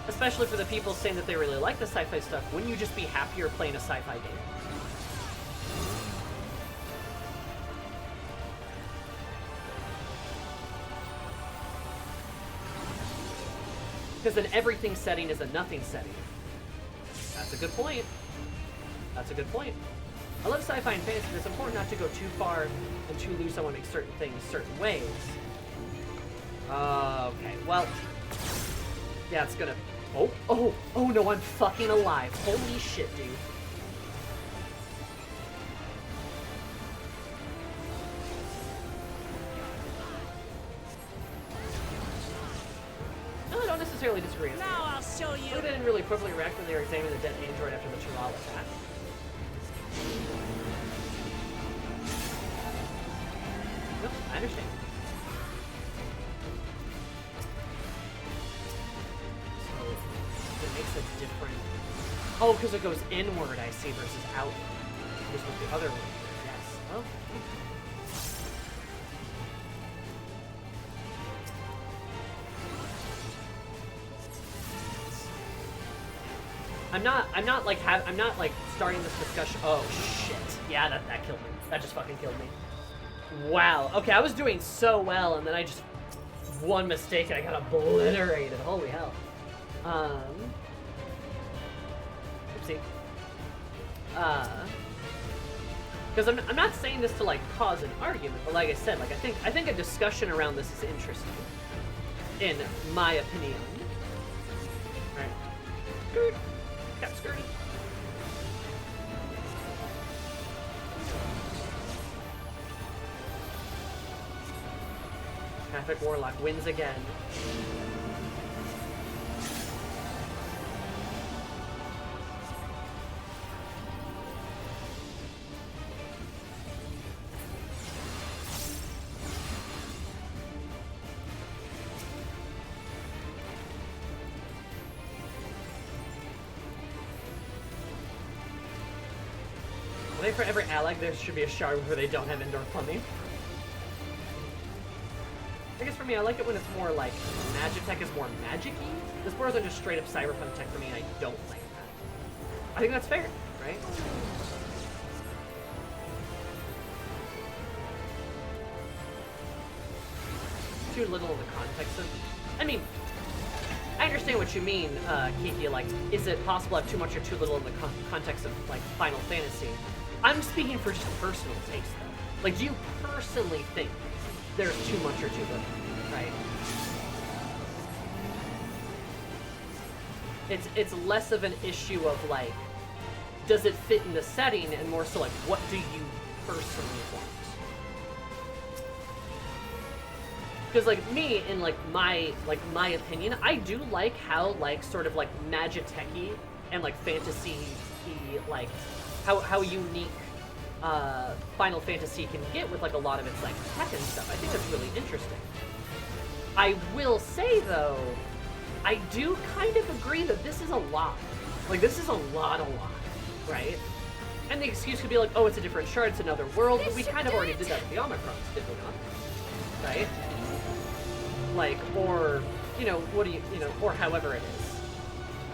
especially for the people saying that they really like the sci-fi stuff, wouldn't you just be happier playing a sci-fi game? Because an everything setting is a nothing setting. That's a good point. That's a good point. I love sci-fi and fantasy, but it's important not to go too far and too loose. I want to make certain things certain ways. Okay, well... Yeah, it's gonna... Oh no, I'm fucking alive. Holy shit, dude. I don't necessarily disagree. Now I'll show you. They didn't really quickly react when they were examining the dead android after the Chihuahua attack. No, I understand. So, it makes a different... Oh, because it goes inward, I see, versus outward. Just with the other one. Yes. Oh. I'm not like starting this discussion. Oh shit! Yeah, that killed me. That just fucking killed me. Wow. Okay, I was doing so well, and then I just one mistake and I got obliterated. Holy hell. Oopsie. Because I'm not saying this to like cause an argument, but like I said, like I think a discussion around this is interesting, in my opinion. All right. Good. Got skirty. Traffic Warlock wins again. I think for every ally, there should be a shard where they don't have indoor plumbing. I guess for me, I like it when it's more like Magitech is more magic-y. This more than just straight up cyberpunk tech for me, and I don't like that. I think that's fair, right? Too little of the context of... I mean, I understand what you mean, Kiki, like, is it possible to have too much or too little in the context of, like, Final Fantasy? I'm speaking for just personal taste, though. Like, do you personally think there's too much or too little, right? It's less of an issue of, like, does it fit in the setting, and more so, like, what do you personally want? Because, like, me, in, like, my opinion, I do like how, like, sort of, like, Magitech-y and, like, fantasy-y, like, how unique Final Fantasy can get with like a lot of its like tech and stuff. I think that's really interesting. I will say though, I do kind of agree that this is a lot. Like this is a lot, right? And the excuse could be like, oh, it's a different shard, it's another world, but we kind of already did that with the Omicrons, did we not? Right? Like, or, you know, what do you know, or however it is.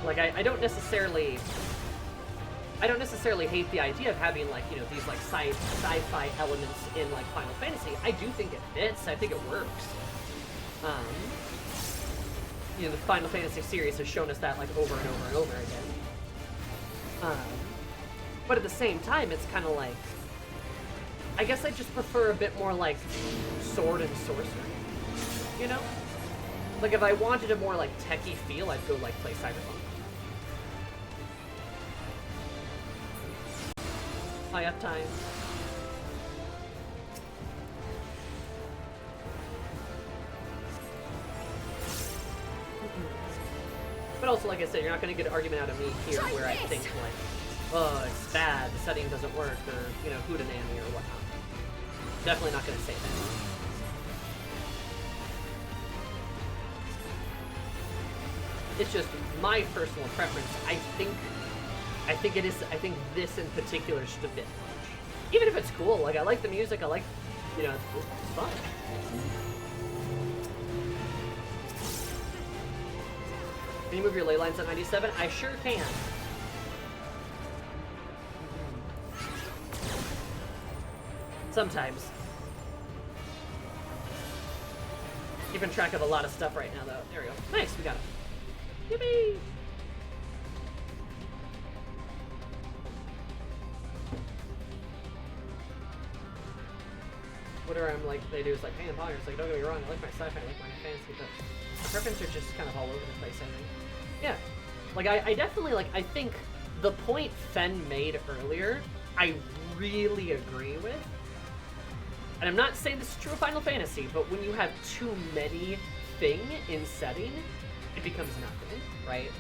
Like, I don't necessarily hate the idea of having, like, you know, these, like, sci-fi elements in, like, Final Fantasy. I do think it fits. I think it works. You know, the Final Fantasy series has shown us that, like, over and over and over again. But at the same time, it's kind of like, I guess I just prefer a bit more, like, sword and sorcery. You know? Like, if I wanted a more, like, techie feel, I'd go, like, play Cyberpunk. I have time. But also, like I said, you're not going to get an argument out of me here where I think, like, oh, it's bad, the setting doesn't work, or, you know, hootenanny or whatnot. Definitely not going to say that. It's just my personal preference. I think this in particular is just a bit much. Even if it's cool, like I like the music, I like, you know, it's fun. Can you move your ley lines at 97? I sure can. Sometimes. Keeping track of a lot of stuff right now, though. There we go. Nice, we got it. Yippee! Whatever I'm like, they do is like, hey, I'm poggers. Like, don't get me wrong, I like my sci-fi, I like my fantasy, but my preferences are just kind of all over the place, I think. Yeah. Like, I definitely, like, I think the point Fen made earlier, I really agree with. And I'm not saying this is true of Final Fantasy, but when you have too many thing in setting, it becomes nothing, right?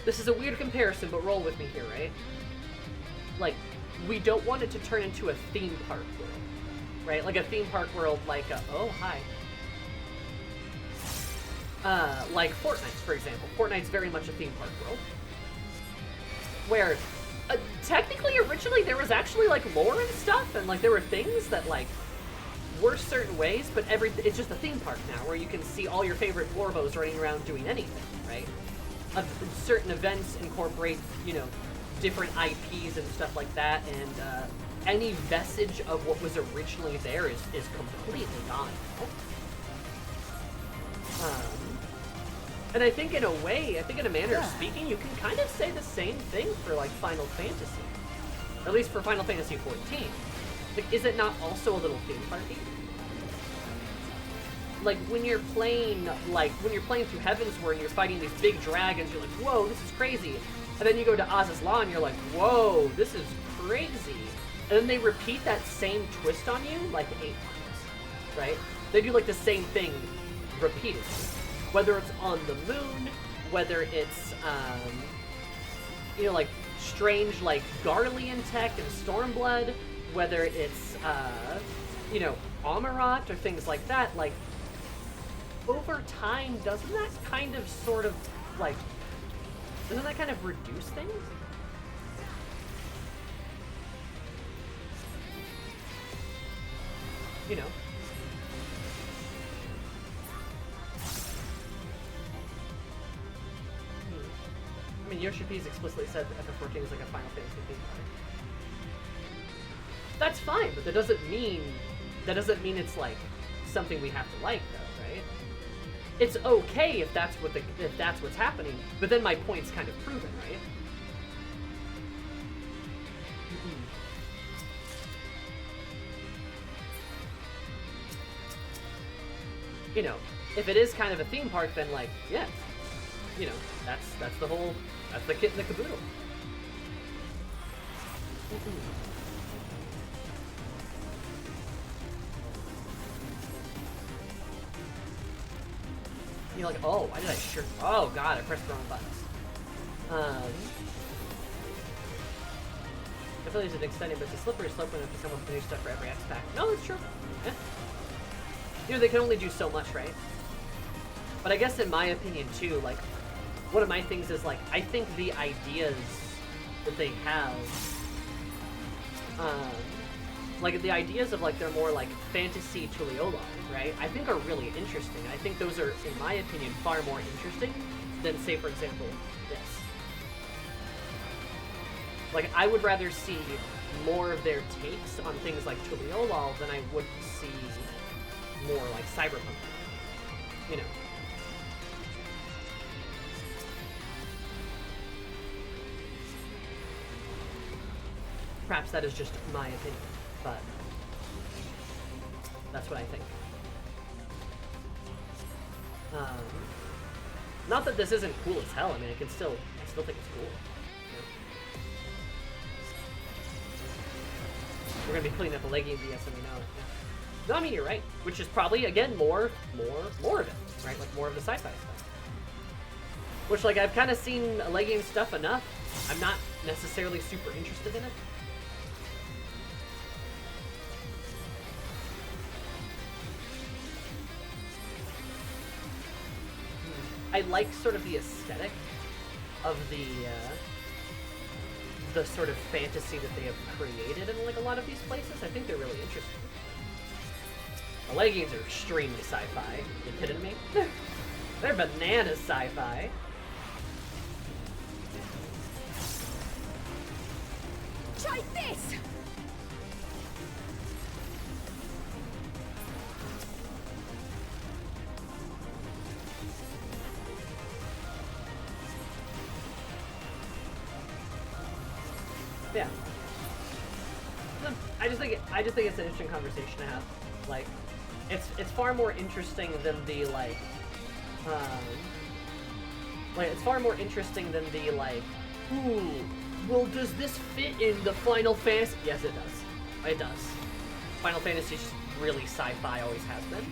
This is a weird comparison, but roll with me here, right? Like, we don't want it to turn into a theme park world, right? Like a theme park world like, oh, hi. Like Fortnite, for example. Fortnite's very much a theme park world. Where, technically, originally, there was actually, like, lore and stuff, and, like, there were things that, like, were certain ways, but it's just a theme park now, where you can see all your favorite dwarvos running around doing anything, right? Certain events incorporate, you know, different IPs and stuff like that, and, any vestige of what was originally there is completely gone now. And I think in a way, in a manner of speaking, you can kind of say the same thing for, like, Final Fantasy. Or at least for Final Fantasy 14. Like, is it not also a little theme parky? Like, when you're playing through Heavensward and you're fighting these big dragons, you're like, whoa, this is crazy. And then you go to Az's Law and you're like, whoa, this is crazy. And then they repeat that same twist on you, like, 8 times, right? They do, like, the same thing repeatedly. Whether it's on the moon, whether it's, you know, like, strange, like, Garlean tech and Stormblood, whether it's, you know, Amarat or things like that, like, over time, doesn't that kind of sort of, like, doesn't that kind of reduce things? You know. I mean, Yoshi P's explicitly said that FF14 is like a Final Fantasy theme park. That's fine, but that doesn't mean it's like something we have to like, though, right? It's okay if that's what's happening, but then my point's kind of proven, right? You know, if it is kind of a theme park, then like, yeah, you know, that's the kit in the caboodle. You're like, oh, why did I sure? Oh god, I pressed the wrong buttons. I feel like it's extended, but it's a slippery slope when it becomes with new stuff for every X pack. No, that's true. Yeah. You know, they can only do so much, right? But I guess in my opinion too, like, one of my things is like, I think the ideas that they have, like the ideas of like, they're more like fantasy Tulioli, right? I think are really interesting. I think those are, in my opinion, far more interesting than, say, for example, this. Like, I would rather see more of their takes on things like Tuliolal than I would see more like Cyberpunk. You know. Perhaps that is just my opinion, but that's what I think. Not that this isn't cool as hell. I mean, I still think it's cool. We're gonna be putting up a legging DS and we know it. Yeah. No, I mean you're right. Which is probably again more of it, right? Like more of the sci-fi stuff. Which like I've kind of seen legging stuff enough. I'm not necessarily super interested in it. I like sort of the aesthetic of the sort of fantasy that they have created in like a lot of these places. I think they're really interesting. The leggings are extremely sci-fi. You kidding me? They're bananas sci-fi. Try this! Yeah. I just think it's an interesting conversation to have. Like, it's far more interesting than the like it's far more interesting than the like, ooh, well, does this fit in the Final Fantasy? Yes, it does. It does. Final Fantasy is just really sci-fi, always has been.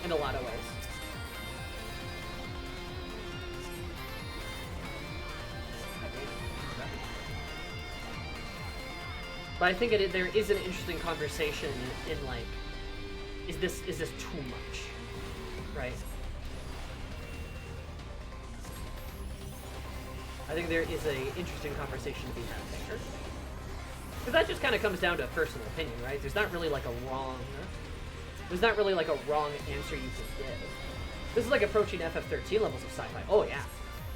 In a lot of ways. But I think there is an interesting conversation in like, is this too much, right? I think there is a interesting conversation to be had there, because that just kind of comes down to personal opinion, right? There's not really like a wrong answer you can give. This is like approaching FF13 levels of sci-fi. Oh yeah,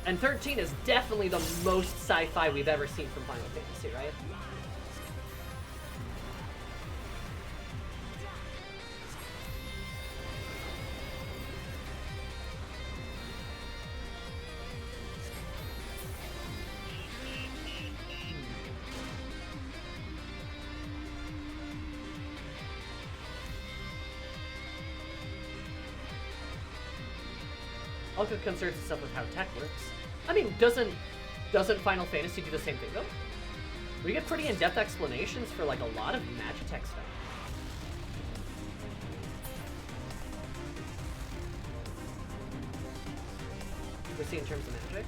and 13 is definitely the most sci-fi we've ever seen from Final Fantasy, right? Also concerns itself with how tech works. I mean, doesn't Final Fantasy do the same thing though? We get pretty in-depth explanations for like a lot of Magitech stuff. We see in terms of magic.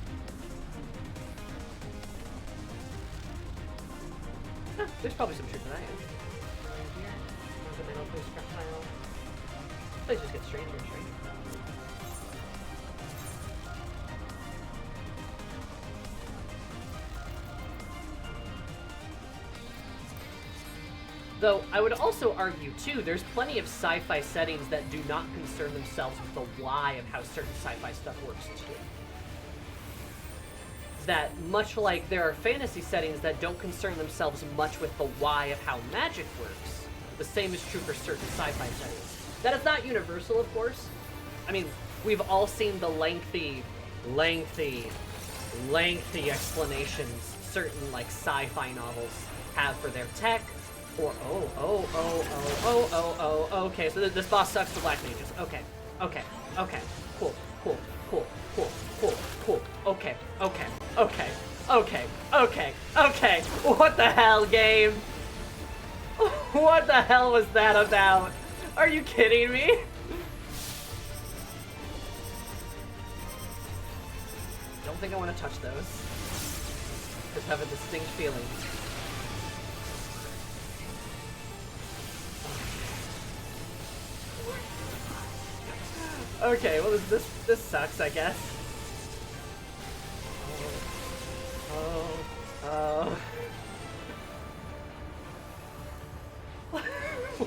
Huh, there's probably some truth to that. Yeah. Right here, fundamental place tile. Place just gets stranger and stranger. Though, I would also argue, too, there's plenty of sci-fi settings that do not concern themselves with the why of how certain sci-fi stuff works, too. That, much like there are fantasy settings that don't concern themselves much with the why of how magic works, the same is true for certain sci-fi settings. That is not universal, of course. I mean, we've all seen the lengthy explanations certain, like, sci-fi novels have for their tech. Or, okay, so this boss sucks for black mages. Okay, cool, okay. What the hell, game? What the hell was that about? Are you kidding me? Don't think I want to touch those. Just have a distinct feeling. Okay, well this sucks, I guess. Oh.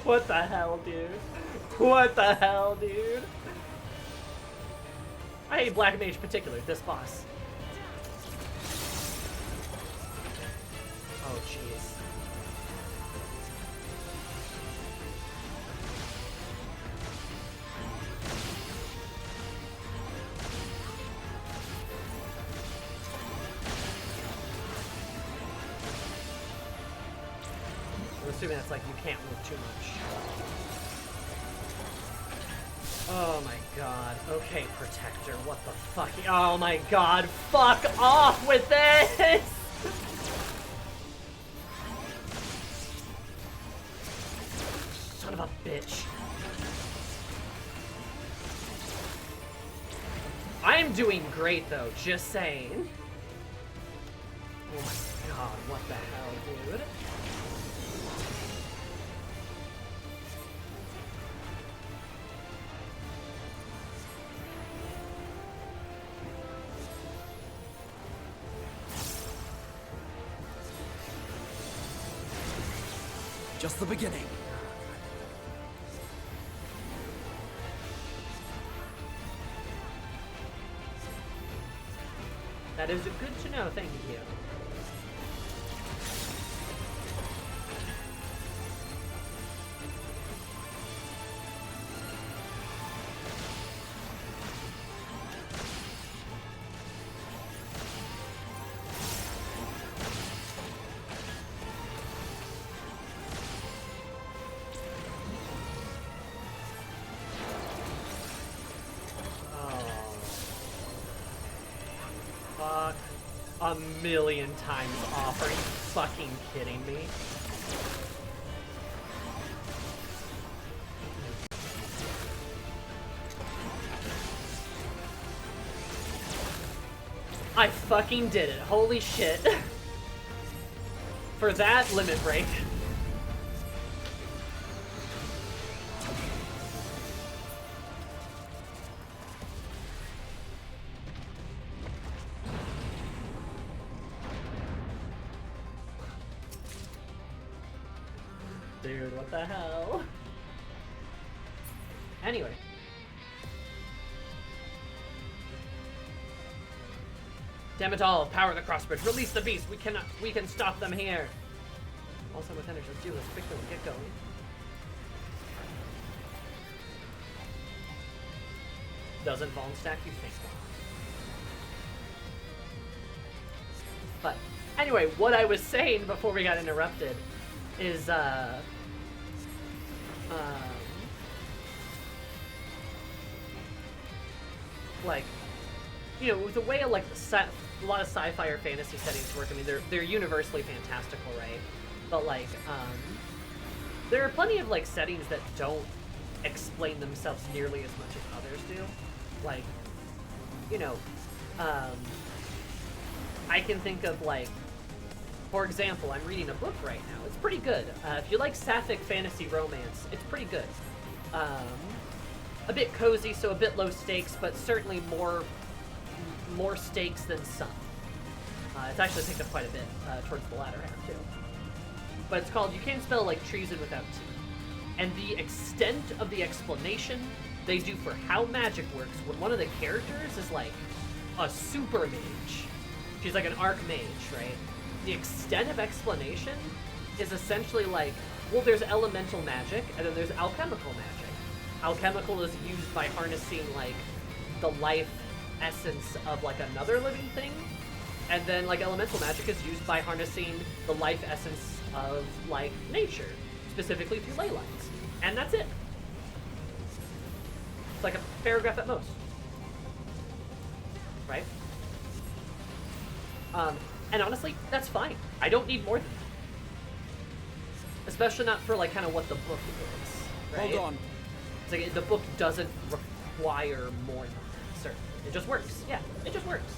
What the hell, dude? What the hell, dude? I hate Black Mage in particular, this boss. Oh, jeez. I'm assuming that's like you can't move too much. Oh my god. Okay, Protector, what the fuck? Oh my god, fuck off with this! Son of a bitch. I'm doing great though, just saying. Oh my god, what the hell, dude? Just the beginning. That is good to know, thank you. A million times off. Are you fucking kidding me? I fucking did it. Holy shit. For that, limit break. Dude, what the hell? Anyway. Damn it all, power the crossbridge, release the beast, we can stop them here. Also with energy, let's do this quickly and get going. Doesn't Vaughn stack, you think? But anyway, what I was saying before we got interrupted is like, you know, with the way like a lot of sci-fi or fantasy settings work, I mean, they're universally fantastical, right? But like, there are plenty of like settings that don't explain themselves nearly as much as others do. Like, you know, I can think of like, for example, I'm reading a book right now. It's pretty good. If you like sapphic fantasy romance, it's pretty good. A bit cozy, so a bit low stakes, but certainly more stakes than some. It's actually picked up quite a bit towards the latter half too. But it's called You Can't Spell Like Treason Without Tea. And the extent of the explanation they do for how magic works when one of the characters is like a super mage. She's like an archmage, right? The extent of explanation is essentially like, well, there's elemental magic, and then there's alchemical magic. Alchemical is used by harnessing, like, the life essence of, like, another living thing, and then, like, elemental magic is used by harnessing the life essence of, like, nature, specifically through ley lines. And that's it. It's like a paragraph at most. Right? And honestly, that's fine. I don't need more than that. Especially not for, like, kind of what the book is, right? Hold on. It's like, the book doesn't require more than that, certainly. It just works. Yeah, it just works.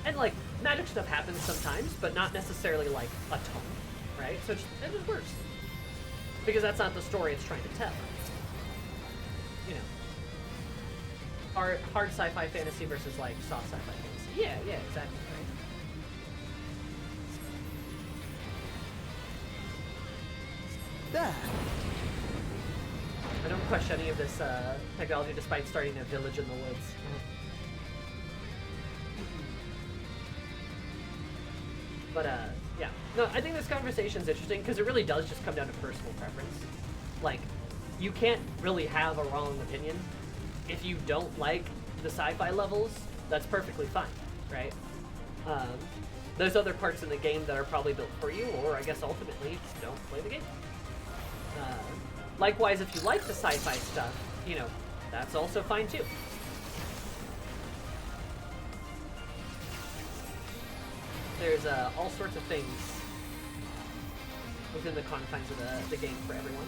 And, like, magic stuff happens sometimes, but not necessarily like a ton, right? So it just works. Because that's not the story it's trying to tell. You know. Hard sci-fi fantasy versus like soft sci-fi fantasy. Yeah, exactly, right? That. I don't question any of this technology despite starting a village in the woods. But, yeah. No, I think this conversation's interesting because it really does just come down to personal preference. Like, you can't really have a wrong opinion. If you don't like the sci-fi levels, that's perfectly fine, right? There's other parts in the game that are probably built for you, or I guess ultimately, don't play the game. Likewise, if you like the sci-fi stuff, you know, that's also fine too. There's all sorts of things within the confines of the game for everyone.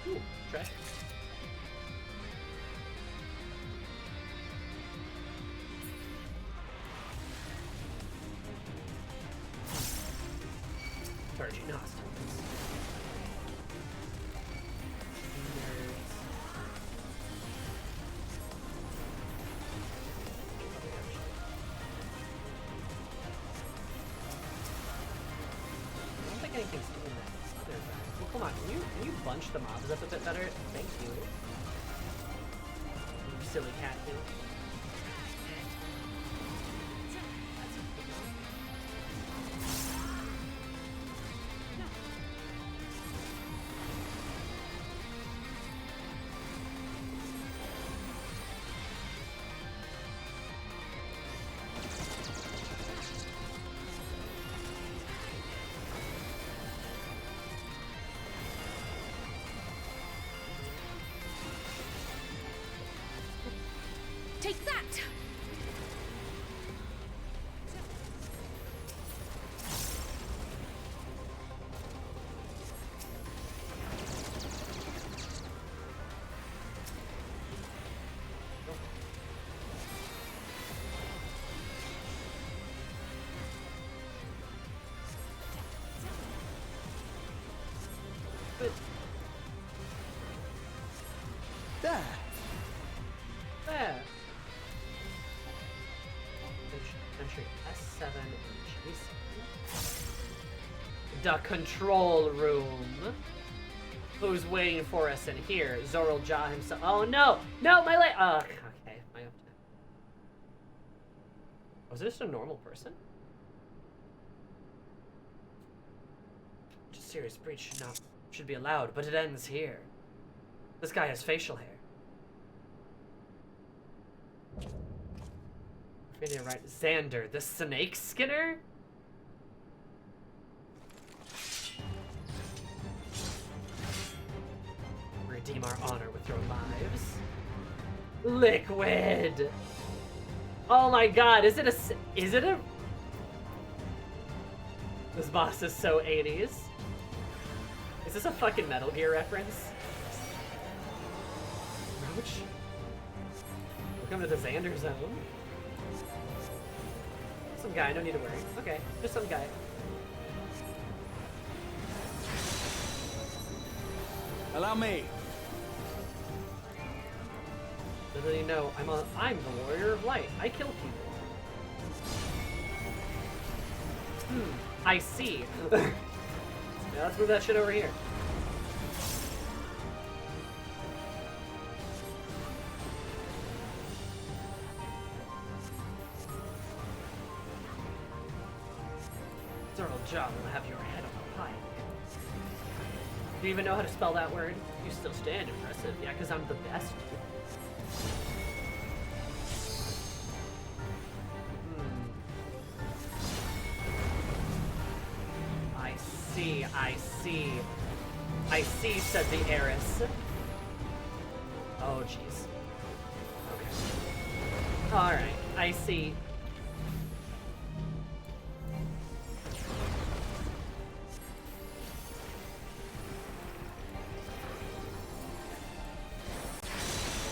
Ooh, trash. Charging hostiles. Anything's doing that other guy. Well, come on, can you bunch the mobs up a bit better? Thank you. You silly cat, you. Take that! That. There. Entry S7 and Jason. The control room. Who's waiting for us in here? Zoral Ja himself. Oh no! No, my leg! Okay, my up. Was this a normal person? Just serious breach should be allowed, but it ends here. This guy has facial hair. Right, Xander, the snake skinner? Redeem our honor with your lives. Liquid! Oh my god, is it a... This boss is so 80s. Is this a fucking Metal Gear reference? Roach? Welcome to the Xander zone. Some guy, no need to worry. Okay, just some guy. Allow me. Little you know, I'm the warrior of light. I kill people. I see. Now let's move that shit over here. Zoro Job will have your head on a pike. Do you even know how to spell that word? You still stand impressive. Yeah, because I'm the best. I see, said the heiress. Oh, jeez. Okay. Alright, I see.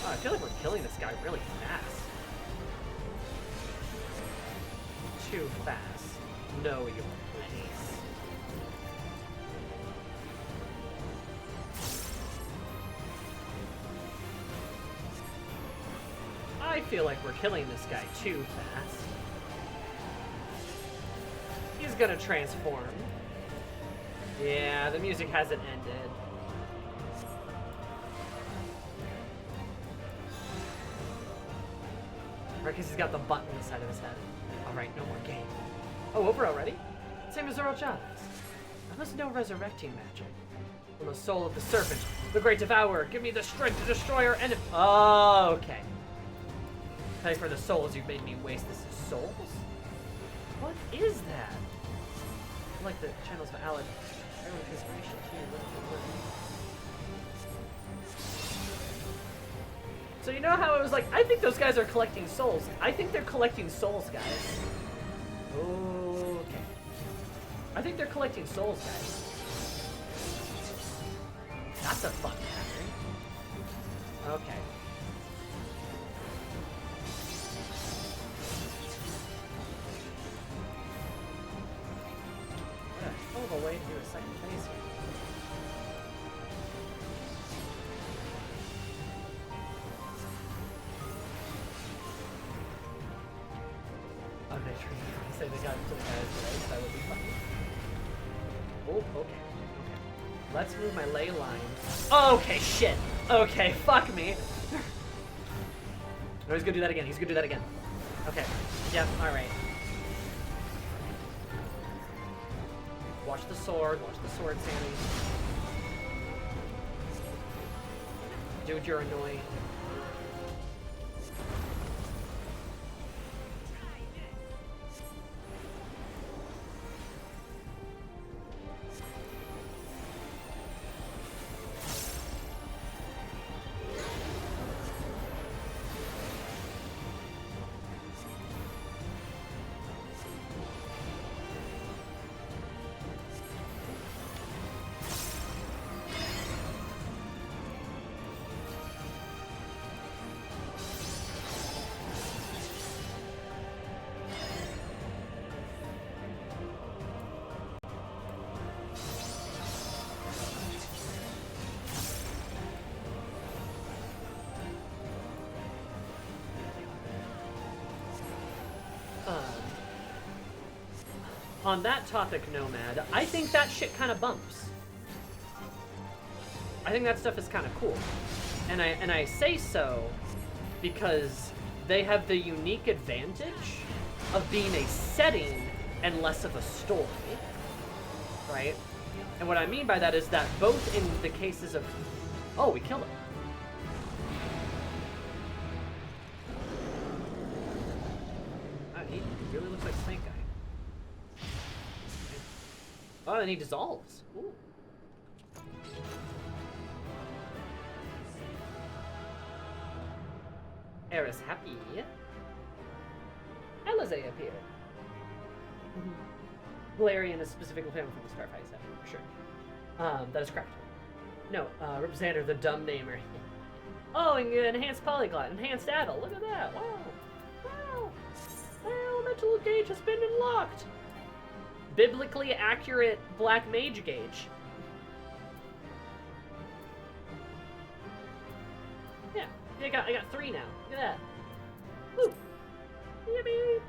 Oh, I feel like we're killing this guy really fast. Too fast. Know your place. I feel like we're killing this guy too fast. He's gonna transform. Yeah, the music hasn't ended. Right, because he's got the button on the side of his head. Alright, no more game. Oh, over already? Same as Zoro Chavez. I must know resurrecting magic. From the soul of the serpent, the great devourer, give me the strength to destroy our enemy. Oh, okay. Pay for the souls you've made me waste. This is souls? What is that? I like the channels of Alad. Everyone's inspiration too. So you know how it was like, I think those guys are collecting souls. I think they're collecting souls, guys. Okay. I think they're collecting souls, guys. That's a fun pattern. Okay. A way to do a second phase here. Oh, they say they got to the guy's legs. That would be funny. Oh, okay. Let's move my ley lines. Oh, okay, shit. Okay, fuck me. No, he's gonna do that again. He's gonna do that again. Okay. Yep, alright. Watch the sword, Sammy. Dude, you're annoying. On that topic, Nomad, I think that shit kind of bumps. I think that stuff is kind of cool. And I say so because they have the unique advantage of being a setting and less of a story, right? And what I mean by that is that both in the cases of... Oh, we killed him. Oh, he really looks like Snake Guy. Oh, and he dissolves. Ooh. Eris happy. Alize appeared. Galarian is specifically family from the Starfight set, for sure. That is correct. No, Representative, the dumb namer. Oh, and enhanced polyglot, enhanced adult. Look at that. Wow. Wow. Well, Elemental gauge has been unlocked. Biblically accurate black mage gauge. Yeah, I got 3 now. Look at that. Woo! Yippee!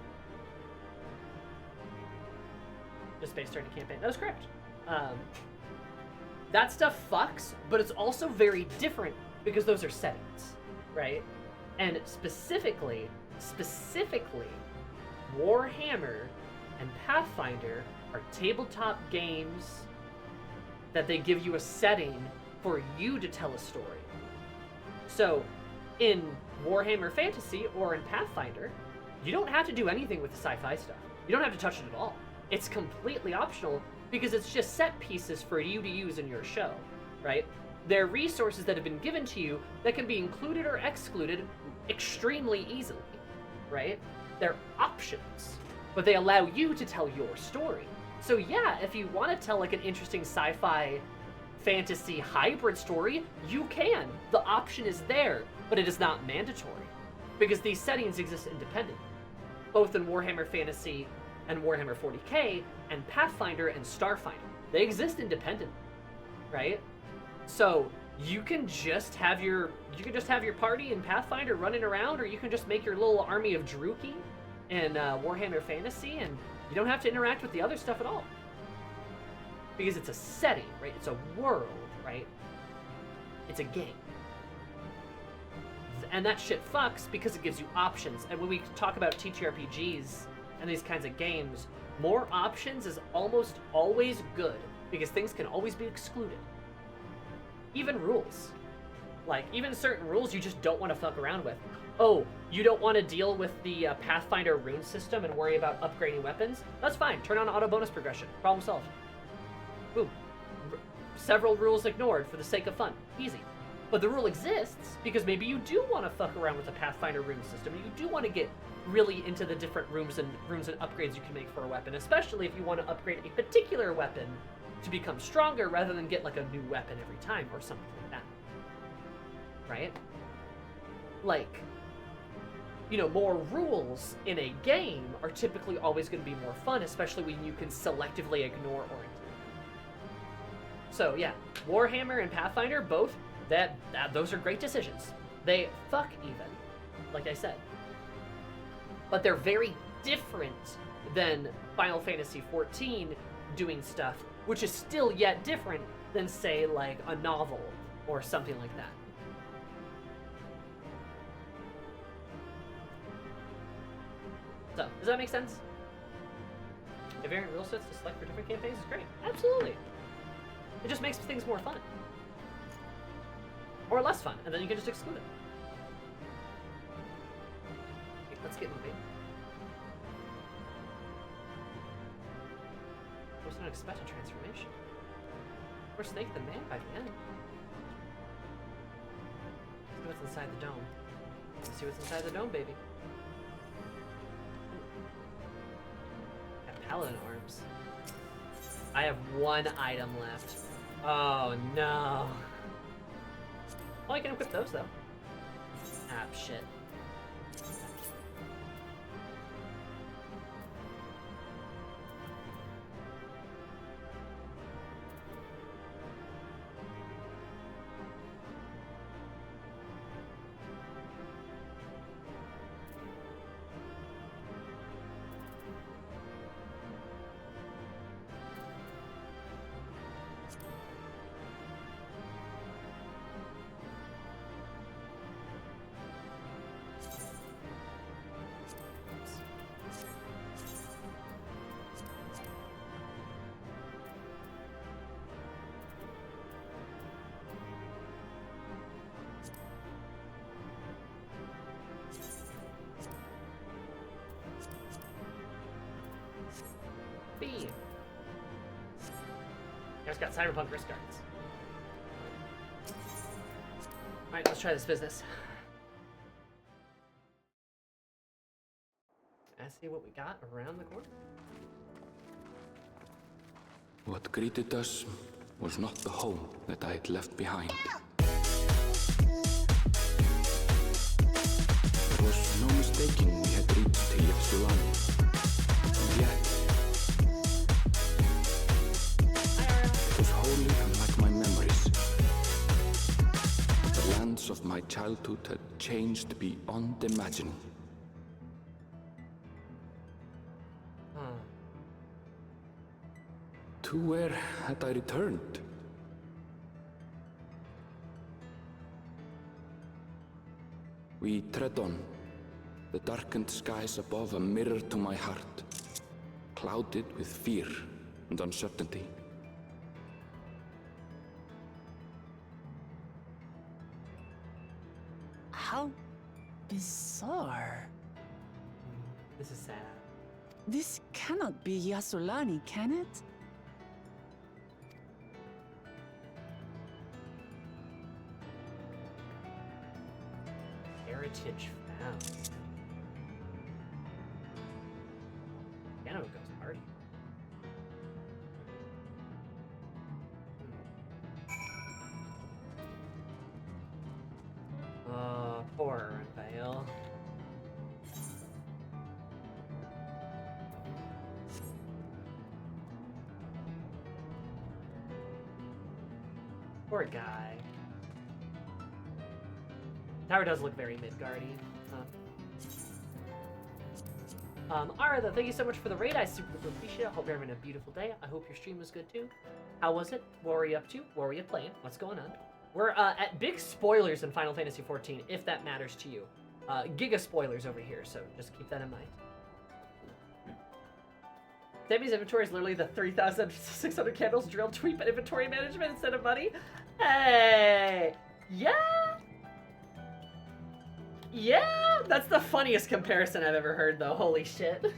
Just space starting campaign. That was correct. That stuff fucks, but it's also very different because those are settings, right? And specifically, Warhammer and Pathfinder are tabletop games that they give you a setting for you to tell a story. So, in Warhammer Fantasy or in Pathfinder, you don't have to do anything with the sci-fi stuff. You don't have to touch it at all. It's completely optional because it's just set pieces for you to use in your show, right? They're resources that have been given to you that can be included or excluded extremely easily, right? They're options, but they allow you to tell your story. So yeah, if you want to tell like an interesting sci-fi fantasy hybrid story, you can. The option is there, but it is not mandatory because these settings exist independent, both in Warhammer Fantasy and Warhammer 40k and Pathfinder and Starfinder. They exist independent, right? So you can just have your party in Pathfinder running around, or you can just make your little army of Druki in Warhammer Fantasy, and you don't have to interact with the other stuff at all. Because it's a setting, right? It's a world, right? It's a game. And that shit fucks because it gives you options. And when we talk about TTRPGs and these kinds of games, more options is almost always good because things can always be excluded. Even rules. Like, even certain rules you just don't want to fuck around with. Oh, you don't want to deal with the Pathfinder rune system and worry about upgrading weapons? That's fine. Turn on auto bonus progression. Problem solved. Boom. Several rules ignored for the sake of fun. Easy. But the rule exists because maybe you do want to fuck around with the Pathfinder rune system, and you do want to get really into the different runes and upgrades you can make for a weapon, especially if you want to upgrade a particular weapon to become stronger rather than get like a new weapon every time or something like that. Right? Like, you know, more rules in a game are typically always going to be more fun, especially when you can selectively ignore or include. So yeah, Warhammer and Pathfinder, both, those are great decisions. They fuck even, like I said. But they're very different than Final Fantasy XIV doing stuff, which is still yet different than, say, like a novel or something like that. So, does that make sense? A variant rule sets to select for different campaigns is great. Absolutely. It just makes things more fun. Or less fun, and then you can just exclude it. Okay, let's get moving. I was not expect a transformation. Or Snake the Man by the end. Let's see what's inside the dome. Let's see what's inside the dome, baby. Got paladin arms. I have 1 item left. Oh no. Well, I can equip those though. Ah, shit. Beam. I just got Cyberpunk wrist guards. Alright, let's try this business. Let's see what we got around the corner. What greeted us was not the home that I had left behind. There was no mistaking we had reached Ypsilanti. my childhood had changed beyond imagining. To where had I returned? We tread on, the darkened skies above a mirror to my heart, clouded with fear and uncertainty. How bizarre. This is sad. This cannot be Yasulani, can it? Heritage found. Piano goes party. Poor Vale. Poor guy. Tower does look very Midgardy. Artha, thank you so much for the raid. I super appreciate it. Hope you're having a beautiful day. I hope your stream was good too. How was it? What were you up to? What were you playing? What's going on? We're at big spoilers in Final Fantasy XIV, if that matters to you. Giga spoilers over here, so just keep that in mind. Debbie's inventory is literally the 3,600 candles drilled tweet, but inventory management instead of money. Hey! Yeah! Yeah! That's the funniest comparison I've ever heard, though. Holy shit.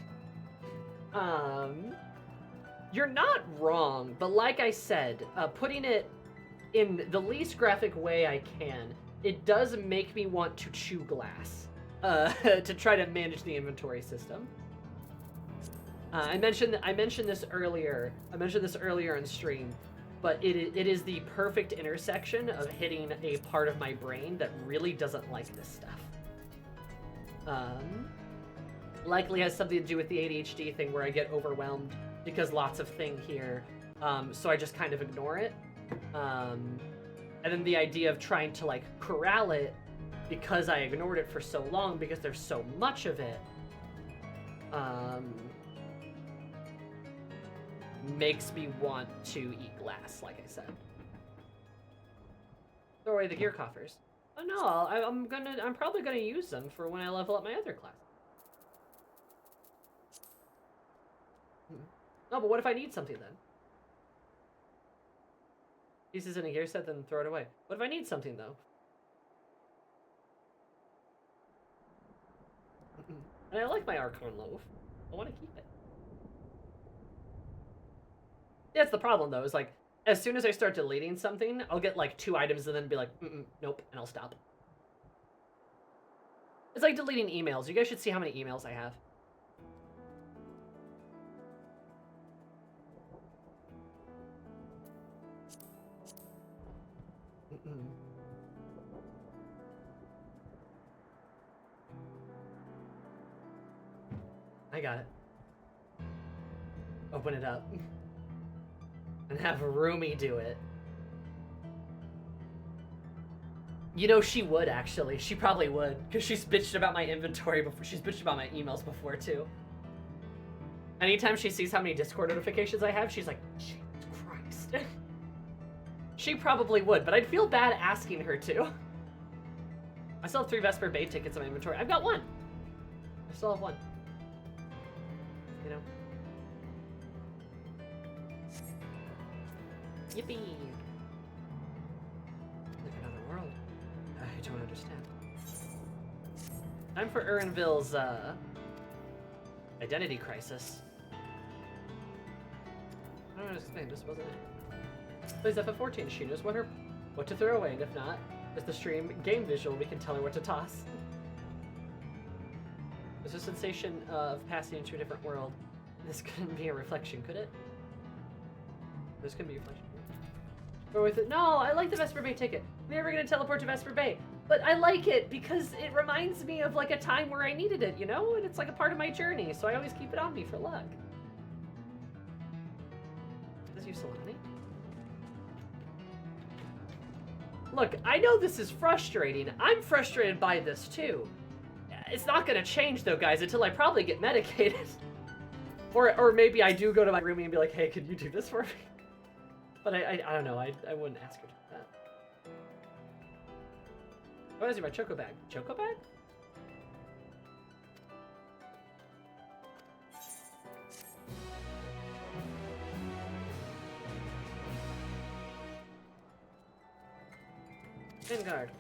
You're not wrong, but like I said, putting it in the least graphic way I can, it does make me want to chew glass to try to manage the inventory system. I mentioned this earlier. I mentioned this earlier in stream, but it is the perfect intersection of hitting a part of my brain that really doesn't like this stuff. Likely has something to do with the ADHD thing where I get overwhelmed because lots of thing here, so I just kind of ignore it. And then the idea of trying to like corral it because I ignored it for so long because there's so much of it, makes me want to eat glass, like I said. Throw away the gear coffers. Oh no, I'm probably gonna use them for when I level up my other class. No, but what if I need something then? Pieces in a gear set, then throw it away. What if I need something though? And I like my Archon loaf. I want to keep it. That's the problem though, is like, as soon as I start deleting something, I'll get like 2 items and then be like, nope, and I'll stop. It's like deleting emails. You guys should see how many emails I have. I got it. Open it up. And have Rumi do it. You know, she would, actually. She probably would. Because she's bitched about my inventory before. She's bitched about my emails before, too. Anytime she sees how many Discord notifications I have, she's like, Jesus Christ. She probably would, but I'd feel bad asking her to. I still have 3 Vesper Bay tickets in my inventory. I've got 1. I still have 1. You know? Yippee! Like another world. I don't understand. Time for Erinville's, identity crisis. I don't understand, this wasn't it. Plays FF14, she knows what to throw away, and if not, as the stream game visual, we can tell her what to toss. There's a sensation of passing into a different world. This couldn't be a reflection, could it? This couldn't be a reflection. Or with it, no, I like the Vesper Bay ticket. I'm never gonna teleport to Vesper Bay. But I like it because it reminds me of like a time where I needed it, you know? And it's like a part of my journey, so I always keep it on me for luck. Does you Solani? Look, I know this is frustrating. I'm frustrated by this too. It's not gonna change though, guys, until I probably get medicated. Or maybe I do go to my roomie and be like, hey, could you do this for me? But I don't know, I wouldn't ask her to do that. What is it, my choco bag? Choco bag? Vanguard.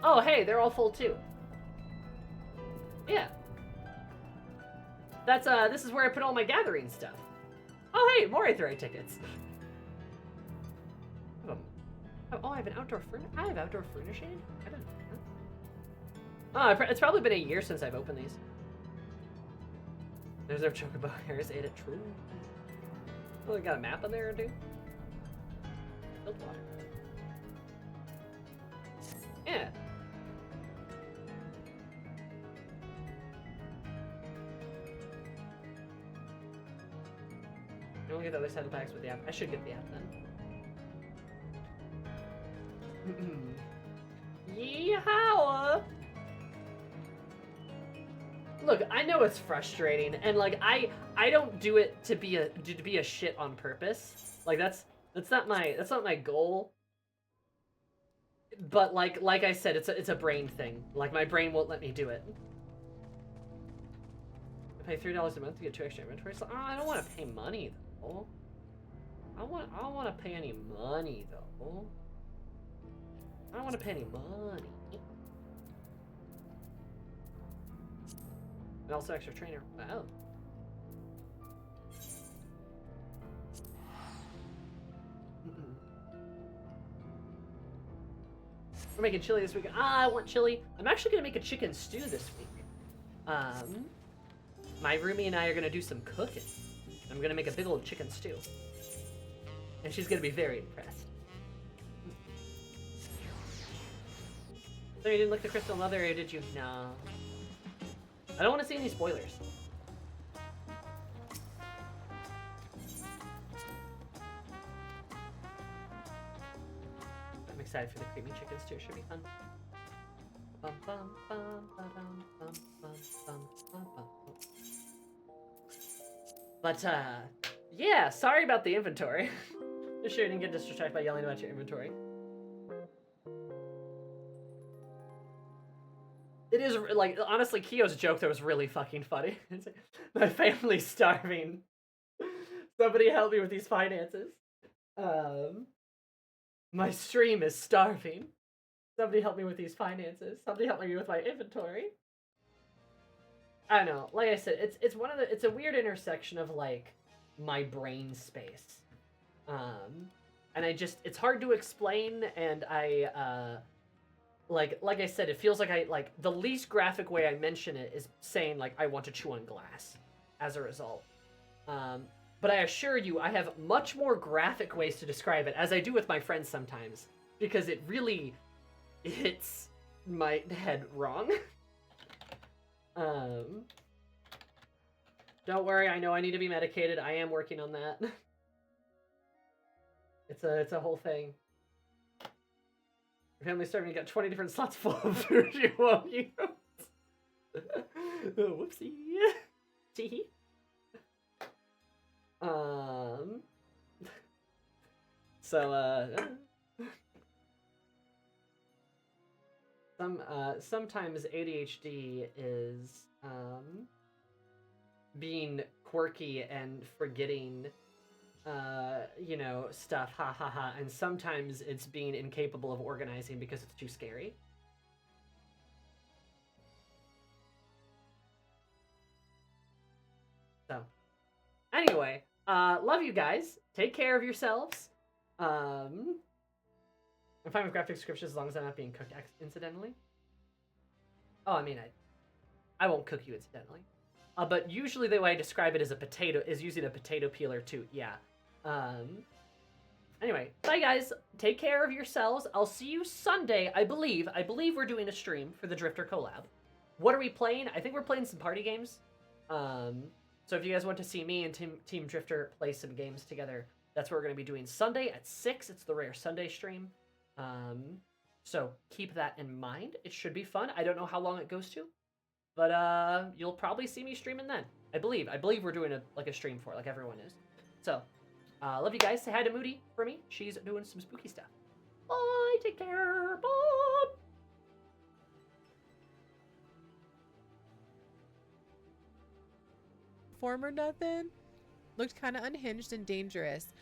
Oh, hey, they're all full too. Yeah. That's, this is where I put all my gathering stuff. Oh, hey, more Aetheryte tickets. Oh, I have an outdoor furnish. I have outdoor furnishing? I didn't know that. Oh, it's probably been a year since I've opened these. There's our chocobo hairs, ate it true. Oh, they got a map on there, dude. Water. Yeah. You don't get the other side of the packs with the app. I should get the app then. Yeehaw! Look, I know it's frustrating, and like I don't do it to be a shit on purpose. Like that's not my goal. But like I said, it's a brain thing. Like my brain won't let me do it. I pay $3 a month to get 2 extra inventory slots. Oh, I don't want to pay money though. I don't want to pay any money though. I don't want to pay any money. And also extra trainer. Wow. We're making chili this week. Ah, I want chili. I'm actually gonna make a chicken stew this week. My roomie and I are gonna do some cooking. I'm gonna make a big old chicken stew. And she's gonna be very impressed. So you didn't look the crystal mother area, did you? No. I don't want to see any spoilers. I'm excited for the creamy chicken stew. Should be fun. Bum, bum, bum, ba-dum, bum, bum, bum, bum, bum. But, yeah, sorry about the inventory. Just sure you didn't get distracted by yelling about your inventory. It is, like, honestly, Kyo's joke that was really fucking funny. It's like, my family's starving. Somebody help me with these finances. My stream is starving. Somebody help me with these finances. Somebody help me with my inventory. I don't know. Like I said, it's a weird intersection of like my brain space. And it's hard to explain, and like I said, it feels like the least graphic way I mention it is saying like I want to chew on glass as a result. But I assure you, I have much more graphic ways to describe it, as I do with my friends sometimes, because it really hits my head wrong. Don't worry, I know I need to be medicated. I am working on that. It's a whole thing. Your family's starving. You got 20 different slots full of food you won't use. Whoopsie. Tee. Sometimes ADHD is being quirky and forgetting stuff, ha ha ha, and sometimes it's being incapable of organizing because it's too scary. So, anyway, love you guys. Take care of yourselves. I'm fine with graphic descriptions as long as I'm not being cooked incidentally. Oh, I mean, I won't cook you incidentally. But usually the way I describe it is using a potato peeler too. Yeah. Anyway, bye guys. Take care of yourselves. I'll see you Sunday, I believe. I believe we're doing a stream for the Drifter collab. What are we playing? I think we're playing some party games. So if you guys want to see me and Team Drifter play some games together, That's what we're going to be doing Sunday at 6. It's the Rare Sunday stream. So keep that in mind. It should be fun. I don't know how long it goes to, but you'll probably see me streaming then. I believe we're doing a stream for it, like everyone is. So, love you guys. Say hi to Moody for me. She's doing some spooky stuff. Bye. Take care. Bye. Form or nothing. Looked kind of unhinged and dangerous.